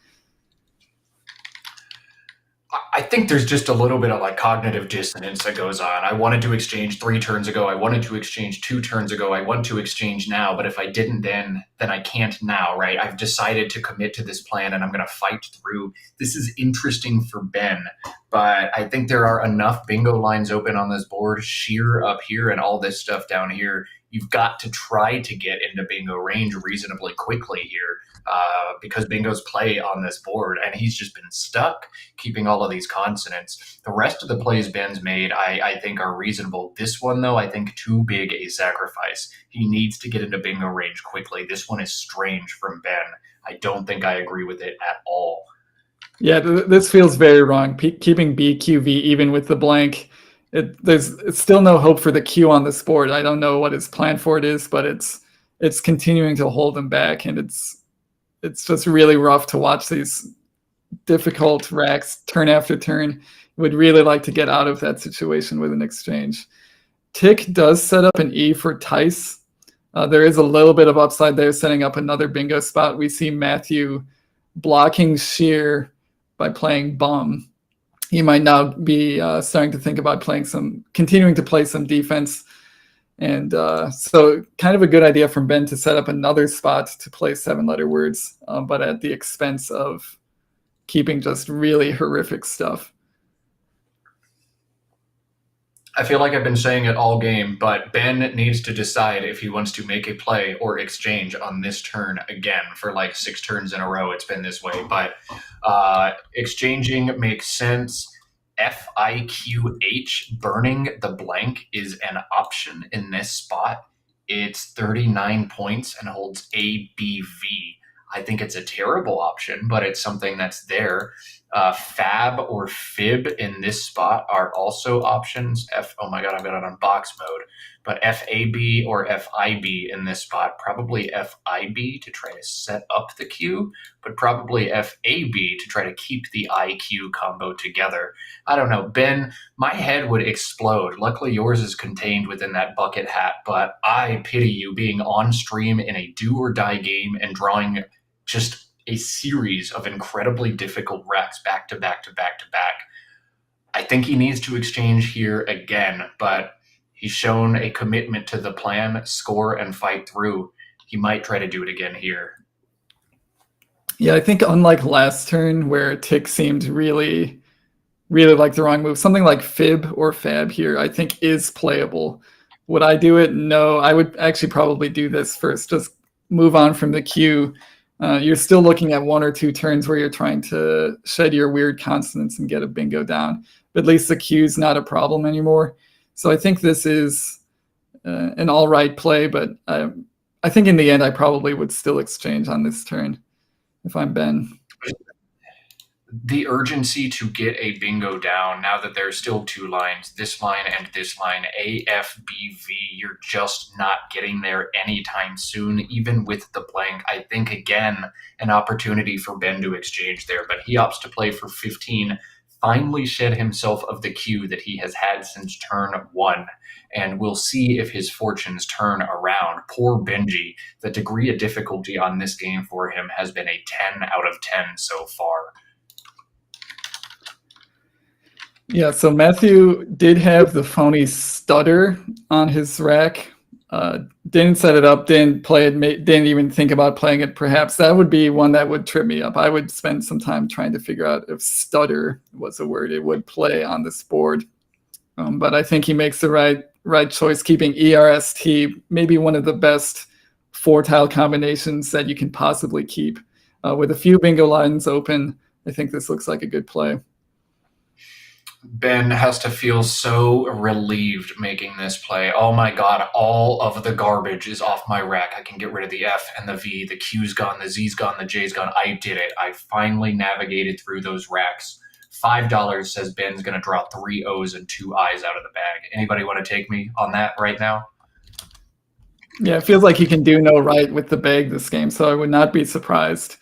I think there's just a little bit of like cognitive dissonance that goes on. I wanted to exchange 3 turns ago. I wanted to exchange 2 turns ago. I want to exchange now, but if I didn't then I can't now, right? I've decided to commit to this plan and I'm going to fight through. This is interesting for Ben, but I think there are enough bingo lines open on this board, sheer up here and all this stuff down here. You've got to try to get into bingo range reasonably quickly here because bingos play on this board, and he's just been stuck keeping all of these consonants. The rest of the plays Ben's made, I think, are reasonable. This one, though, I think too big a sacrifice. He needs to get into bingo range quickly. This one is strange from Ben. I don't think I agree with it at all. Yeah, this feels very wrong. Keeping BQV even with the blank. It's still no hope for the Q on this board. I don't know what his plan for it is, but it's continuing to hold him back, and it's just really rough to watch these difficult racks turn after turn. Would really like to get out of that situation with an exchange. Tick does set up an E for Tice. There is a little bit of upside there, setting up another bingo spot. We see Matthew blocking sheer by playing bum. He might now be starting to think about continuing to play some defense. And so kind of a good idea from Ben to set up another spot to play 7-letter words, but at the expense of keeping just really horrific stuff. I feel like I've been saying it all game, but Ben needs to decide if he wants to make a play or exchange on this turn again. For like 6 turns in a row, it's been this way. But exchanging makes sense. FIQH, burning the blank, is an option in this spot. It's 39 points and holds ABV. I think it's a terrible option, but it's something that's there. Fab or Fib in this spot are also options. Oh my God, I've got it on box mode. But FAB or FIB in this spot, probably FIB to try to set up the Q, but probably FAB to try to keep the IQ combo together. I don't know, Ben, my head would explode. Luckily, yours is contained within that bucket hat, but I pity you being on stream in a do or die game and drawing just a series of incredibly difficult racks back to back to back to back. I think he needs to exchange here again, but he's shown a commitment to the plan, score and fight through. He might try to do it again here. Yeah, I think unlike last turn where Tick seemed really, really like the wrong move, something like Fib or Fab here I think is playable. Would I do it? No, I would actually probably do this first. Just move on from the Q. You're still looking at 1 or 2 turns where you're trying to shed your weird consonants and get a bingo down. But at least the Q's not a problem anymore. So I think this is an all right play, but I think in the end I probably would still exchange on this turn if I'm Ben. The urgency to get a bingo down now that there's still 2 lines, this line and this line, AFBV, you're just not getting there anytime soon, even with the blank. I think, again, an opportunity for Ben to exchange there, but he opts to play for 15, finally shed himself of the Q that he has had since turn 1, and we'll see if his fortunes turn around. Poor Benji. The degree of difficulty on this game for him has been a 10 out of 10 so far. Yeah, so Matthew did have the phony stutter on his rack. didn't set it up, didn't play it, didn't even think about playing it, perhaps. That would be one that would trip me up. I would spend some time trying to figure out if stutter was a word it would play on this board. But I think he makes the right choice, keeping ERST, maybe one of the best 4-tile combinations that you can possibly keep. With a few bingo lines open, I think this looks like a good play. Ben has to feel so relieved making this play. Oh my God, all of the garbage is off my rack. I can get rid of the F and the V. The Q's gone, the Z's gone, the J's gone. I did it. I finally navigated through those racks. $5 says Ben's going to draw 3 O's and 2 I's out of the bag. Anybody want to take me on that right now? Yeah, it feels like he can do no right with the bag this game, so I would not be surprised.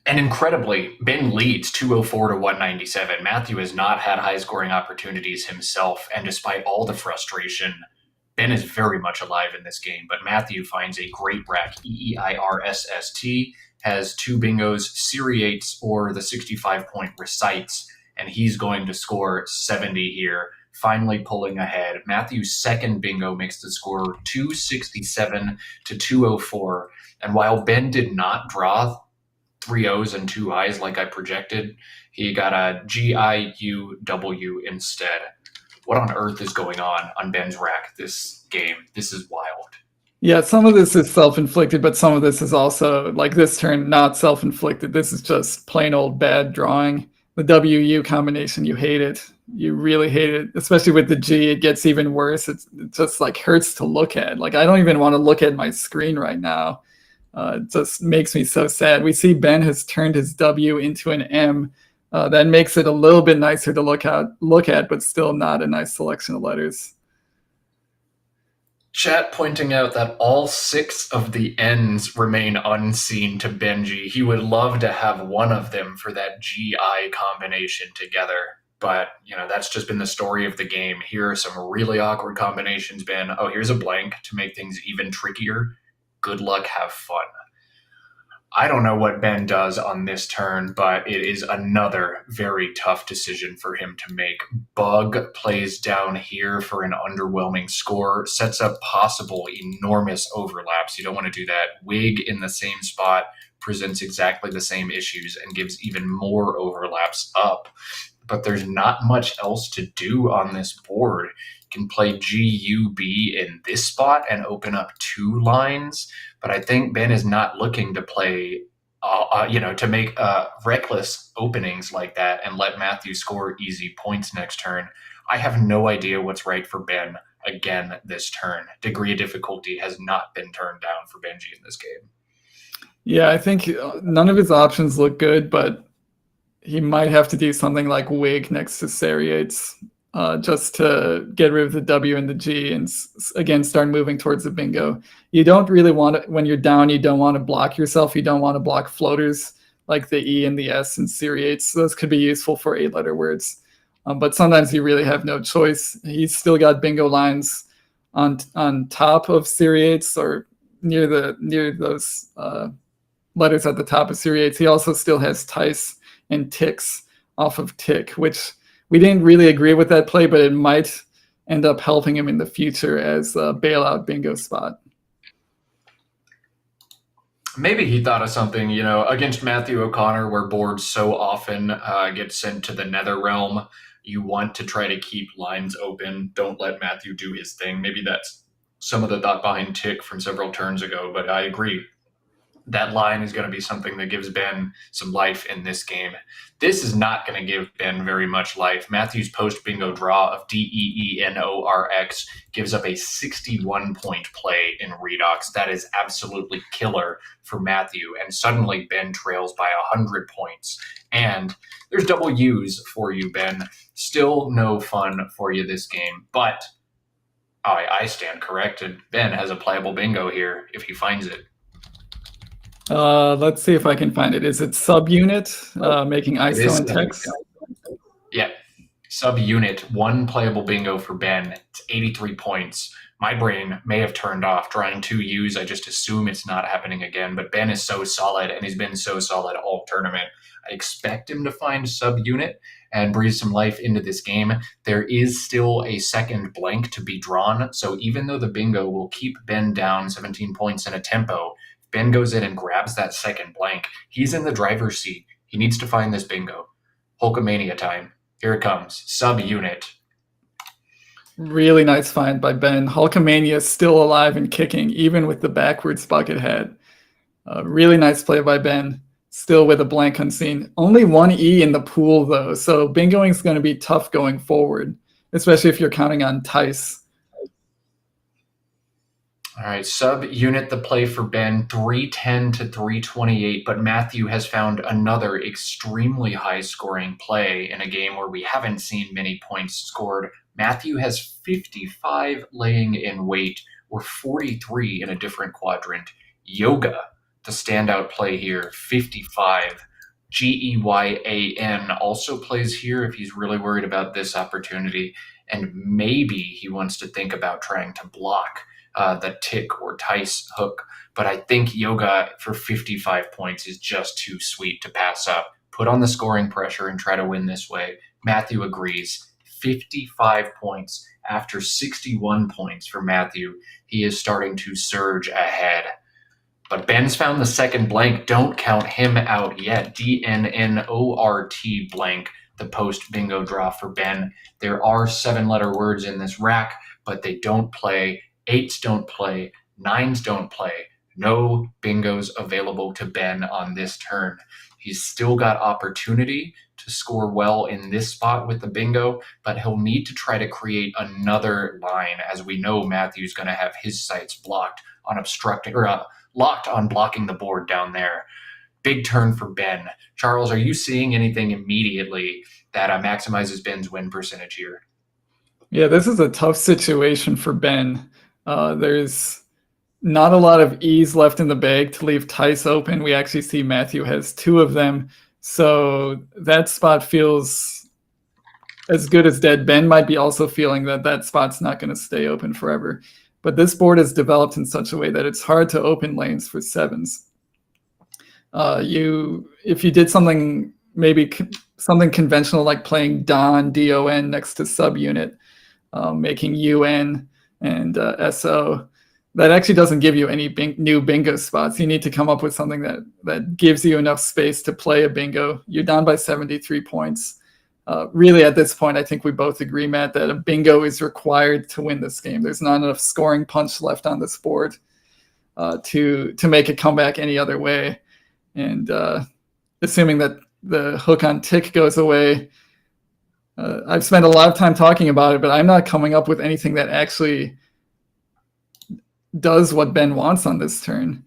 And incredibly, Ben leads 204 to 197. Matthew has not had high-scoring opportunities himself, and despite all the frustration, Ben is very much alive in this game. But Matthew finds a great rack, EEIRSST, has 2 bingos, seriates, or the 65-point recites, and he's going to score 70 here, finally pulling ahead. Matthew's second bingo makes the score 267 to 204, and while Ben did not draw 3 O's and 2 I's like I projected, he got a GIUW instead. What on earth is going on Ben's rack this game? This is wild. Yeah, some of this is self-inflicted, but some of this is also, like this turn, not self-inflicted. This is just plain old bad drawing. The WU combination, you hate it. You really hate it, especially with the G. It gets even worse. It just like hurts to look at. Like I don't even want to look at my screen right now. It just makes me so sad. We see Ben has turned his W into an M. That makes it a little bit nicer to look at, but still not a nice selection of letters. Chat pointing out that all 6 of the N's remain unseen to Benji. He would love to have one of them for that GI combination together. But, that's just been the story of the game. Here are some really awkward combinations, Ben. Oh, here's a blank to make things even trickier. Good luck, have fun. I don't know what Ben does on this turn, but it is another very tough decision for him to make. Bug plays down here for an underwhelming score, sets up possible enormous overlaps. You don't want to do that. Wig in the same spot presents exactly the same issues and gives even more overlaps up. But there's not much else to do on this board. You can play GUB in this spot and open up 2 lines. But I think Ben is not looking to play, to make reckless openings like that and let Matthew score easy points next turn. I have no idea what's right for Ben again this turn. Degree of difficulty has not been turned down for Benji in this game. Yeah, I think none of his options look good, but he might have to do something like Wig next to Seriates just to get rid of the W and the G and again start moving towards the bingo. You don't really want to, when you're down, you don't want to block yourself. You don't want to block floaters like the E and the S and Seriates. Those could be useful for 8-letter words. But sometimes you really have no choice. He's still got bingo lines on top of Seriates or near those letters at the top of Seriates. He also still has Tice and Ticks off of Tick, which we didn't really agree with that play, but it might end up helping him in the future as a bailout bingo spot. Maybe he thought of something, against Matthew O'Connor, where boards so often get sent to the nether realm. You want to try to keep lines open. Don't let Matthew do his thing. Maybe that's some of the thought behind Tick from several turns ago, but I agree. That line is going to be something that gives Ben some life in this game. This is not going to give Ben very much life. Matthew's post-bingo draw of DEENORX gives up a 61-point play in Redox. That is absolutely killer for Matthew. And suddenly Ben trails by 100 points. And there's double U's for you, Ben. Still no fun for you this game. But I stand corrected. Ben has a playable bingo here if he finds it. Let's see if I can find it. Is it subunit making ISO and text? Yeah, subunit, 1 playable bingo for Ben. It's 83 points. my brain may have turned off. Drawing 2 U's, I just assume it's not happening again. But Ben is so solid, and he's been so solid all tournament. I expect him to find subunit and breathe some life into this game. There is still a second blank to be drawn, so even though the bingo will keep Ben down 17 points in a tempo, if Ben goes in and grabs that second blank, he's in the driver's seat. He needs to find this bingo. Hulkamania time. Here it comes. Subunit. Really nice find by Ben. Hulkamania is still alive and kicking, even with the backwards bucket head. Really nice play by Ben. Still with a blank unseen. Only 1 E in the pool, though, so bingoing is going to be tough going forward, especially if you're counting on Tice. All right, subunit the play for Ben, 310 to 328, but Matthew has found another extremely high-scoring play in a game where we haven't seen many points scored. Matthew has 55 laying in wait, or 43 in a different quadrant. Yoga, the standout play here, 55. Geyan also plays here if he's really worried about this opportunity, and maybe he wants to think about trying to block the tick or Tice hook. But I think Yoga for 55 points is just too sweet to pass up. Put on the scoring pressure and try to win this way. Matthew agrees. 55 points after 61 points for Matthew. He is starting to surge ahead. But Ben's found the second blank. Don't count him out yet. DNNORT blank, the post bingo draw for Ben. There are 7-letter words in this rack, but they don't play. 8s don't play. 9s don't play. No bingos available to Ben on this turn. He's still got opportunity to score well in this spot with the bingo, but he'll need to try to create another line, as we know Matthew's going to have his sights blocked on obstructing or locked on blocking the board down there. Big turn for Ben. Charles, are you seeing anything immediately that maximizes Ben's win percentage here? Yeah, this is a tough situation for Ben. There's not a lot of E's left in the bag to leave Tice open. We actually see Matthew has 2 of them. So that spot feels as good as dead. Ben might be also feeling that that spot's not going to stay open forever. But this board is developed in such a way that it's hard to open lanes for 7s. If you did something, maybe something conventional like playing DON next to subunit, making UN and SO, that actually doesn't give you any new bingo spots. You need to come up with something that gives you enough space to play a bingo. You're down by 73 points. Really, at this point, I think we both agree, Matt, that a bingo is required to win this game. There's not enough scoring punch left on this board to make a comeback any other way. And assuming that the hook on tick goes away, I've spent a lot of time talking about it, but I'm not coming up with anything that actually does what Ben wants on this turn.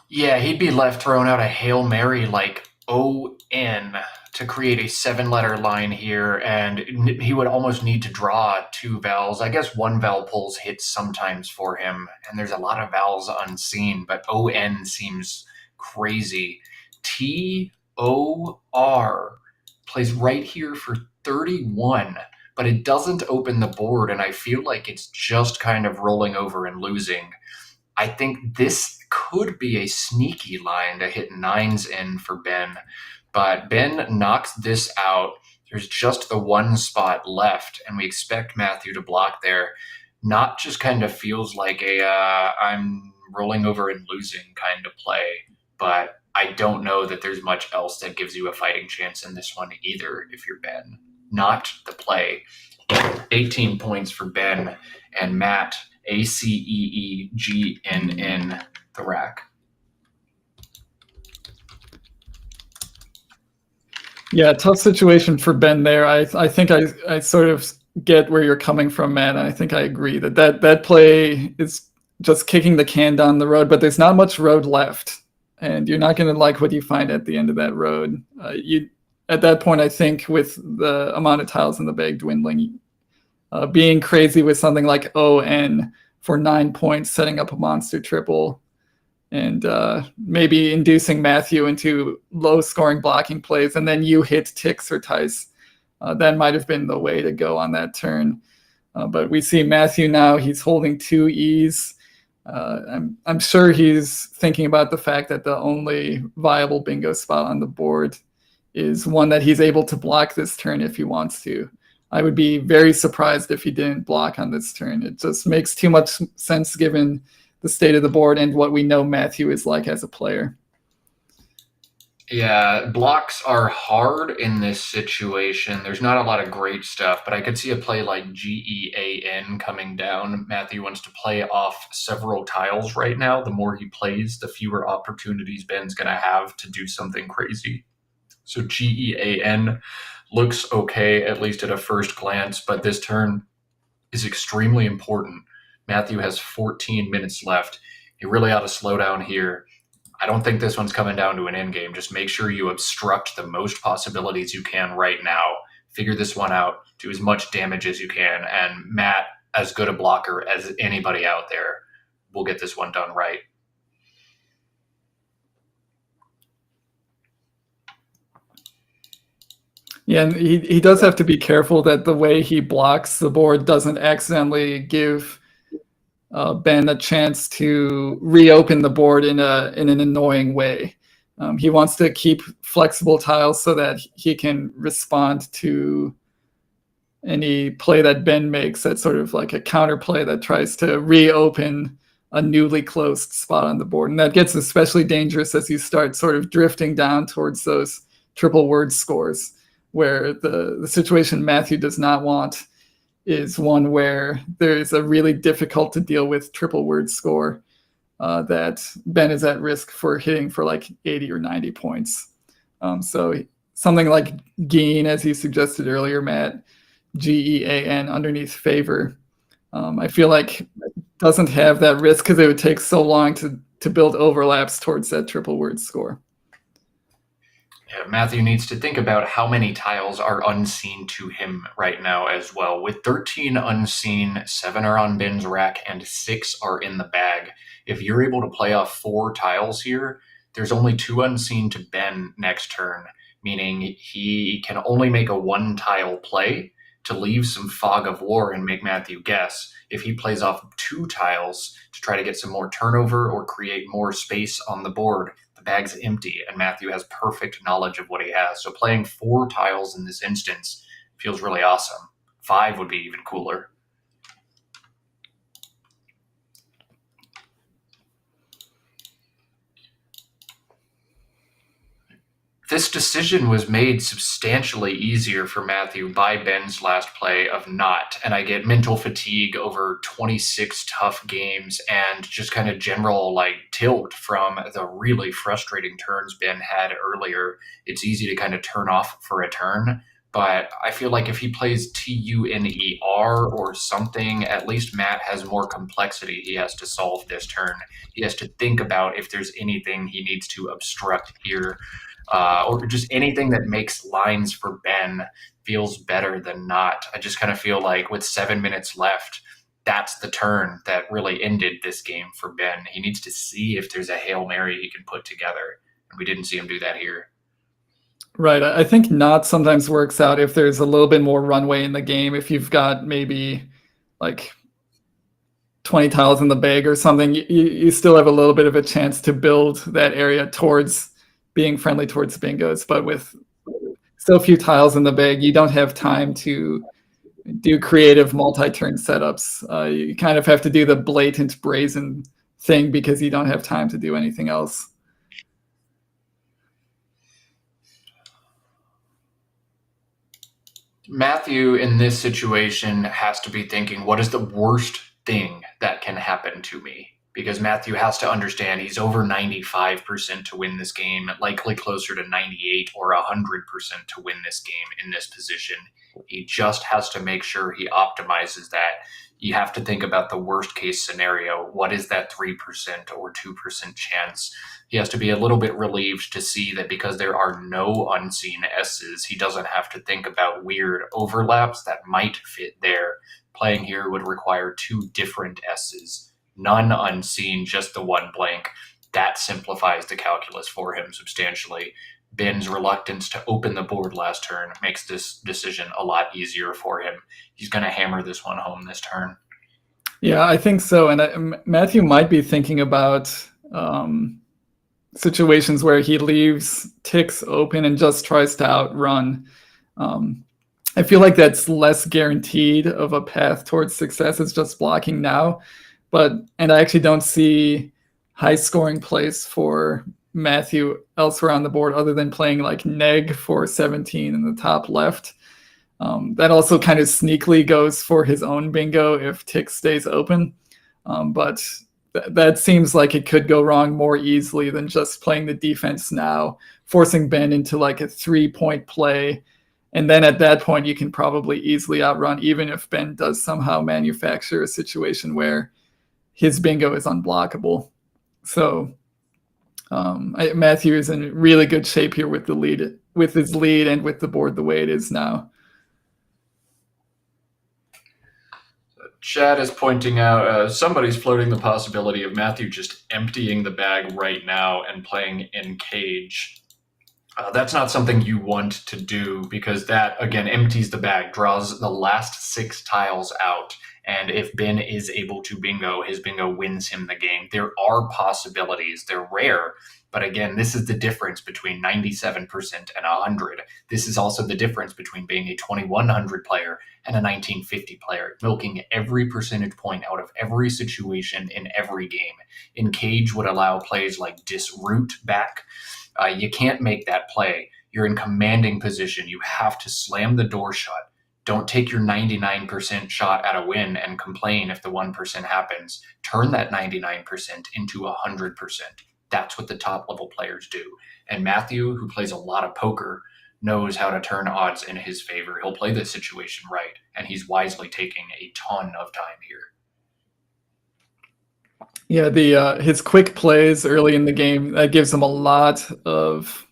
Yeah, he'd be left throwing out a Hail Mary like ON to create a 7-letter line here, and he would almost need to draw 2 vowels. I guess 1 vowel pulls hits sometimes for him, and there's a lot of vowels unseen, but ON seems crazy. TOR plays right here for 31, but it doesn't open the board, and I feel like it's just kind of rolling over and losing. I think this could be a sneaky line to hit 9s in for Ben, but Ben knocks this out. There's just the 1 spot left, and we expect Matthew to block there. Not just kind of feels like a I'm rolling over and losing kind of play, but I don't know that there's much else that gives you a fighting chance in this one either if you're Ben. Not the play. 18 points for Ben, and Matt, ACEEGNN, the rack. Yeah, tough situation for Ben there. I think I sort of get where you're coming from, Matt. And I think I agree that play is just kicking the can down the road, but there's not much road left, and you're not going to like what you find at the end of that road. At that point, I think with the amount of tiles in the bag dwindling, being crazy with something like ON for 9 points, setting up a monster triple, and maybe inducing Matthew into low-scoring blocking plays, and then you hit ticks or Tice. That might have been the way to go on that turn. But we see Matthew now, he's holding 2 E's. I'm sure he's thinking about the fact that the only viable bingo spot on the board is one that he's able to block this turn if he wants to. I would be very surprised if he didn't block on this turn. It just makes too much sense given the state of the board and what we know Matthew is like as a player. Yeah, blocks are hard in this situation. There's not a lot of great stuff, but I could see a play like GEAN coming down. Matthew wants to play off several tiles right now. The more he plays, the fewer opportunities Ben's going to have to do something crazy. So GEAN looks okay, at least at a first glance, but this turn is extremely important. Matthew has 14 minutes left. He really ought to slow down here. I don't think this one's coming down to an endgame. Just make sure you obstruct the most possibilities you can right now. Figure this one out. Do as much damage as you can. And Matt, as good a blocker as anybody out there, will get this one done right. Yeah, and he does have to be careful that the way he blocks the board doesn't accidentally give Ben a chance to reopen the board in an annoying way. He wants to keep flexible tiles so that he can respond to any play that Ben makes that's sort of like a counter play that tries to reopen a newly closed spot on the board. And that gets especially dangerous as you start sort of drifting down towards those triple word scores, where the situation Matthew does not want is one where there's a really difficult to deal with triple word score that Ben is at risk for hitting for like 80 or 90 points. So something like Geen, as you suggested earlier, Matt, GEAN underneath favor, I feel like doesn't have that risk because it would take so long to build overlaps towards that triple word score. Yeah, Matthew needs to think about how many tiles are unseen to him right now as well. With 13 unseen, 7 are on Ben's rack, and 6 are in the bag. If you're able to play off 4 tiles here, there's only 2 unseen to Ben next turn, meaning he can only make a 1-tile play to leave some fog of war and make Matthew guess. If he plays off 2 tiles to try to get some more turnover or create more space on the board, the bag's empty, and Matthew has perfect knowledge of what he has. So playing 4 tiles in this instance feels really awesome. 5 would be even cooler. This decision was made substantially easier for Matthew by Ben's last play of not, and I get mental fatigue over 26 tough games and just kind of general like tilt from the really frustrating turns Ben had earlier. It's easy to kind of turn off for a turn, but I feel like if he plays TUNER or something, at least Matt has more complexity he has to solve this turn. He has to think about if there's anything he needs to obstruct here. Or just anything that makes lines for Ben feels better than not. I just kind of feel like with 7 minutes left, that's the turn that really ended this game for Ben. He needs to see if there's a Hail Mary he can put together. And we didn't see him do that here. Right. I think not sometimes works out if there's a little bit more runway in the game. If you've got maybe like 20 tiles in the bag or something, you still have a little bit of a chance to build that area towards being friendly towards bingos, but with so few tiles in the bag, you don't have time to do creative multi-turn setups. You kind of have to do the blatant brazen thing because you don't have time to do anything else. Matthew, in this situation, has to be thinking, what is the worst thing that can happen to me? Because Matthew has to understand he's over 95% to win this game, likely closer to 98 or 100% to win this game in this position. He just has to make sure he optimizes that. You have to think about the worst case scenario. What is that 3% or 2% chance? He has to be a little bit relieved to see that because there are no unseen S's, he doesn't have to think about weird overlaps that might fit there. Playing here would require 2 different S's. None unseen, just the 1 blank. that simplifies the calculus for him substantially. Ben's reluctance to open the board last turn makes this decision a lot easier for him. He's going to hammer this one home this turn. Yeah, I think so. And Matthew might be thinking about situations where he leaves ticks open and just tries to outrun. I feel like that's less guaranteed of a path towards success. It's just blocking now. And I actually don't see high scoring plays for Matthew elsewhere on the board other than playing like neg for 17 in the top left. That also kind of sneakily goes for his own bingo if tick stays open. But that seems like it could go wrong more easily than just playing the defense now, forcing Ben into like a 3-point play. And then at that point, you can probably easily outrun, even if Ben does somehow manufacture a situation where his bingo is unblockable. So Matthew is in really good shape here with his lead and with the board the way it is now. Chad is pointing out somebody's floating the possibility of Matthew just emptying the bag right now and playing in cage. That's not something you want to do because that, again, empties the bag, draws the last 6 tiles out. And if Ben is able to bingo, his bingo wins him the game. There are possibilities. They're rare. But again, this is the difference between 97% and 100. This is also the difference between being a 2100 player and a 1950 player, milking every percentage point out of every situation in every game. In cage would allow plays like disroot back. You can't make that play. You're in commanding position. You have to slam the door shut. Don't take your 99% shot at a win and complain if the 1% happens. Turn that 99% into 100%. That's what the top level players do. And Matthew, who plays a lot of poker, knows how to turn odds in his favor. He'll play this situation right, and he's wisely taking a ton of time here. Yeah, his quick plays early in the game, that gives him a lot of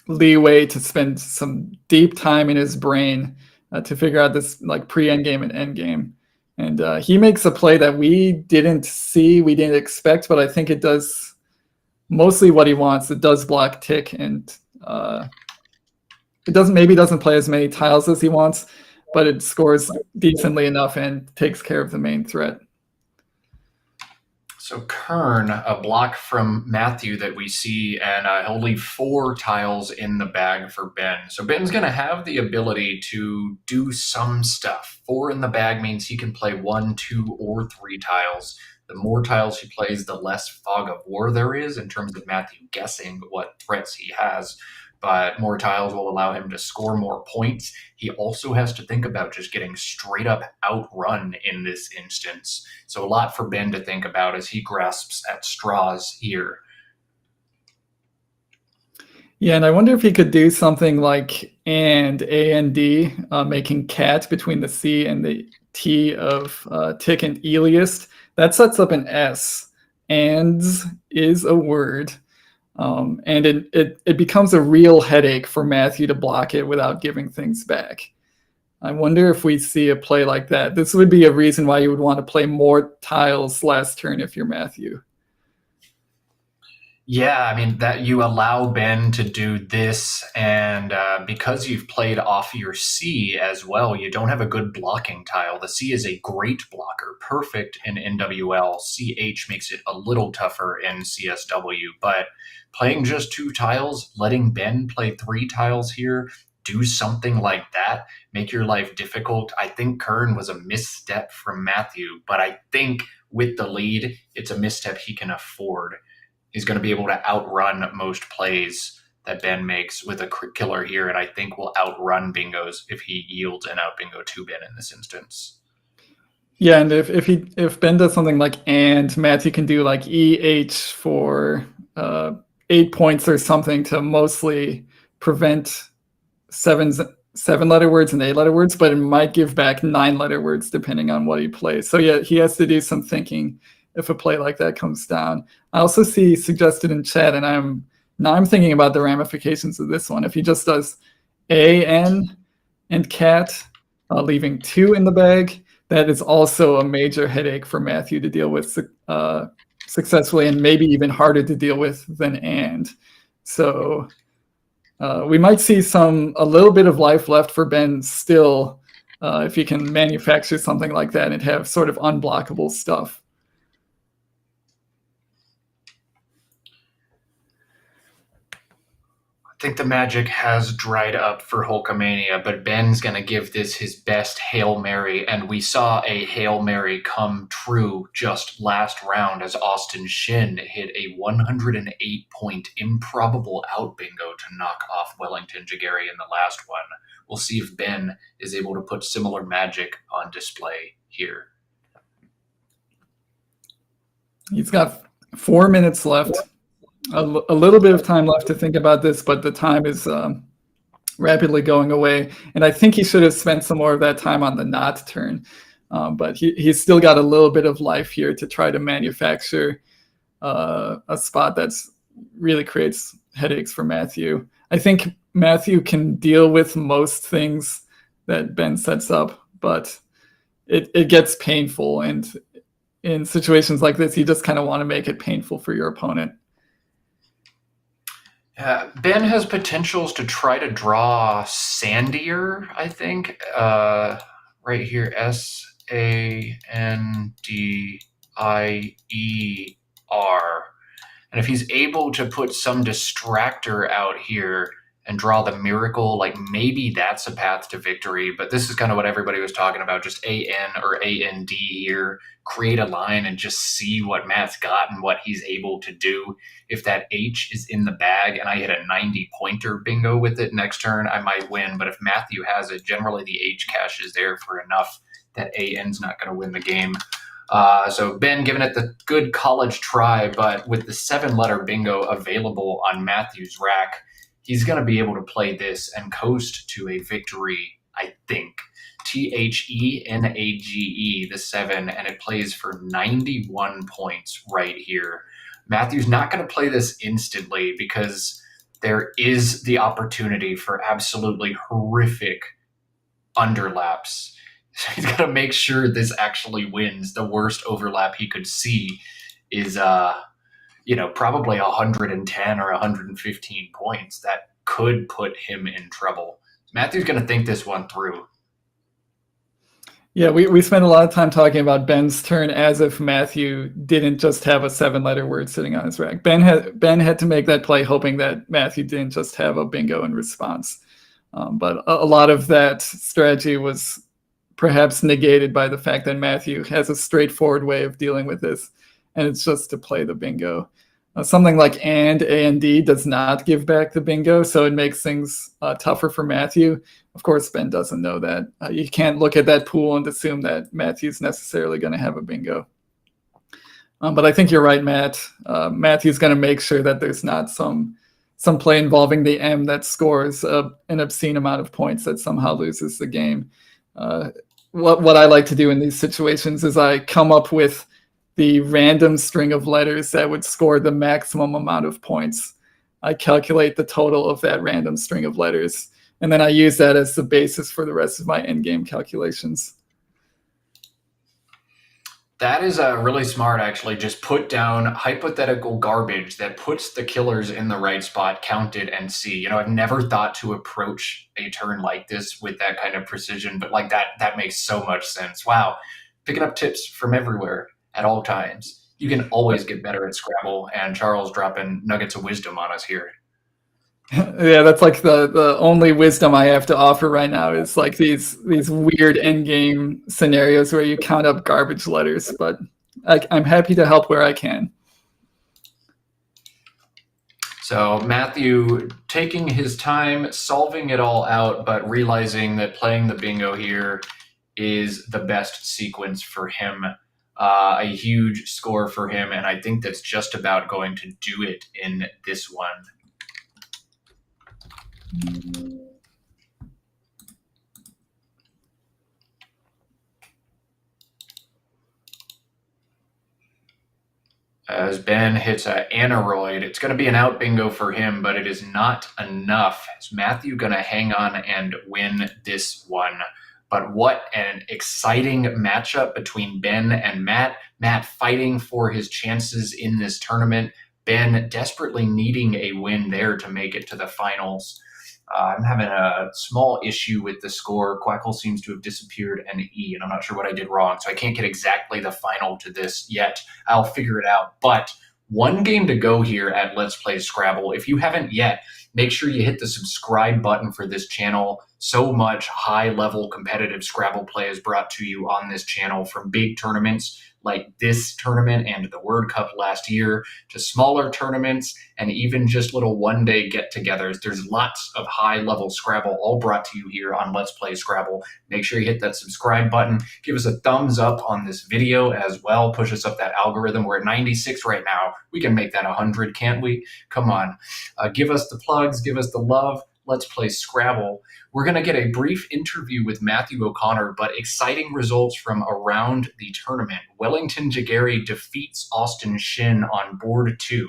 leeway to spend some deep time in his brain to figure out this like pre-endgame and endgame. And he makes a play that we didn't expect, but I think it does mostly what he wants. It does block tick, and it doesn't play as many tiles as he wants, but it scores decently enough and takes care of the main threat. So Kern, a block from Matthew that we see, and he'll leave 4 tiles in the bag for Ben. So Ben's going to have the ability to do some stuff. 4 in the bag means he can play 1, 2, or 3 tiles. The more tiles he plays, the less fog of war there is in terms of Matthew guessing what threats he has. But more tiles will allow him to score more points. He also has to think about just getting straight up outrun in this instance. So a lot for Ben to think about as he grasps at straws here. Yeah, and I wonder if he could do something like A and D, making cat between the C and the T of tick and Eliast. That sets up an S. Ands is a word. And it becomes a real headache for Matthew to block it without giving things back. I wonder if we see a play like that. This would be a reason why you would want to play more tiles last turn if you're Matthew. Yeah, I mean, that you allow Ben to do this, and because you've played off your C as well, you don't have a good blocking tile. The C is a great blocker, perfect in NWL. CH makes it a little tougher in CSW, but playing just 2 tiles, letting Ben play 3 tiles here, do something like that, make your life difficult. I think Kern was a misstep from Matthew, but I think with the lead, it's a misstep he can afford. He's going to be able to outrun most plays that Ben makes with a killer here, and I think will outrun bingos if he yields an out bingo to Ben in this instance. Yeah, and if Ben does something like and Matthew can do like EH for 8 points or something to mostly prevent 7-letter words and 8-letter words, but it might give back 9-letter words depending on what he plays. So yeah, he has to do some thinking if a play like that comes down. I also see suggested in chat, and I'm thinking about the ramifications of this one. If he just does AN and cat, leaving 2 in the bag, that is also a major headache for Matthew to deal with successfully and maybe even harder to deal with than and. So we might see a little bit of life left for Ben still, if he can manufacture something like that and have sort of unblockable stuff. I think the magic has dried up for Hulkamania, but Ben's going to give this his best Hail Mary, and we saw a Hail Mary come true just last round as Austin Shin hit a 108-point improbable out bingo to knock off Wellington Jageri in the last one. We'll see if Ben is able to put similar magic on display here. He's got 4 minutes left. A little bit of time left to think about this, but the time is rapidly going away. And I think he should have spent some more of that time on the not turn. But he's still got a little bit of life here to try to manufacture a spot that's really creates headaches for Matthew. I think Matthew can deal with most things that Ben sets up, but it gets painful. And in situations like this, you just kind of want to make it painful for your opponent. Ben has potentials to try to draw Sandier, I think. Right here, Sandier. And if he's able to put some distractor out here and draw the miracle, like maybe that's a path to victory. But this is kind of what everybody was talking about, just AN or AND here. Create a line and just see what Matt's got and what he's able to do. If that H is in the bag and I hit a 90-pointer bingo with it next turn, I might win. But if Matthew has it, generally the H cash is there for enough that AN's not going to win the game. So Ben giving it the good college try, but with the 7-letter bingo available on Matthew's rack, he's going to be able to play this and coast to a victory, I think. THENAGE, the 7, and it plays for 91 points right here. Matthew's not going to play this instantly because there is the opportunity for absolutely horrific underlaps. So he's got to make sure this actually wins. The worst overlap he could see is, probably 110 or 115 points. That could put him in trouble. Matthew's going to think this one through. Yeah, we spent a lot of time talking about Ben's turn as if Matthew didn't just have a 7-letter word sitting on his rack. Ben had to make that play hoping that Matthew didn't just have a bingo in response. But a lot of that strategy was perhaps negated by the fact that Matthew has a straightforward way of dealing with this, and it's just to play the bingo. Something like AND does not give back the bingo, so it makes things tougher for Matthew. Of course, Ben doesn't know that. You can't look at that pool and assume that Matthew's necessarily going to have a bingo. But I think you're right, Matt. Matthew's going to make sure that there's not some play involving the M that scores an obscene amount of points that somehow loses the game. What I like to do in these situations is I come up with the random string of letters that would score the maximum amount of points. I calculate the total of that random string of letters, and then I use that as the basis for the rest of my endgame calculations. That is really smart, actually. Just put down hypothetical garbage that puts the killers in the right spot, count it, and see. I've never thought to approach a turn like this with that kind of precision, but like that makes so much sense. Wow. Picking up tips from everywhere at all times. You can always get better at Scrabble, and Charles dropping nuggets of wisdom on us here. Yeah, that's like the only wisdom I have to offer right now is like these weird endgame scenarios where you count up garbage letters, but I'm happy to help where I can. So Matthew taking his time, solving it all out, but realizing that playing the bingo here is the best sequence for him. A huge score for him, and I think that's just about going to do it in this one. As Ben hits an aneroid, it's going to be an out bingo for him, but it is not enough. Is Matthew going to hang on and win this one? But what an exciting matchup between Ben and Matt. Matt fighting for his chances in this tournament. Ben desperately needing a win there to make it to the finals. I'm having a small issue with the score. Quackle seems to have disappeared an E, and I'm not sure what I did wrong, so I can't get exactly the final to this yet. I'll figure it out. But one game to go here at Let's Play Scrabble. If you haven't yet, make sure you hit the subscribe button for this channel. So much high-level competitive Scrabble play is brought to you on this channel, from big tournaments like this tournament and the World Cup last year to smaller tournaments and even just little one-day get-togethers. There's lots of high-level Scrabble all brought to you here on Let's Play Scrabble. Make sure you hit that subscribe button. Give us a thumbs up on this video as well. Push us up that algorithm. We're at 96 right now. We can make that 100, can't we? Come on. Give us the plugs. Give us the love. Let's Play Scrabble. We're going to get a brief interview with Matthew O'Connor, but exciting results from around the tournament. Wellington Jageri defeats Austin Shin on board 2.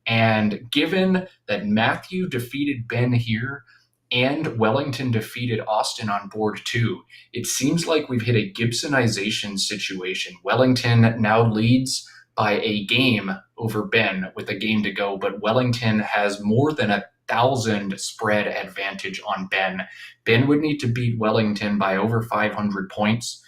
And given that Matthew defeated Ben here and Wellington defeated Austin on board 2, it seems like we've hit a Gibsonization situation. Wellington now leads by a game over Ben with a game to go, but Wellington has more than 1,000 spread advantage on Ben. Ben would need to beat Wellington by over 500 points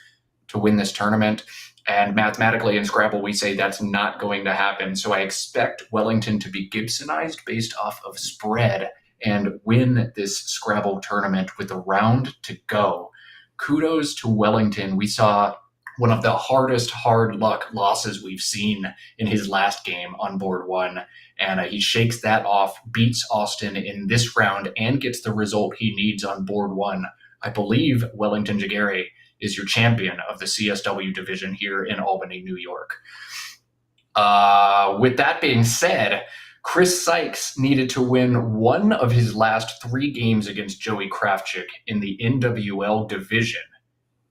to win this tournament. And mathematically in Scrabble, we say that's not going to happen. So I expect Wellington to be Gibsonized based off of spread and win this Scrabble tournament with a round to go. Kudos to Wellington. We saw one of the hardest hard luck losses we've seen in his last game on board 1. And he shakes that off, beats Austin in this round, and gets the result he needs on board 1. I believe Wellington Jageri is your champion of the CSW division here in Albany, New York. With that being said, Chris Sykes needed to win one of his last 3 games against Joey Kravchuk in the NWL division.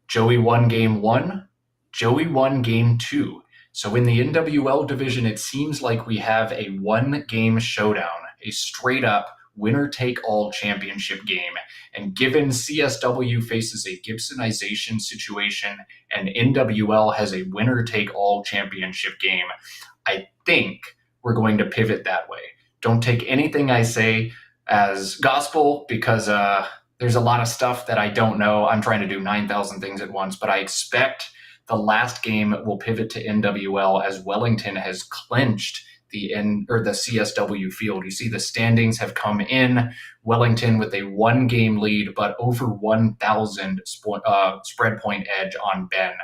Joey won game 1. Joey won game 2. So in the NWL division, it seems like we have a 1-game showdown, a straight-up winner-take-all championship game. And given CSW faces a Gibsonization situation and NWL has a winner-take-all championship game, I think we're going to pivot that way. Don't take anything I say as gospel, because there's a lot of stuff that I don't know. I'm trying to do 9,000 things at once, but I expect the last game will pivot to NWL as Wellington has clinched the CSW field. You see the standings have come in. Wellington with a 1-game lead, but over 1,000 spread point edge on Ben.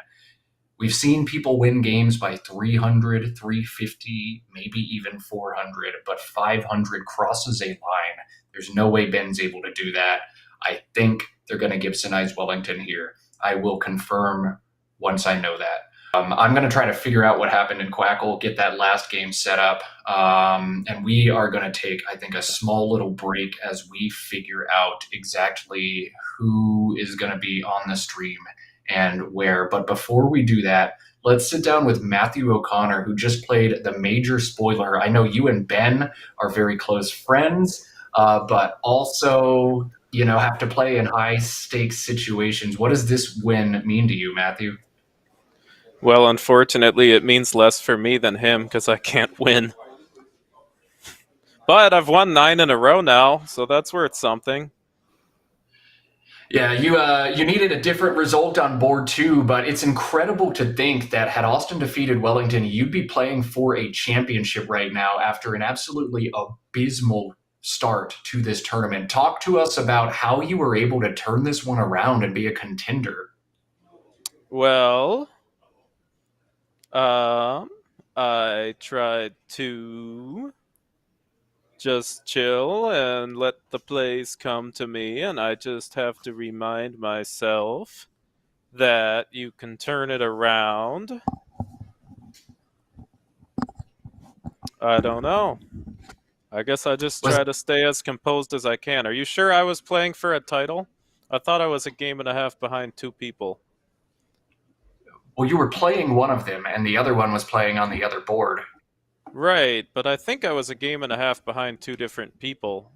We've seen people win games by 300, 350, maybe even 400, but 500 crosses a line. There's no way Ben's able to do that. I think they're going to Gibsonize Wellington here. I will confirm once I know that. I'm going to try to figure out what happened in Quackle, get that last game set up, and we are going to take, I think, a small little break as we figure out exactly who is going to be on the stream and where. But before we do that, let's sit down with Matthew O'Connor, who just played the major spoiler. I know you and Ben are very close friends, but also, have to play in high-stakes situations. What does this win mean to you, Matthew? Well, unfortunately, it means less for me than him because I can't win. But I've won 9 in a row now, so that's worth something. Yeah, you needed a different result on board 2, but it's incredible to think that had Austin defeated Wellington, you'd be playing for a championship right now after an absolutely abysmal start to this tournament. Talk to us about how you were able to turn this one around and be a contender. Well, I tried to just chill and let the plays come to me, and I just have to remind myself that you can turn it around. I don't know. I guess I just try to stay as composed as I can. Are you sure I was playing for a title? I thought I was a game and a half behind 2 people. Well, you were playing one of them, and the other one was playing on the other board. Right, but I think I was a game and a half behind 2 different people.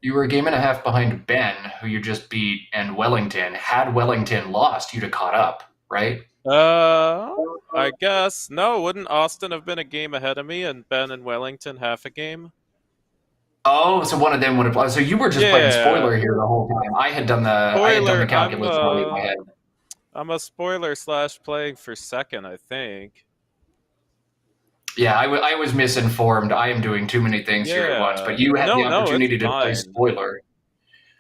You were a game and a half behind Ben, who you just beat, and Wellington. Had Wellington lost, you'd have caught up, right? I guess. No, wouldn't Austin have been a game ahead of me and Ben and Wellington half a game? Oh, so one of them would have. So you were just playing Yeah. spoiler here the whole time. I had done the Spoiler, calculus wrong in my head. I'm a spoiler / playing for second, I think. Yeah, I was misinformed. I am doing too many things here at once. Yeah. But you had the No, it's opportunity to play fine. spoiler.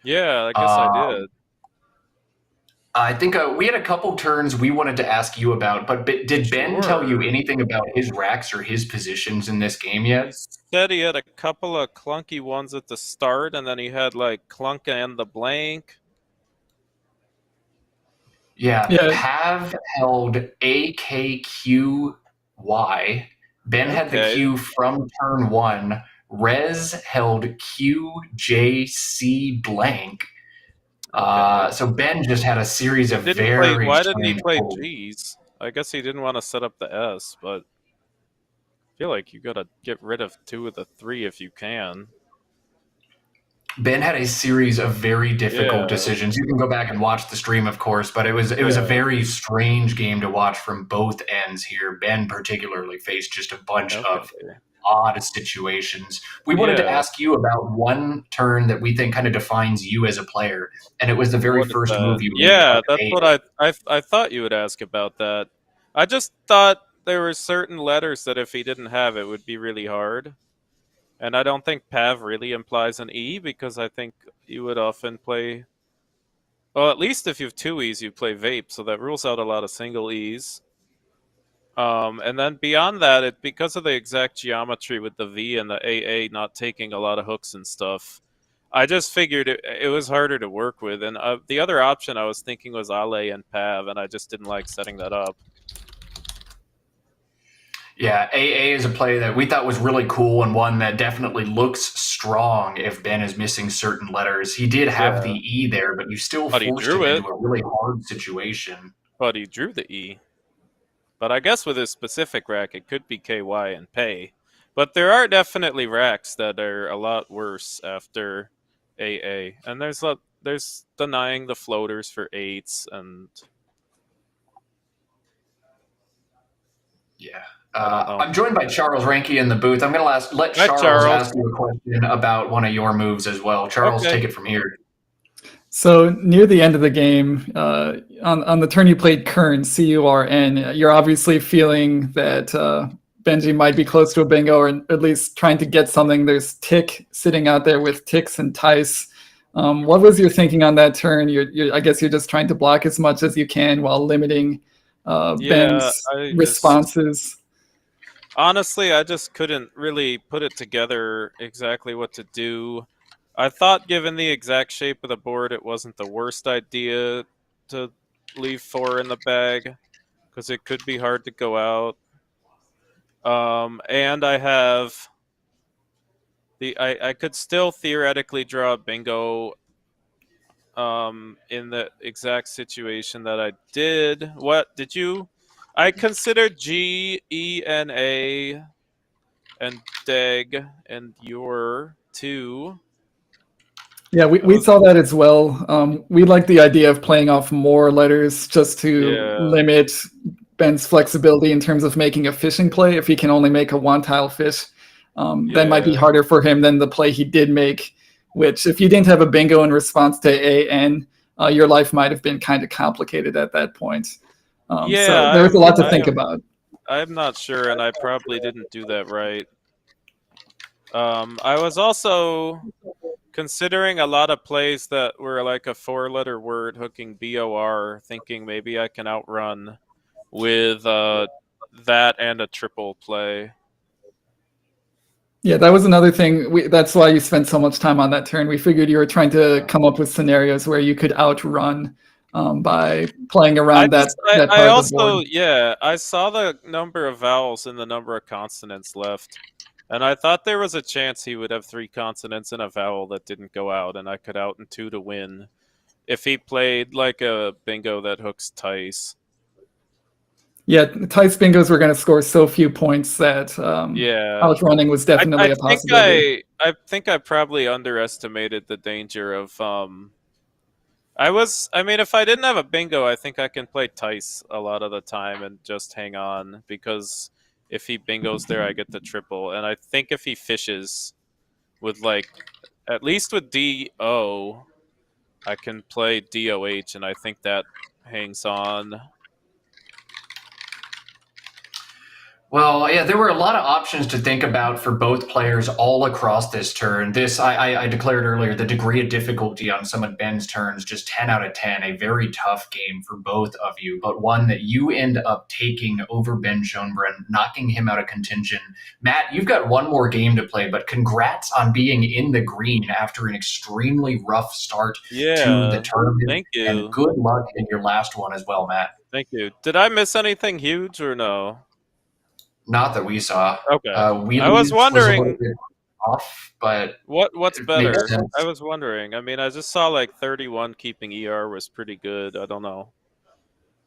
Yeah, I guess I Um, did. I think we had a couple turns we wanted to ask you about, but did Ben tell you Sure. anything about his racks or his positions in this game He yet? said he had a couple of clunky ones at the start, and then he had like clunk and the blank. Yeah, Yeah, Pav held AKQY. Ben had the Okay. Q from turn one. Rez held QJC blank. Okay. So Ben just had a series of Didn't play. very Why didn't he strange play pulls. G's? I guess he didn't want to set up the S, but I feel like you gotta get rid of 2 of the 3 if you can. Ben had a series of very difficult Yeah. decisions. You can go back and watch the stream, of course, but it was a Yeah. very strange game to watch from both ends here. Ben particularly faced just a bunch Okay. of odd situations. We wanted to Yeah. ask you about one turn that we think kind of defines you as a player, and it was the very What is first move that? you made Yeah, up that's eight. what I thought you would ask about that. I just thought there were certain letters that if he didn't have it would be really hard. And I don't think Pav really implies an E because I think you would often play. Well, at least if you have 2 E's, you play Vape, so that rules out a lot of single E's. And then beyond that, because of the exact geometry with the V and the AA not taking a lot of hooks and stuff, I just figured it was harder to work with. And the other option I was thinking was Ale and Pav, and I just didn't like setting that up. Yeah, AA is a play that we thought was really cool and one that definitely looks strong if Ben is missing certain letters. He did have the Yeah, E there, but you still but he forced him drew into it. a really hard situation. But he drew the E. But I guess with his specific rack, it could be KY and pay. But there are definitely racks that are a lot worse after AA, and there's denying the floaters for 8s, and Yeah. I don't know. I'm joined by Charles Reinke in the booth. I'm going to let Hi, Charles Charles. ask you a question about one of your moves as well. Charles, Okay. take it from here. so near the end of the game, on the turn you played Kern, Curn, you're obviously feeling that Benji might be close to a bingo, or at least trying to get something. There's Tick sitting out there with Ticks and Tice. What was your thinking on that turn? I guess you're just trying to block as much as you can while limiting Yeah, Ben's responses. honestly, I just couldn't really put it together exactly what to do. I thought, given the exact shape of the board, it wasn't the worst idea to leave 4 in the bag because it could be hard to go out. And I have I could still theoretically draw a bingo in the exact situation that I did. What did you? I considered G, E, N, A, and Deg, and your 2. Yeah, we saw that as well. We like the idea of playing off more letters just to Yeah, limit Ben's flexibility in terms of making a fishing play. If he can only make a one-tile fish, that might be yeah, harder for him than the play he did make, which if you didn't have a bingo in response to AN, your life might have been kind of complicated at that point. So yeah. there's a lot to think about. I'm not sure, and I probably didn't do that right. I was also considering a lot of plays that were like a 4-letter word hooking BOR, thinking maybe I can outrun with that and a triple play. Yeah, that was another thing. That's why you spent so much time on that turn. We figured you were trying to come up with scenarios where you could outrun by playing around that I part of the also, board. yeah, I saw the number of vowels and the number of consonants left, and I thought there was a chance he would have 3 consonants and a vowel that didn't go out, and I could out in 2 to win if he played like a bingo that hooks Tice. Yeah, Tice bingos were going to score so few points that Yeah. outrunning was definitely a possibility. I think I probably underestimated the danger of I mean, if I didn't have a bingo, I think I can play Tice a lot of the time and just hang on, because if he bingos there, I get the triple. And I think if he fishes with, like, at least with DO, I can play DOH, and I think that hangs on. Well, yeah, there were a lot of options to think about for both players all across this turn. I declared earlier, the degree of difficulty on some of Ben's turns, just 10 out of 10, a very tough game for both of you, but one that you end up taking over Ben Schoenbrunn, knocking him out of contention. Matt, you've got one more game to play, but congrats on being in the green after an extremely rough start to the tournament. Thank you. And good luck in your last one as well, Matt. Thank you. Did I miss anything huge or no? Not that we saw. Okay. Wheelies I was wondering was a little bit off, but what's it better. makes sense. I was wondering. I mean, I just saw like 31 keeping ER was pretty good. I don't know.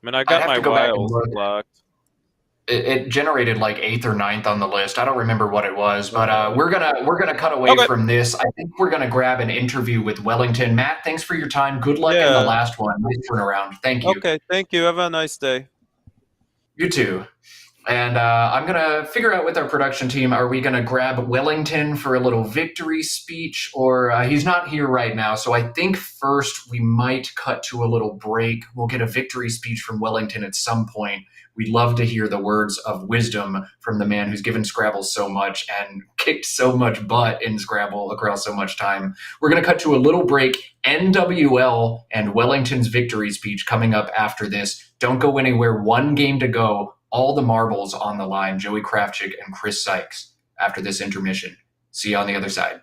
I mean, I got have my to go back and wiles look. blocked. It generated like 8th or 9th on the list. I don't remember what it was, but we're gonna cut away Okay. from this. I think we're gonna grab an interview with Wellington. Matt, thanks for your time. Good luck in the Yeah. last one. Nice turnaround. Thank you. Okay, thank you. Have a nice day. You too. And I'm going to figure out with our production team, are we going to grab Wellington for a little victory speech, or he's not here right now. So I think first we might cut to a little break. We'll get a victory speech from Wellington at some point. We'd love to hear the words of wisdom from the man who's given Scrabble so much and kicked so much butt in Scrabble across so much time. We're going to cut to a little break. NWL and Wellington's victory speech coming up after this. Don't go anywhere. One game to go. All the marbles on the line, Joey Kravchik and Chris Sykes, after this intermission. See you on the other side.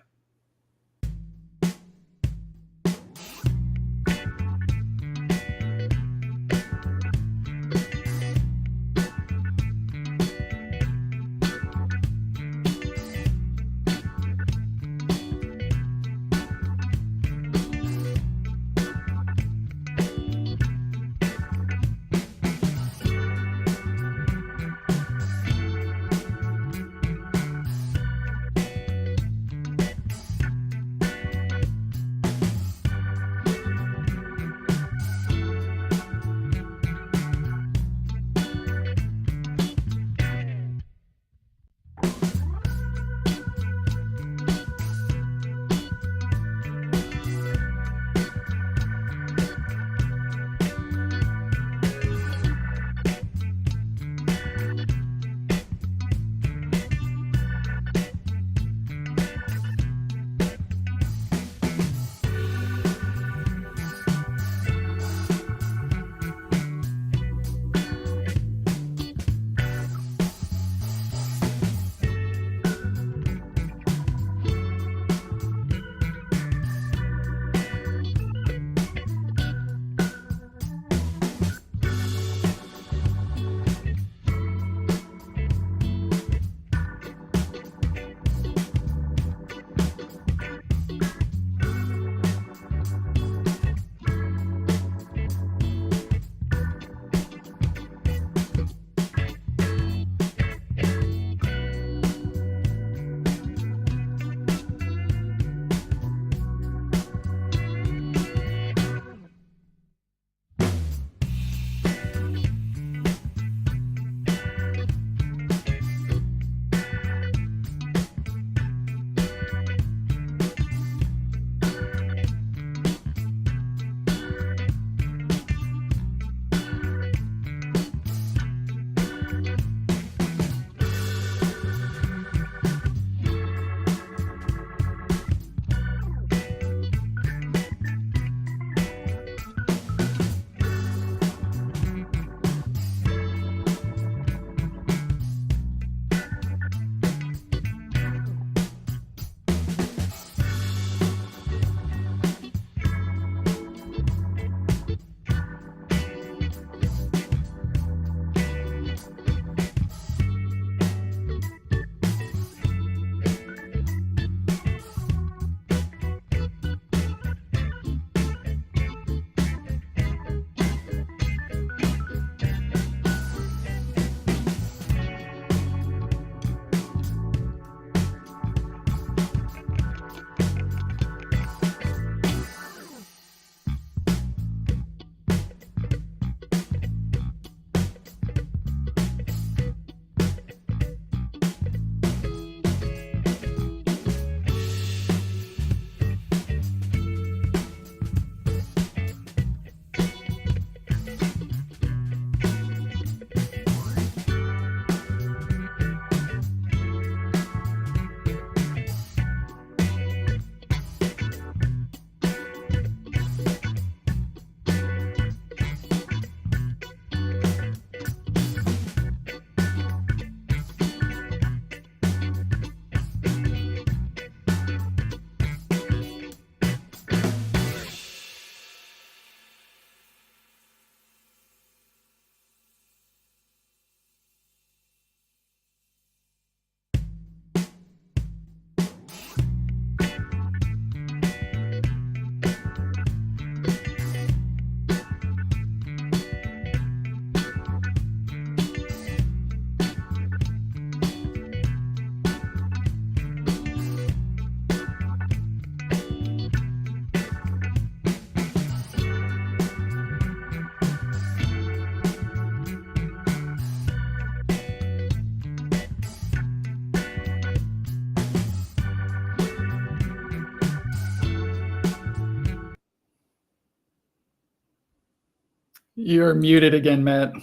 You're muted again, Matt.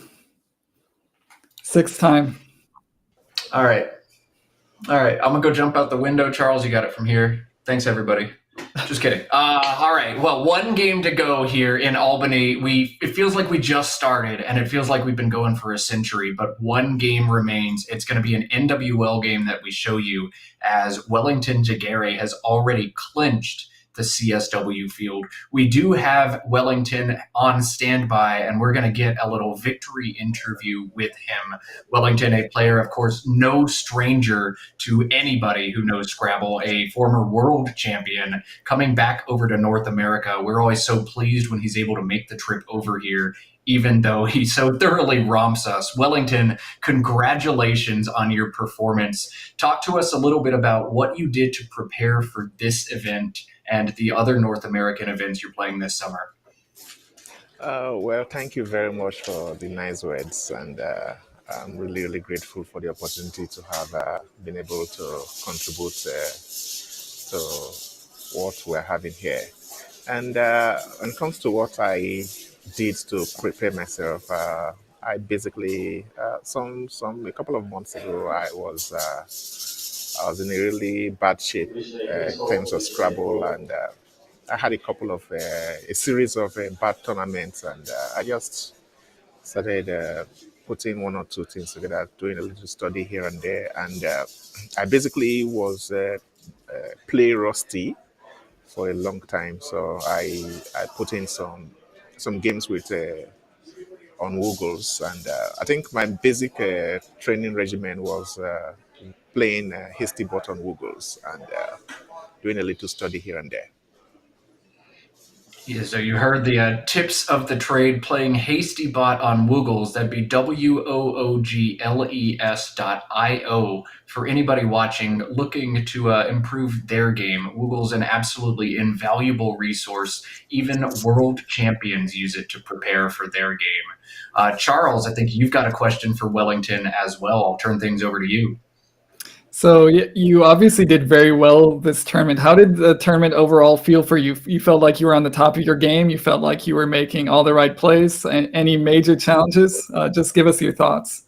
Sixth time. All right. I'm gonna go jump out the window. Charles, you got it from here. Thanks, everybody. Just kidding. All right. Well, one game to go here in Albany. It feels like we just started, and it feels like we've been going for a century. But one game remains. It's going to be an NWL game that we show you, as Wellington Jagere has already clinched the CSW field. We do have Wellington on standby, and we're going to get a little victory interview with him. Wellington, a player, of course, no stranger to anybody who knows Scrabble, a former world champion coming back over to North America. We're always so pleased when he's able to make the trip over here, even though he so thoroughly romps us. Wellington, congratulations on your performance. Talk to us a little bit about what you did to prepare for this event and the other North American events you're playing this summer. Well, thank you very much for the nice words, and I'm really, really grateful for the opportunity to have been able to contribute to what we're having here. And when it comes to what I did to prepare myself, I basically a couple of months ago I was in a really bad shape in terms of Scrabble, and I had a series of bad tournaments, and I just started putting one or two things together, doing a little study here and there, and I basically was play rusty for a long time, so I put in some games with on Woogles, and I think my basic training regimen was playing hasty bot on Woogles and doing a little study here and there. Yeah, so you heard the tips of the trade, playing Hasty Bot on Woogles. That'd be WOOGLES.io for anybody watching looking to improve their game. Woogles, an absolutely invaluable resource. Even world champions use it to prepare for their game. Charles, I think you've got a question for Wellington as well. I'll turn things over to you. So you obviously did very well this tournament. How did the tournament overall feel for you? You felt like you were on the top of your game? You felt like you were making all the right plays? And any major challenges? Just give us your thoughts.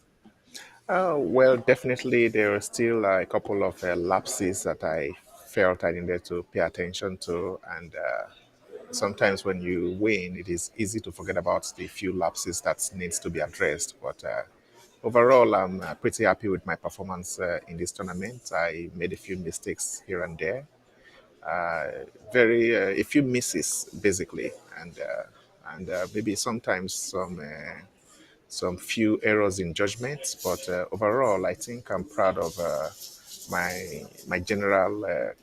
Well, definitely there were still a couple of lapses that I felt I needed to pay attention to, and sometimes when you win, it is easy to forget about the few lapses that needs to be addressed. But overall, I'm pretty happy with my performance in this tournament. I made a few mistakes here and there, a few misses basically, and maybe sometimes some few errors in judgment. But overall, I think I'm proud of my general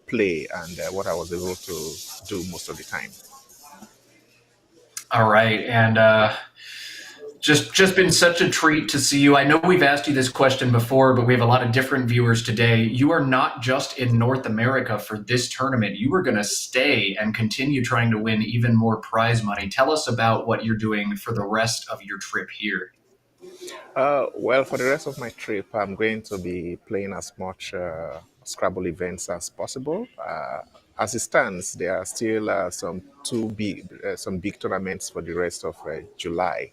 play and what I was able to do most of the time. All right, and just been such a treat to see you. I know we've asked you this question before, but we have a lot of different viewers today. You are not just in North America for this tournament. You are going to stay and continue trying to win even more prize money. Tell us about what you're doing for the rest of your trip here. Well, for the rest of my trip, I'm going to be playing as much Scrabble events as possible. As it stands, there are still some big tournaments for the rest of July,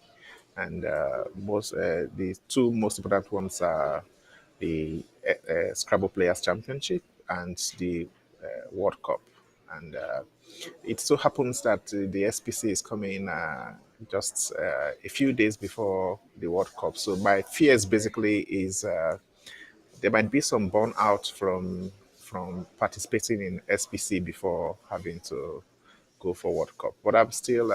and the two most important ones are the Scrabble Players Championship and the World Cup. And it so happens that the SPC is coming just a few days before the World Cup. So my fears basically is there might be some burnout from participating in SPC before having to go for World Cup. But I'm still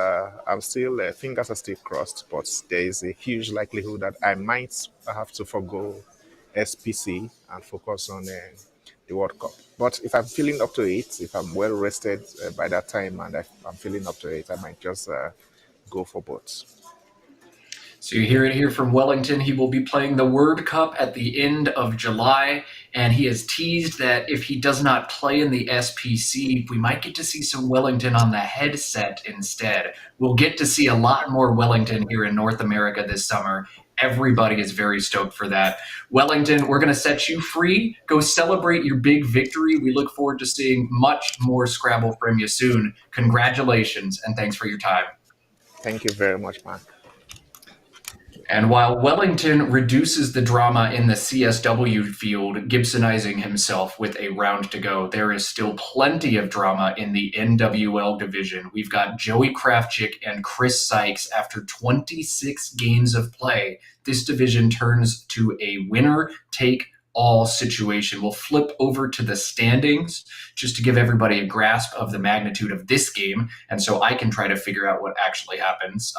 fingers are still crossed. But there is a huge likelihood that I might have to forgo SPC and focus on the World Cup. But if I'm feeling up to it, if I'm well rested by that time and I'm feeling up to it, I might just go for both. So you hear it here from Wellington. He will be playing the World Cup at the end of July, and he has teased that if he does not play in the SPC, we might get to see some Wellington on the headset instead. We'll get to see a lot more Wellington here in North America this summer. Everybody is very stoked for that. Wellington, we're going to set you free. Go celebrate your big victory. We look forward to seeing much more Scrabble from you soon. Congratulations, and thanks for your time. Thank you very much, Mark. And while Wellington reduces the drama in the CSW field, Gibsonizing himself with a round to go, there is still plenty of drama in the NWL division. We've got Joey Kravchik and Chris Sykes after 26 games of play. This division turns to a winner-take-all situation. We'll flip over to the standings just to give everybody a grasp of the magnitude of this game, and so I can try to figure out what actually happens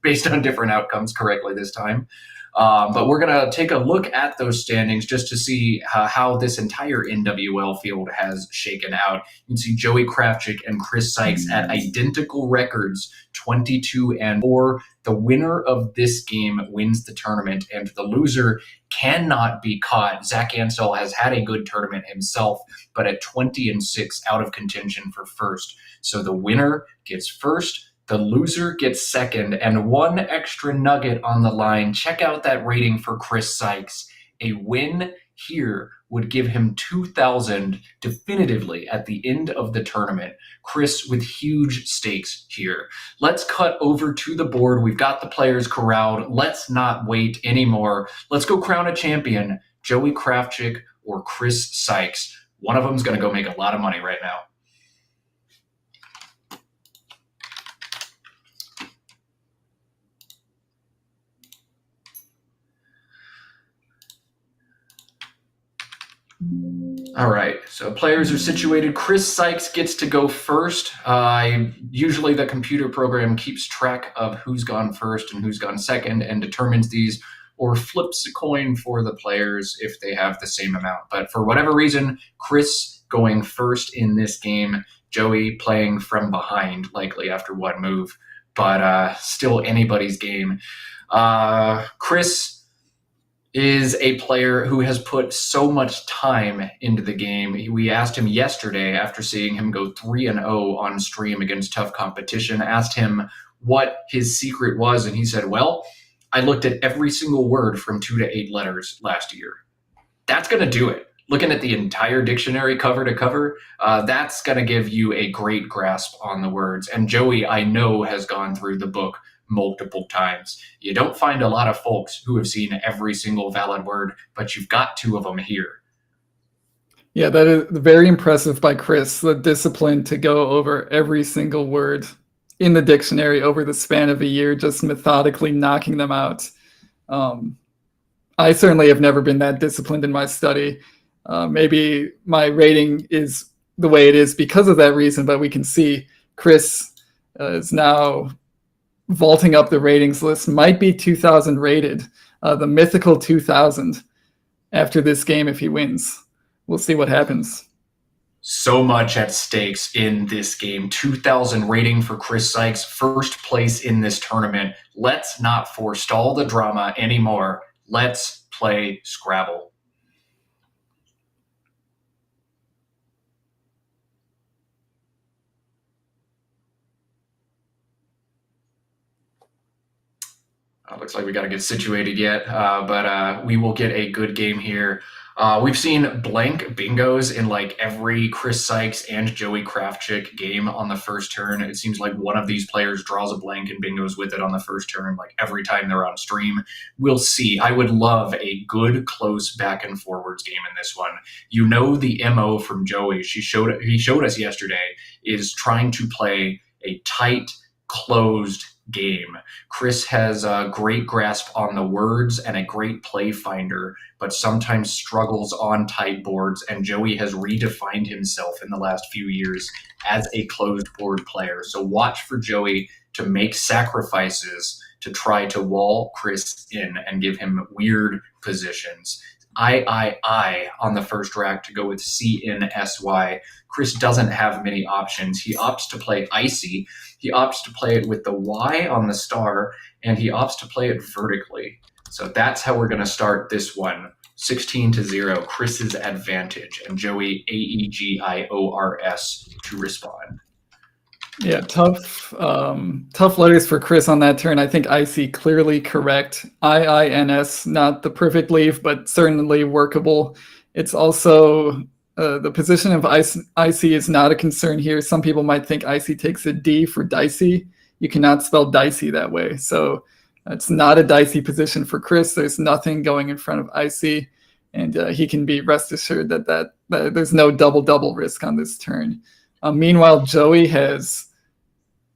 based on different outcomes correctly this time. But we're going to take a look at those standings just to see how this entire NWL field has shaken out. You can see Joey Kravchik and Chris Sykes at identical records, 22-4. The winner of this game wins the tournament, and the loser cannot be caught. Zach Ansell has had a good tournament himself, but at 20-6 out of contention for first. So the winner gets first, the loser gets second, and one extra nugget on the line. Check out that rating for Chris Sykes. A win here would give him 2,000 definitively at the end of the tournament. Chris with huge stakes here. Let's cut over to the board. We've got the players corralled. Let's not wait anymore. Let's go crown a champion, Joey Kravchik or Chris Sykes. One of them is going to go make a lot of money right now. All right, so players are situated. Chris Sykes gets to go first. Usually the computer program keeps track of who's gone first and who's gone second and determines these, or flips a coin for the players if they have the same amount. But for whatever reason, Chris going first in this game, Joey playing from behind, likely after one move, but still anybody's game. Chris is a player who has put so much time into the game. We asked him yesterday, after seeing him go 3-0 on stream against tough competition, asked him what his secret was, and he said, well, I looked at every single word from 2 to 8 letters last year. That's going to do it. Looking at the entire dictionary cover to cover, that's going to give you a great grasp on the words. And Joey, I know, has gone through the book multiple times. You don't find a lot of folks who have seen every single valid word, but you've got 2 of them here. Yeah, that is very impressive by Chris, the discipline to go over every single word in the dictionary over the span of a year, just methodically knocking them out. I certainly have never been that disciplined in my study. Maybe my rating is the way it is because of that reason, but we can see Chris is now vaulting up the ratings list, might be 2,000 rated, the mythical 2,000 after this game if he wins. We'll see what happens. So much at stakes in this game. 2,000 rating for Chris Sykes, first place in this tournament. Let's not forestall the drama anymore. Let's play Scrabble. Looks like we got to get situated yet, but we will get a good game here. We've seen blank bingos in like every Chris Sykes and Joey Kravchik game on the first turn. It seems like one of these players draws a blank and bingos with it on the first turn, like every time they're on stream. We'll see. I would love a good, close back and forwards game in this one. You know the MO from Joey. He showed us yesterday is trying to play a tight, closed game. Chris has a great grasp on the words and a great play finder, but sometimes struggles on tight boards, and Joey has redefined himself in the last few years as a closed board player. So watch for Joey to make sacrifices to try to wall Chris in and give him weird positions. I on the first rack to go with CNSY. Chris doesn't have many options. He opts to play icy. He opts to play it with the Y on the star, and he opts to play it vertically. So that's how we're going to start this one. 16-0, Chris's advantage, and Joey AEGIORS to respond. Yeah, tough letters for Chris on that turn. I think icy clearly correct. IINS, not the perfect leave, but certainly workable. It's also the position of icy is not a concern here. Some people might think icy takes a D for dicey. you cannot spell dicey that way. So it's not a dicey position for Chris. There's nothing going in front of icy, and he can be rest assured that there's no double risk on this turn. Meanwhile, Joey has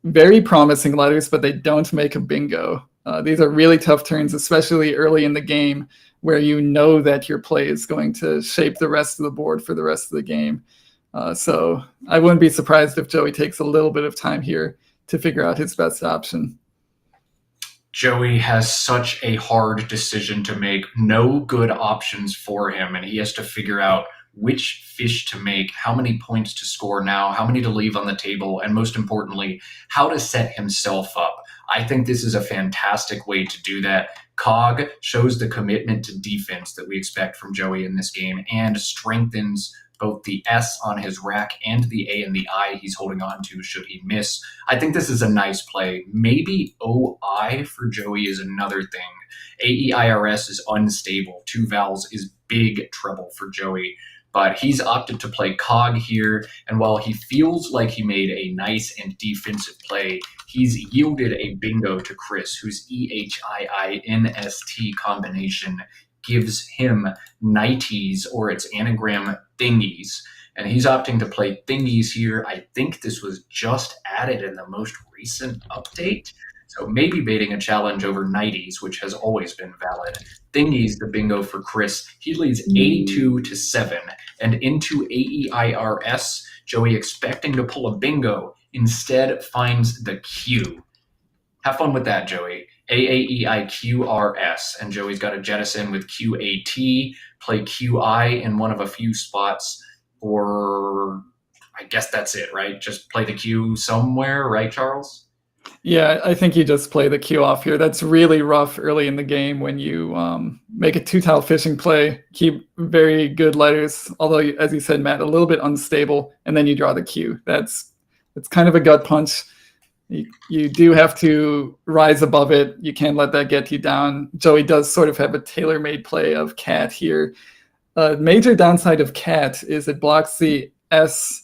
very promising letters, but they don't make a bingo. These are really tough turns, especially early in the game, where you know that your play is going to shape the rest of the board for the rest of the game. So I wouldn't be surprised if Joey takes a little bit of time here to figure out his best option. Joey has such a hard decision to make, no good options for him, and he has to figure out which fish to make, how many points to score now, how many to leave on the table, and most importantly, how to set himself up. I think this is a fantastic way to do that. Cog shows the commitment to defense that we expect from Joey in this game and strengthens both the S on his rack and the A and the I he's holding on to should he miss. I think this is a nice play. Maybe OI for Joey is another thing. AEIRS is unstable. 2 vowels is big trouble for Joey. But he's opted to play Cog here, and while he feels like he made a nice and defensive play, he's yielded a bingo to Chris, whose EHIINST combination gives him nighties, or its anagram thingies. And he's opting to play thingies here. I think this was just added in the most recent update. So maybe baiting a challenge over nighties, which has always been valid. Thingies, the bingo for Chris. He leads 82-7. And into AEIRS, Joey, expecting to pull a bingo, instead finds the Q. Have fun with that, Joey. AAEIQRS. And Joey's got a jettison with QAT, play QI in one of a few spots, or I guess that's it, right? Just play the Q somewhere, right, Charles? Yeah, I think you just play the Q off here. That's really rough early in the game when you make a 2-tile fishing play, keep very good letters, although, as you said, Matt, a little bit unstable, and then you draw the Q. It's kind of a gut punch. You do have to rise above it. You can't let that get you down. Joey does sort of have a tailor-made play of cat here. Major downside of cat is it blocks the S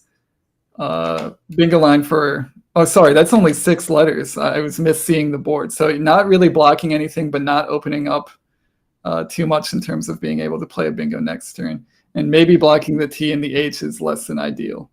bingo line for... Oh, sorry, that's only 6 letters. I was misseeing the board. So not really blocking anything, but not opening up too much in terms of being able to play a bingo next turn. And maybe blocking the T and the H is less than ideal.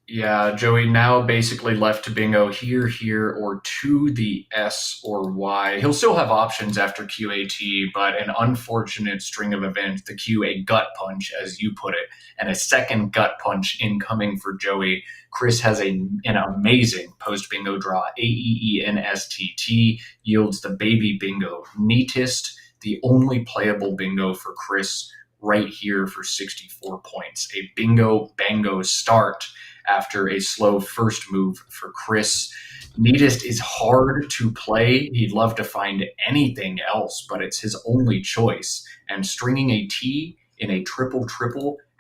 Yeah, Joey now basically left to bingo here, or to the S or Y. He'll still have options after QAT, but an unfortunate string of events, the Q, a gut punch, as you put it, and a second gut punch incoming for Joey. Chris has an amazing post-bingo draw. AEENSTT yields the baby bingo. Neatest, the only playable bingo for Chris right here for 64 points. A bingo-bango start after a slow first move for Chris. Neatest is hard to play. He'd love to find anything else, but it's his only choice. And stringing a T in a triple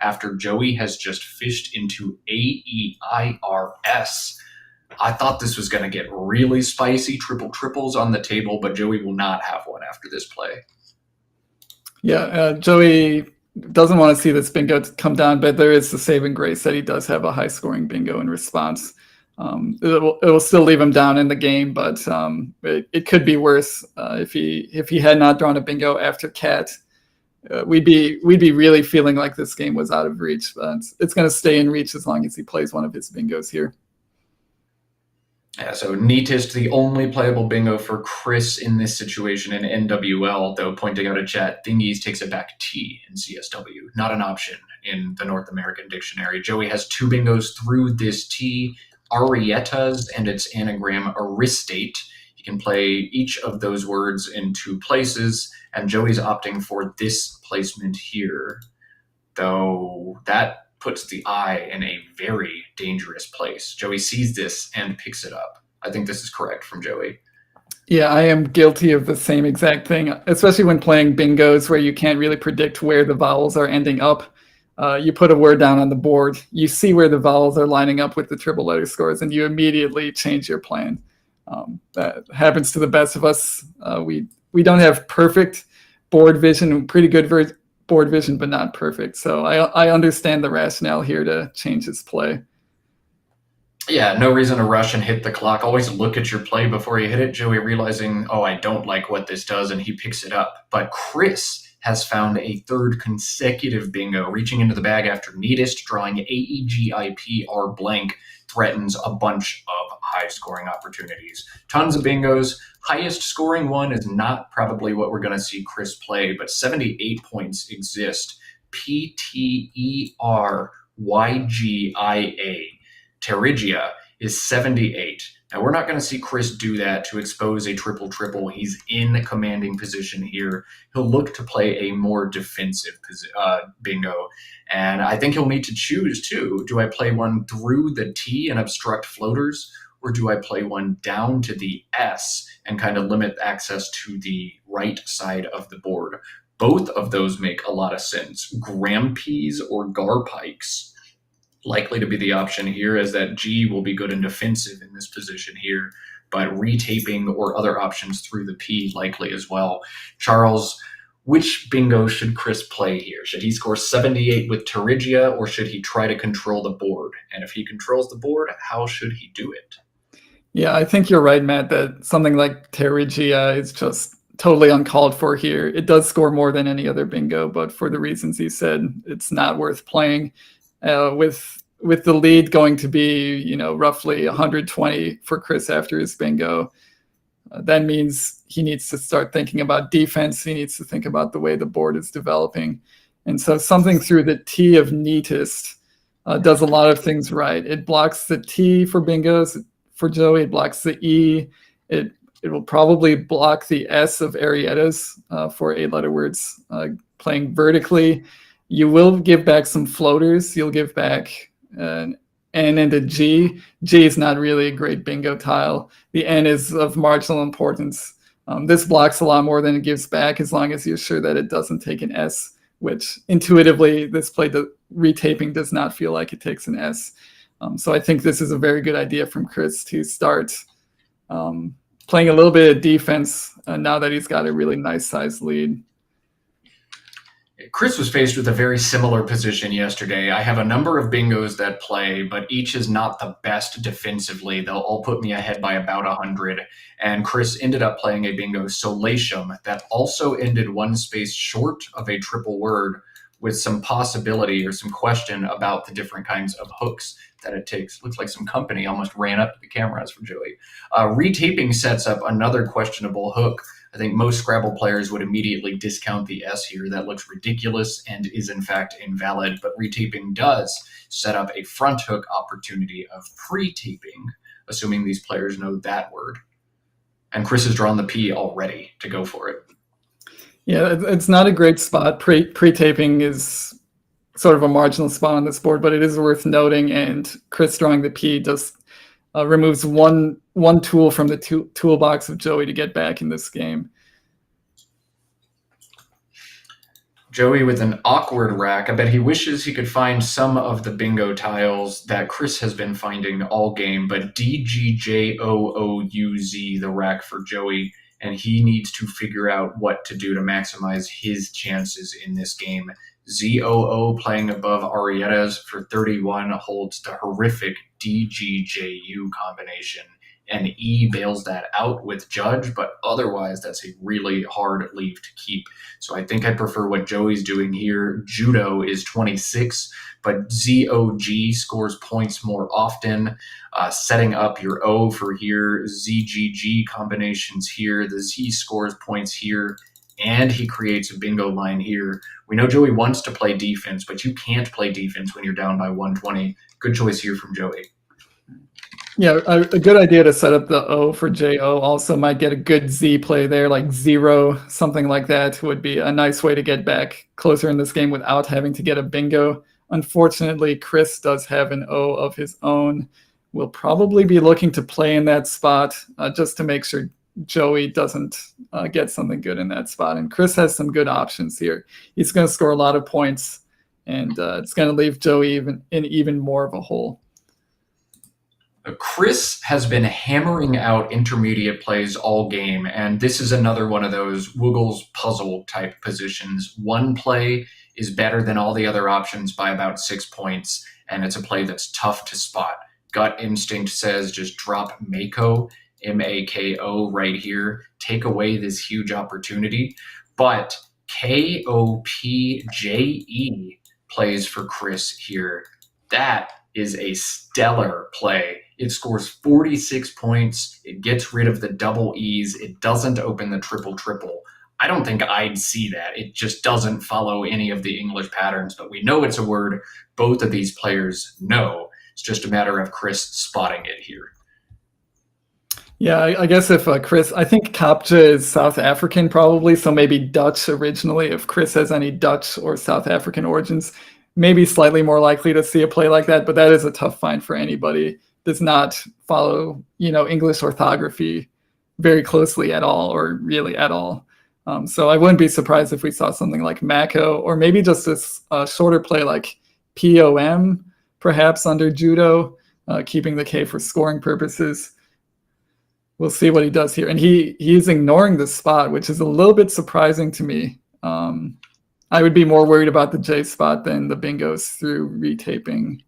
after Joey has just fished into AEIRS. I thought this was going to get really spicy, triples on the table, but Joey will not have one after this play. Yeah, Joey doesn't want to see this bingo come down, but there is the saving grace that he does have a high-scoring bingo in response. It will still leave him down in the game, but it could be worse if he had not drawn a bingo after cat. We'd be really feeling like this game was out of reach, but it's going to stay in reach as long as he plays one of his bingos here. Yeah, so neatest, the only playable bingo for Chris in this situation in NWL, though pointing out a chat, thingies takes it back T in CSW. Not an option in the North American dictionary. Joey has 2 bingos through this T, Arietas and its anagram aristate. He can play each of those words in 2 places, and Joey's opting for this placement here, though that puts the I in a very dangerous place. Joey sees this and picks it up. I think this is correct from Joey. Yeah, I am guilty of the same exact thing, especially when playing bingos where you can't really predict where the vowels are ending up. You put a word down on the board, you see where the vowels are lining up with the triple letter scores, and you immediately change your plan. That happens to the best of us. We don't have perfect board vision, pretty good board vision, but not perfect. So I understand the rationale here to change his play. Yeah, no reason to rush and hit the clock. Always look at your play before you hit it. Joey realizing, oh, I don't like what this does, and he picks it up. But Chris has found a third consecutive bingo, reaching into the bag after neatest, drawing AEGIPR blank, threatens a bunch of high scoring opportunities. Tons of bingos. Highest scoring one is not probably what we're going to see Chris play, but 78 points exist. PTERYGIA. Terrigia is 78. Now, we're not going to see Chris do that to expose a triple-triple. He's in a commanding position here. He'll look to play a more defensive bingo. And I think he'll need to choose, too. Do I play one through the T and obstruct floaters? Or do I play one down to the S and kind of limit access to the right side of the board? Both of those make a lot of sense. Grampees or Garpikes likely to be the option here, as that G will be good and defensive in this position here, but retaping or other options through the P likely as well. Charles, which bingo should Chris play here? Should he score 78 with Terrigia, or should he try to control the board? And if he controls the board, how should he do it? Yeah, I think you're right, Matt, that something like Terrigia is just totally uncalled for here. It does score more than any other bingo, but for the reasons you said, it's not worth playing. With the lead going to be, roughly 120 for Chris after his bingo, that means he needs to start thinking about defense. He needs to think about the way the board is developing. And so something through the T of neatest does a lot of things right. It blocks the T for bingos for Joey. It blocks the E. It will probably block the S of Arietta's for 8-letter words playing vertically. You will give back some floaters. You'll give back an N and a G. G is not really a great bingo tile. The N is of marginal importance. This blocks a lot more than it gives back, as long as you're sure that it doesn't take an S, which intuitively this play, the retaping does not feel like it takes an S. So I think this is a very good idea from Chris to start playing a little bit of defense now that he's got a really nice sized lead. Chris was faced with a very similar position yesterday. I have a number of bingos that play, but each is not the best defensively. They'll all put me ahead by about 100. And Chris ended up playing a bingo Solatium that also ended one space short of a triple word, with some possibility or some question about the different kinds of hooks that it takes. Looks like some company almost ran up to the cameras for Joey. Retaping sets up another questionable hook. I think most Scrabble players would immediately discount the S here. That looks ridiculous and is in fact invalid, but retaping does set up a front hook opportunity of pre-taping, assuming these players know that word. And Chris has drawn the P already to go for it. Yeah, it's not a great spot. Pre-taping is sort of a marginal spot on this board, but it is worth noting, and Chris drawing the P just removes one tool from the toolbox of Joey to get back in this game. Joey with an awkward rack. I bet he wishes he could find some of the bingo tiles that Chris has been finding all game, but DGJOOUZ, the rack for Joey, and he needs to figure out what to do to maximize his chances in this game. ZOO playing above Arietta's for 31 holds the horrific DGJU combination, and E bails that out with Judge, but otherwise that's a really hard leave to keep. So I think I prefer what Joey's doing here. Judo is 26, but ZOG scores points more often, setting up your O for here. ZGG combinations here. The Z scores points here, and he creates a bingo line here. We know Joey wants to play defense, but you can't play defense when you're down by 120. Good choice here from Joey. Yeah, a good idea to set up the O for JO. Also might get a good Z play there, like 0, something like that would be a nice way to get back closer in this game without having to get a bingo. Unfortunately, Chris does have an O of his own. We'll probably be looking to play in that spot just to make sure Joey doesn't get something good in that spot. And Chris has some good options here. He's going to score a lot of points, and it's going to leave Joey in even more of a hole. Chris has been hammering out intermediate plays all game, and this is another one of those Woogle's puzzle type positions. One play is better than all the other options by about 6 points, and it's a play that's tough to spot. gut instinct says just drop Mako, Mako right here. Take away this huge opportunity. But KOPJE plays for Chris here. That is a stellar play. It scores 46 points. It gets rid of the double E's. It doesn't open the triple triple. I don't think I'd see that. It just doesn't follow any of the English patterns, but we know it's a word both of these players know. It's just a matter of Chris spotting it here. Yeah, I guess if Chris, I think Kapja is South African probably, so maybe Dutch originally. If Chris has any Dutch or South African origins, maybe slightly more likely to see a play like that, but that is a tough find for anybody. Does not follow, English orthography very closely at all, or really at all. So I wouldn't be surprised if we saw something like Mako, or maybe just this shorter play like POM, perhaps under judo, keeping the K for scoring purposes. We'll see what he does here. And he's ignoring the spot, which is a little bit surprising to me. I would be more worried about the J spot than the bingos through retaping.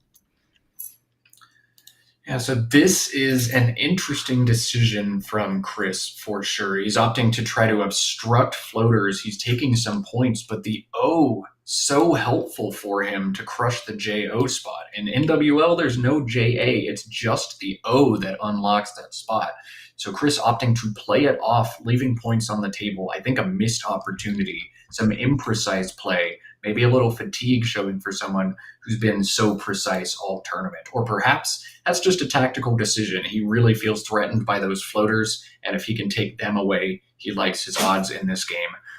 Yeah, so this is an interesting decision from Chris for sure. He's opting to try to obstruct floaters. He's taking some points, but the O, so helpful for him to crush the JO spot. In NWL, there's no JA. It's just the O that unlocks that spot. So Chris opting to play it off, leaving points on the table. I think a missed opportunity, some imprecise play, maybe a little fatigue showing for someone who's been so precise all tournament. Or perhaps that's just a tactical decision. He really feels threatened by those floaters, and if he can take them away, he likes his odds in this game.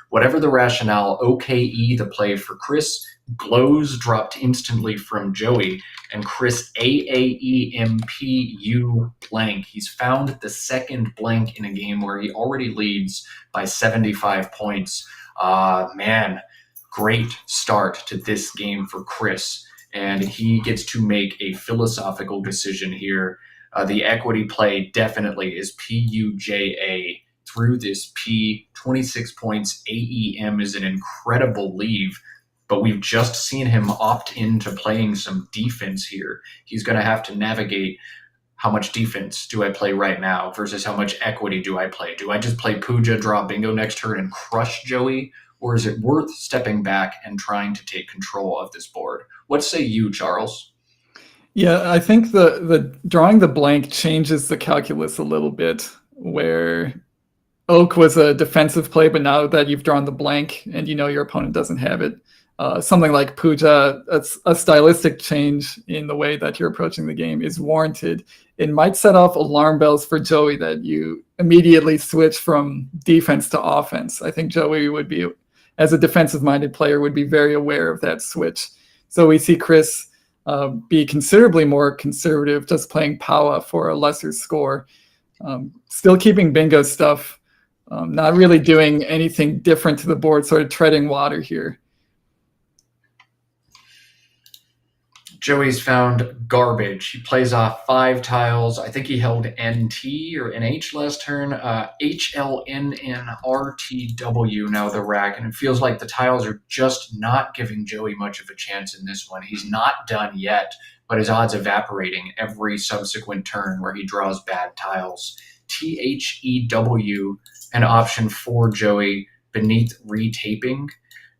Whatever the rationale, OKE, the play for Chris, glows dropped instantly from Joey, and Chris AAEMPU blank. He's found the second blank in a game where he already leads by 75 points. Man, great start to this game for Chris, and he gets to make a philosophical decision here. The equity play definitely is PUJA through this P. 26 points. AEM is an incredible leave, but we've just seen him opt into playing some defense here. He's going to have to navigate how much defense do I play right now versus how much equity do I play. Do I just play Puja, draw bingo next turn, and crush Joey? Or is it worth stepping back and trying to take control of this board? What say you, Charles? Yeah, I think the drawing the blank changes the calculus a little bit, where Oak was a defensive play, but now that you've drawn the blank and your opponent doesn't have it, something like Puja, a stylistic change in the way that you're approaching the game is warranted. It might set off alarm bells for Joey that you immediately switch from defense to offense. I think Joey would be, as a defensive-minded player, would be very aware of that switch. So we see Chris be considerably more conservative, just playing Power for a lesser score. Still keeping bingo stuff, not really doing anything different to the board, sort of treading water here. Joey's found garbage. He plays off 5 tiles. I think he held NT or NH last turn. HLNNRTW now the rack, and it feels like the tiles are just not giving Joey much of a chance in this one. He's not done yet, but his odds evaporating every subsequent turn where he draws bad tiles. THEW, an option for Joey beneath retaping.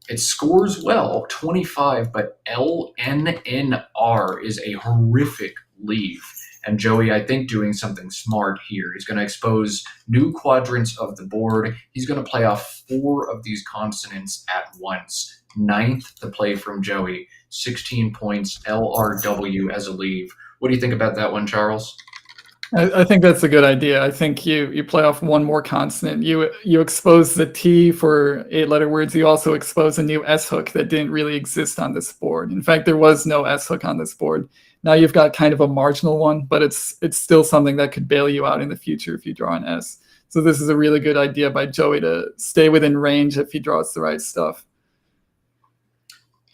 It scores well, 25, but LNNR is a horrific leave. And Joey, I think, doing something smart here. He's going to expose new quadrants of the board. He's going to play off 4 of these consonants at once. 9th, the play from Joey, 16 points, LRW as a leave. What do you think about that one, Charles? I think that's a good idea. I think you play off 1 more consonant. You expose the T for 8-letter words. You also expose a new S hook that didn't really exist on this board. In fact, there was no S hook on this board. Now you've got kind of a marginal one, but it's still something that could bail you out in the future if you draw an S. So this is a really good idea by Joey to stay within range if he draws the right stuff.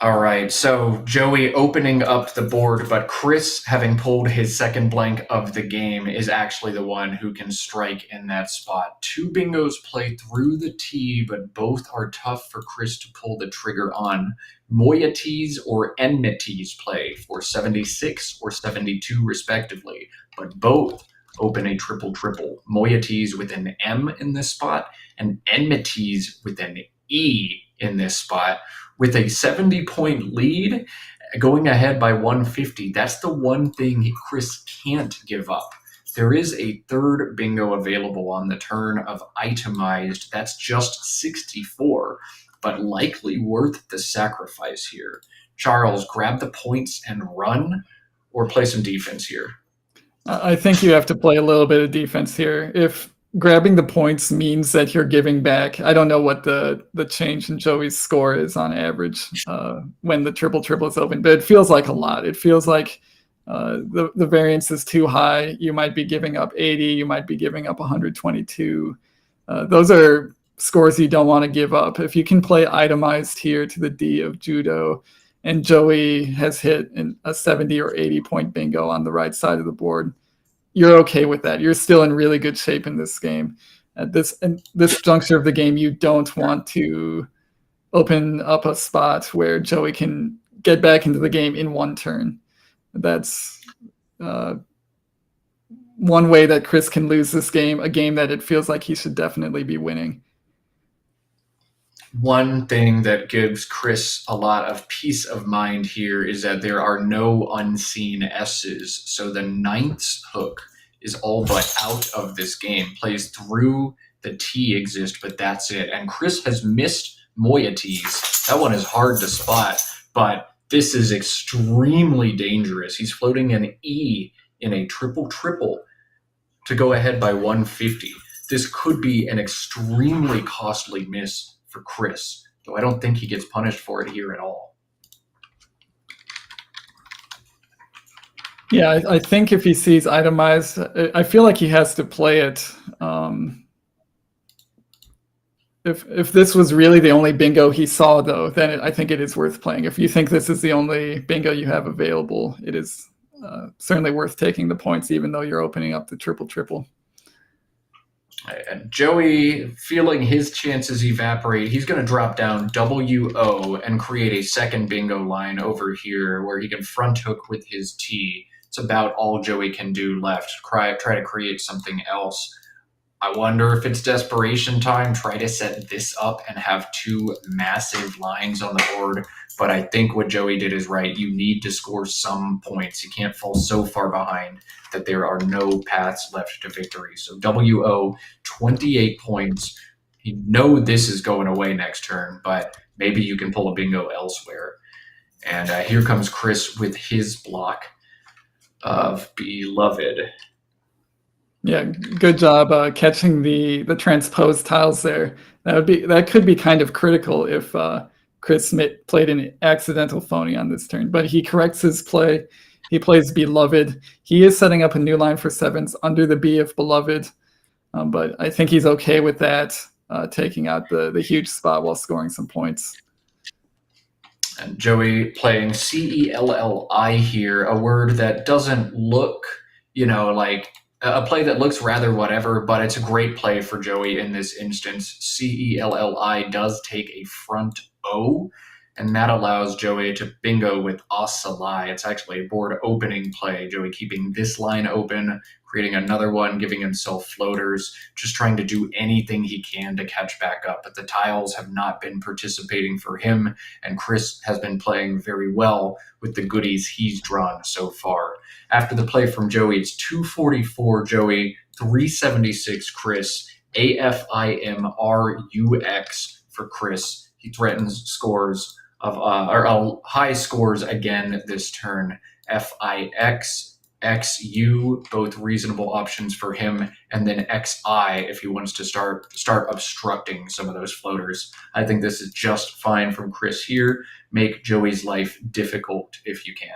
All right, so Joey opening up the board, but Chris, having pulled his second blank of the game, is actually the one who can strike in that spot. Two bingos play through the T, but both are tough for Chris to pull the trigger on. Moieties or enmities play for 76 or 72 respectively, but both open a triple-triple. Moieties with an M in this spot, and enmities with an E in this spot. With a 70-point lead, going ahead by 150, that's the one thing Chris can't give up. There is a third bingo available on the turn of itemized. That's just 64, but likely worth the sacrifice here. Charles, grab the points and run, or play some defense here? I think you have to play a little bit of defense here. If grabbing the points means that you're giving back, I don't know what the change in Joey's score is on average when the triple is open, but it feels like a lot. It feels like the variance is too high. You might be giving up 80. You might be giving up 122. Those are scores you don't want to give up. If you can play itemized here to the D of judo, and Joey has hit a 70 or 80 point bingo on the right side of the board, you're okay with that. You're still in really good shape in this game. At this juncture of the game, you don't want to open up a spot where Joey can get back into the game in one turn. That's one way that Chris can lose this game, a game that it feels like he should definitely be winning. One thing that gives Chris a lot of peace of mind here is that there are no unseen S's. So the ninth hook is all but out of this game. Plays through the T exist, but that's it. And Chris has missed moieties. That one is hard to spot, but this is extremely dangerous. He's floating an E in a triple to go ahead by 150. This could be an extremely costly miss for Chris, though I don't think he gets punished for it here at all. Yeah, I think if he sees itemized, I feel like he has to play it. If this was really the only bingo he saw, though, then I think it is worth playing. If you think this is the only bingo you have available, it is certainly worth taking the points, even though you're opening up the triple. And Joey, feeling his chances evaporate, he's going to drop down WO and create a second bingo line over here where he can front hook with his T. It's about all Joey can do left. Try to create something else. I wonder if it's desperation time. Try to set this up and have two massive lines on the board. But I think what Joey did is right. You need to score some points. You can't fall so far behind that there are no paths left to victory. So WO, 28 points. You know this is going away next turn, but maybe you can pull a bingo elsewhere. And here comes Chris with his block of Beloved. Yeah, good job catching the transposed tiles there. That could be kind of critical if Chris played an accidental phony on this turn, but he corrects his play. He plays Beloved. He is setting up a new line for sevens under the B of Beloved, but I think he's okay with that, taking out the huge spot while scoring some points. And Joey playing CELLI here, a word that doesn't look, like a play that looks rather whatever, but it's a great play for Joey in this instance. CELLI does take a front O, and that allows Joey to bingo with Asalai. It's actually a board opening play. Joey keeping this line open, creating another one, giving himself floaters, just trying to do anything he can to catch back up. But the tiles have not been participating for him, and Chris has been playing very well with the goodies he's drawn so far. After the play from Joey, it's 244 Joey, 376 Chris, AFIMRUX for Chris. He threatens scores of high scores again this turn. FIX, XU, both reasonable options for him, and then XI if he wants to start obstructing some of those floaters. I think this is just fine from Chris here. Make Joey's life difficult if you can.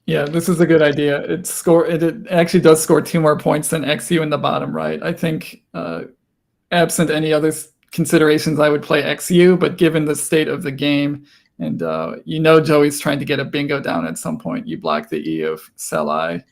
Yeah, this is a good idea. It actually does score 2 more points than XU in the bottom right. I think absent any other considerations, I would play XU, but given the state of the game, And Joey's trying to get a bingo down at some point. You block the E of sell I.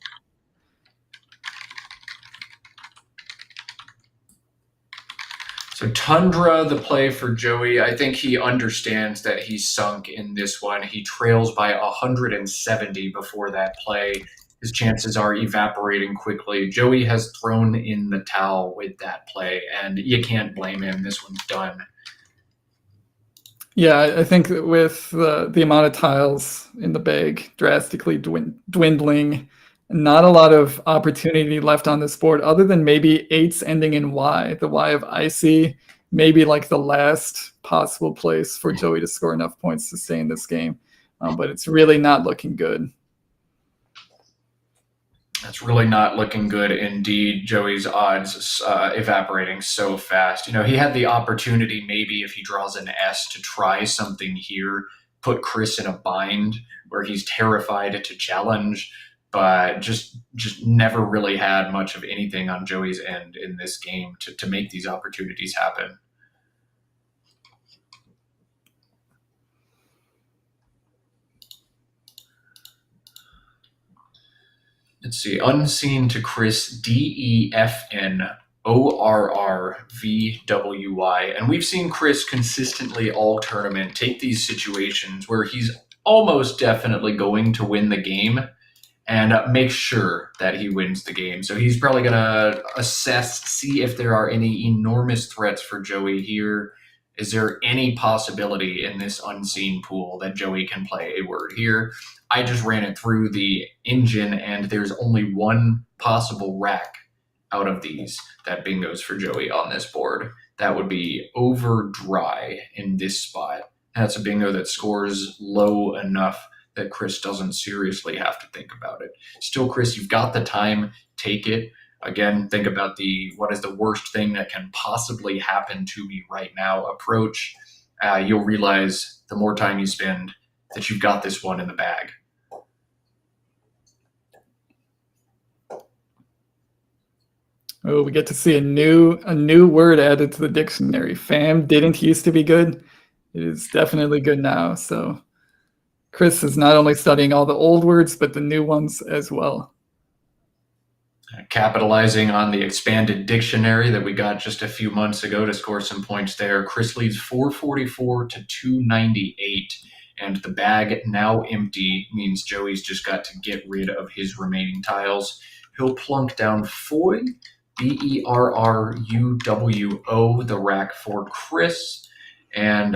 So Tundra, the play for Joey, I think he understands that he's sunk in this one. He trails by 170 before that play. His chances are evaporating quickly. Joey has thrown in the towel with that play, and you can't blame him. This one's done. Yeah, I think that with the amount of tiles in the bag drastically dwindling, not a lot of opportunity left on this board other than maybe 8s ending in Y. The Y of Icy, maybe like the last possible place for Joey to score enough points to stay in this game. But it's really not looking good. That's really not looking good indeed. Joey's odds evaporating so fast. He had the opportunity maybe if he draws an S to try something here, put Chris in a bind where he's terrified to challenge, but just never really had much of anything on Joey's end in this game to make these opportunities happen. Let's see. Unseen to Chris, DEFNORRVWY. And we've seen Chris consistently all tournament take these situations where he's almost definitely going to win the game and make sure that he wins the game. So he's probably going to assess, see if there are any enormous threats for Joey here. Is there any possibility in this unseen pool that Joey can play a word here? I just ran it through the engine, and there's only one possible rack out of these that bingos for Joey on this board. That would be over dry in this spot. That's a bingo that scores low enough that Chris doesn't seriously have to think about it. Still, Chris, you've got the time. Take it. Again, think about what is the worst thing that can possibly happen to me right now approach. You'll realize the more time you spend that you've got this one in the bag. Oh, we get to see a new word added to the dictionary. Fam didn't used to be good. It is definitely good now. So Chris is not only studying all the old words, but the new ones as well. Capitalizing on the expanded dictionary that we got just a few months ago to score some points there. Chris leads 444 to 298, and the bag now empty means Joey's just got to get rid of his remaining tiles. He'll plunk down Foy, BERRUWO, the rack for Chris, and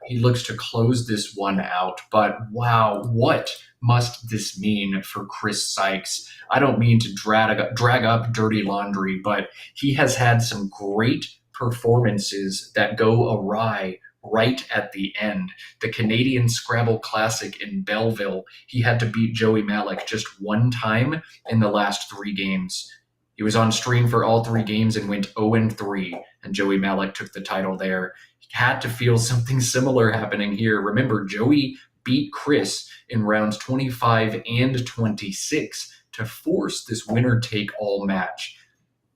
he looks to close this one out. But wow, what must this mean for Chris Sykes? I don't mean to drag up dirty laundry, but he has had some great performances that go awry right at the end. The Canadian Scrabble Classic in Belleville, he had to beat Joey Malik just one time in the last 3 games. He was on stream for all 3 games and went 0-3, and Joey Malik took the title there. He had to feel something similar happening here. Remember, Joey beat Chris in rounds 25 and 26 to force this winner-take-all match.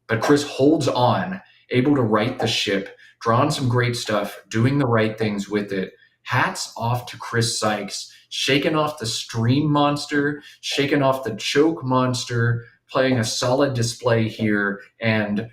But Chris holds on, able to right the ship, drawn some great stuff, doing the right things with it. Hats off to Chris Sykes, shaking off the stream monster, shaking off the choke monster, playing a solid display here, and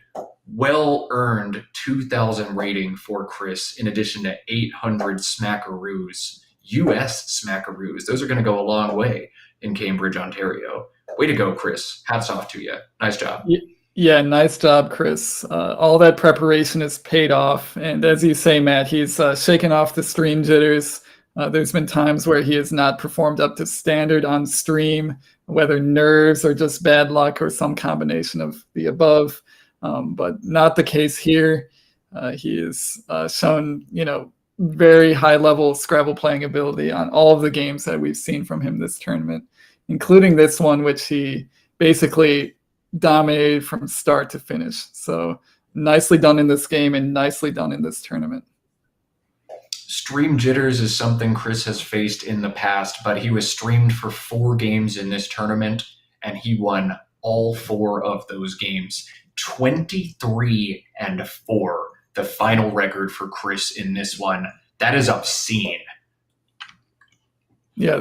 well-earned 2,000 rating for Chris, in addition to 800 smackaroos, US smackaroos. Those are going to go a long way in Cambridge, Ontario. Way to go, Chris. Hats off to you. Nice job. Yeah, nice job, Chris. All that preparation has paid off. And as you say, Matt, he's shaken off the stream jitters. There's been times where he has not performed up to standard on stream, whether nerves or just bad luck or some combination of the above. But not the case here. He has shown, very high level Scrabble playing ability on all of the games that we've seen from him this tournament, including this one, which he basically dominated from start to finish. So nicely done in this game and nicely done in this tournament. Stream jitters is something Chris has faced in the past, but he was streamed for 4 games in this tournament, and he won all 4 of those games. 23-4, the final record for Chris in this one. That is obscene. Yeah,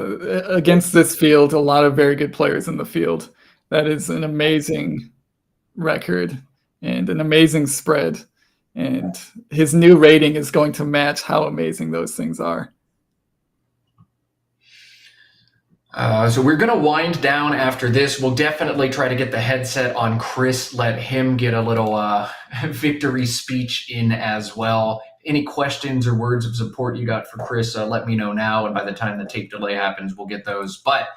against this field, a lot of very good players in the field. That is an amazing record and an amazing spread. And his new rating is going to match how amazing those things are. So we're going to wind down after this. We'll definitely try to get the headset on Chris, let him get a little victory speech in as well. Any questions or words of support you got for Chris, let me know now. And by the time the tape delay happens, we'll get those. But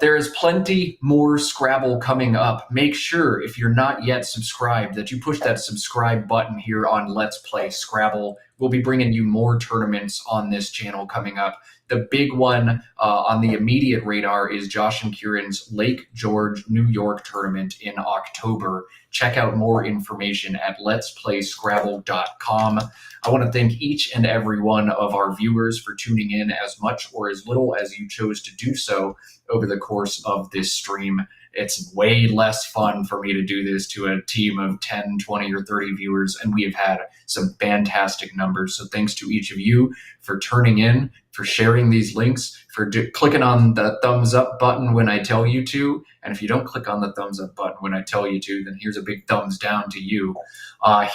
there is plenty more Scrabble coming up. Make sure, if you're not yet subscribed, that you push that subscribe button here on Let's Play Scrabble. We'll be bringing you more tournaments on this channel coming up. The big one on the immediate radar is Josh and Kieran's Lake George, New York tournament in October. Check out more information at letsplayscrabble.com. I want to thank each and every one of our viewers for tuning in, as much or as little as you chose to do so over the course of this stream. It's way less fun for me to do this to a team of 10, 20, or 30 viewers, and we have had some fantastic numbers. So thanks to each of you for turning in, for sharing these links, for clicking on the thumbs up button when I tell you to. And if you don't click on the thumbs up button when I tell you to, then here's a big thumbs down to you.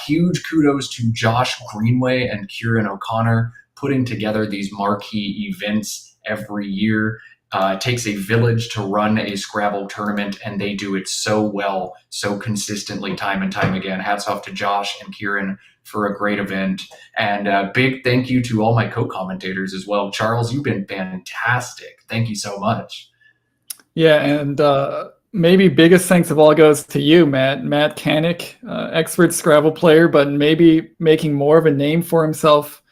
Huge kudos to Josh Greenway and Kieran O'Connor putting together these marquee events every year. It takes a village to run a Scrabble tournament, and they do it so well, so consistently, time and time again. Hats off to Josh and Kieran for a great event. And a big thank you to all my co-commentators as well. Charles, you've been fantastic. Thank you so much. Yeah, and maybe biggest thanks of all goes to you, Matt. Matt Canik, expert Scrabble player, but maybe making more of a name for himself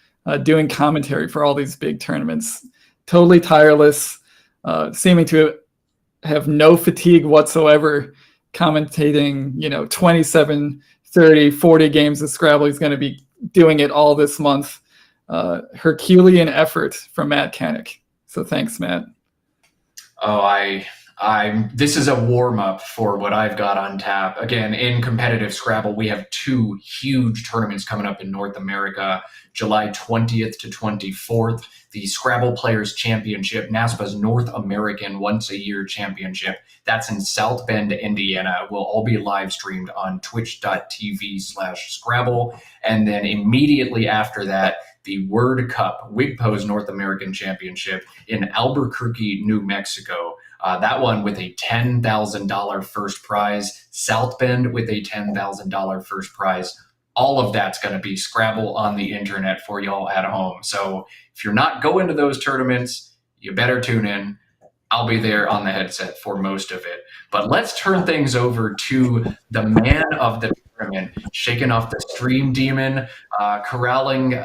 doing commentary for all these big tournaments. Totally tireless. Seeming to have no fatigue whatsoever, commentating, 27, 30, 40 games of Scrabble. He's going to be doing it all this month. Herculean effort from Matt Canik. So thanks, Matt. Oh, this is a warm-up for what I've got on tap. Again, in competitive Scrabble, we have 2 huge tournaments coming up in North America, July 20th to 24th. The Scrabble Players Championship, NASPA's North American once-a-year championship. That's in South Bend, Indiana. Will all be live streamed on twitch.tv/Scrabble. And then immediately after that, the Word Cup, WIGPO's North American Championship in Albuquerque, New Mexico. That one with a $10,000 first prize. South Bend with a $10,000 first prize. All of that's going to be Scrabble on the internet for y'all at home. So if you're not going to those tournaments, you better tune in. I'll be there on the headset for most of it. But let's turn things over to the man of the tournament, shaking off the stream demon, corralling,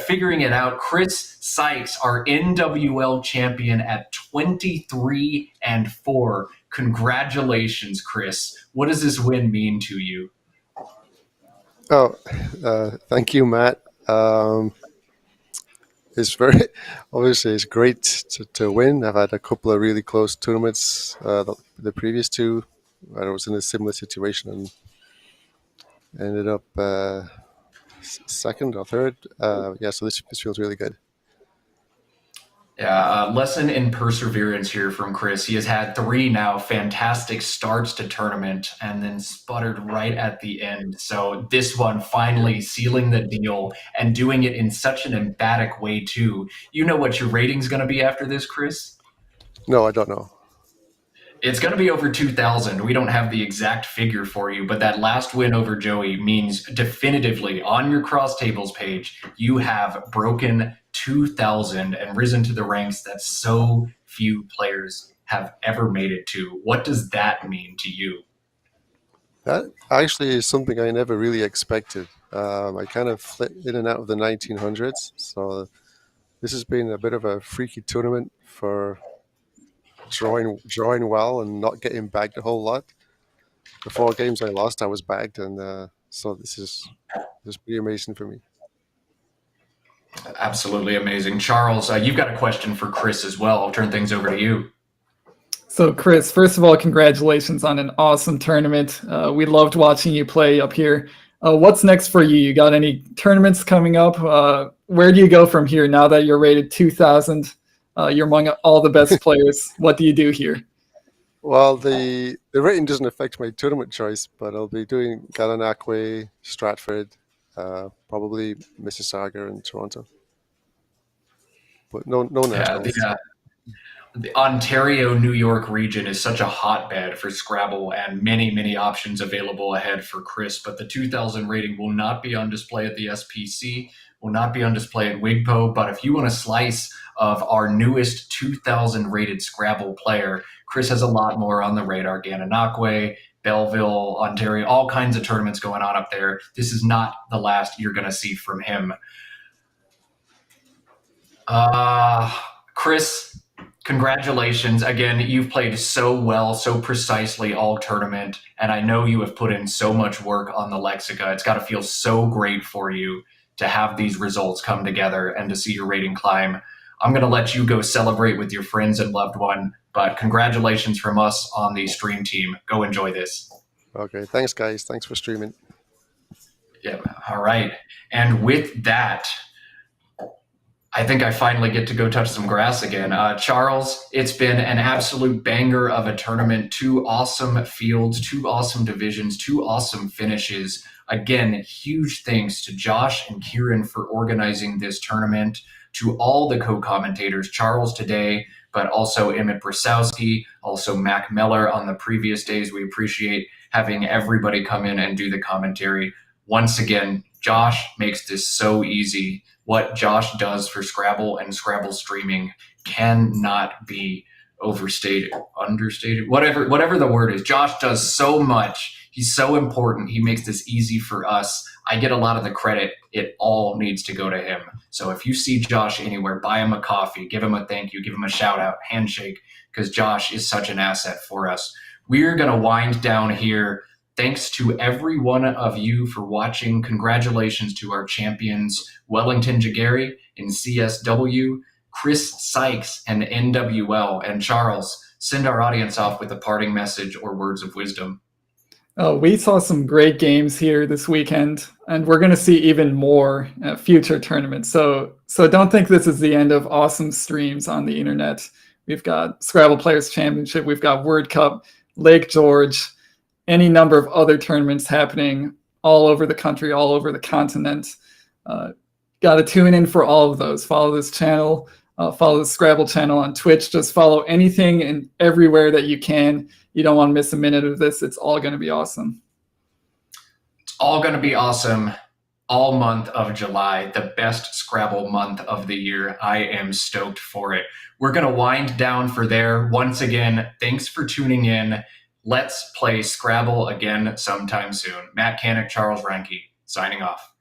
figuring it out. Chris Sykes, our NWL champion at 23-4. Congratulations, Chris. What does this win mean to you? Oh, thank you, Matt. It's great to win. I've had a couple of really close tournaments, the previous 2, where I was in a similar situation and ended up second or third. So this feels really good. Yeah, lesson in perseverance here from Chris. He has had 3 now fantastic starts to tournament and then sputtered right at the end. So this one finally sealing the deal and doing it in such an emphatic way too. You know what your rating's going to be after this, Chris? No, I don't know. It's going to be over 2,000. We don't have the exact figure for you, but that last win over Joey means definitively on your cross tables page, you have broken 2,000 and risen to the ranks that so few players have ever made it to. What does that mean to you? That actually is something I never really expected. I kind of flipped in and out of the 1900s. So this has been a bit of a freaky tournament for drawing well and not getting bagged a whole lot. The 4 games I lost, I was bagged, and so this is pretty amazing for me. Absolutely amazing. Charles, you've got a question for Chris as well. I'll turn things over to you. So, Chris, first of all, congratulations on an awesome tournament. We loved watching you play up here. What's next for you? You got any tournaments coming up? Where do you go from here now that you're rated 2,000? You're among all the best players. What do you do here? Well, the rating doesn't affect my tournament choice, but I'll be doing Gananoque, Stratford, probably Mississauga and Toronto. But no Yeah, nationals. the Ontario, New York region is such a hotbed for Scrabble and many, many options available ahead for Chris. But the 2000 rating will not be on display at the SPC, will not be on display at WIGPO. But if you want a slice of our newest 2000 rated Scrabble player, Chris has a lot more on the radar. Gananoque, Belleville, Ontario, all kinds of tournaments going on up there. This is not the last you're going to see from him. Chris, congratulations. Again, you've played so well, so precisely all tournament, and I know you have put in so much work on the Lexica. It's got to feel so great for you to have these results come together and to see your rating climb. I'm going to let you go celebrate with your friends and loved one, but congratulations from us on the stream team. Go enjoy this. Okay, thanks, guys. Thanks for streaming. Yeah, all right. And with that, I think I finally get to go touch some grass again. Charles, it's been an absolute banger of a tournament. 2 awesome fields, 2 awesome divisions, 2 awesome finishes. Again, huge thanks to Josh and Kieran for organizing this tournament, to all the co-commentators, Charles today, but also Emmett Brosowsky, also Mack Meller on the previous days. We appreciate having everybody come in and do the commentary. Once again, Josh makes this so easy. What Josh does for Scrabble and Scrabble streaming cannot be overstated, understated, whatever the word is. Josh does so much. He's so important. He makes this easy for us. I get a lot of the credit. It all needs to go to him. So if you see Josh anywhere, buy him a coffee, give him a thank you, give him a shout out, handshake, because Josh is such an asset for us. We're going to wind down here. Thanks to every one of you for watching. Congratulations to our champions, Wellington Jageri in CSW, Chris Sykes and NWL. And Charles, send our audience off with a parting message or words of wisdom. We saw some great games here this weekend, and we're going to see even more at future tournaments. So don't think this is the end of awesome streams on the internet. We've got Scrabble Players Championship, we've got Word Cup, Lake George, any number of other tournaments happening all over the country, all over the continent. Got to tune in for all of those. Follow this channel, follow the Scrabble channel on Twitch. Just follow anything and everywhere that you can. You don't want to miss a minute of this. It's all going to be awesome. It's all going to be awesome all month of July, the best Scrabble month of the year. I am stoked for it. We're going to wind down for there. Once again, thanks for tuning in. Let's play Scrabble again sometime soon. Matt Canik, Charles Reinke, signing off.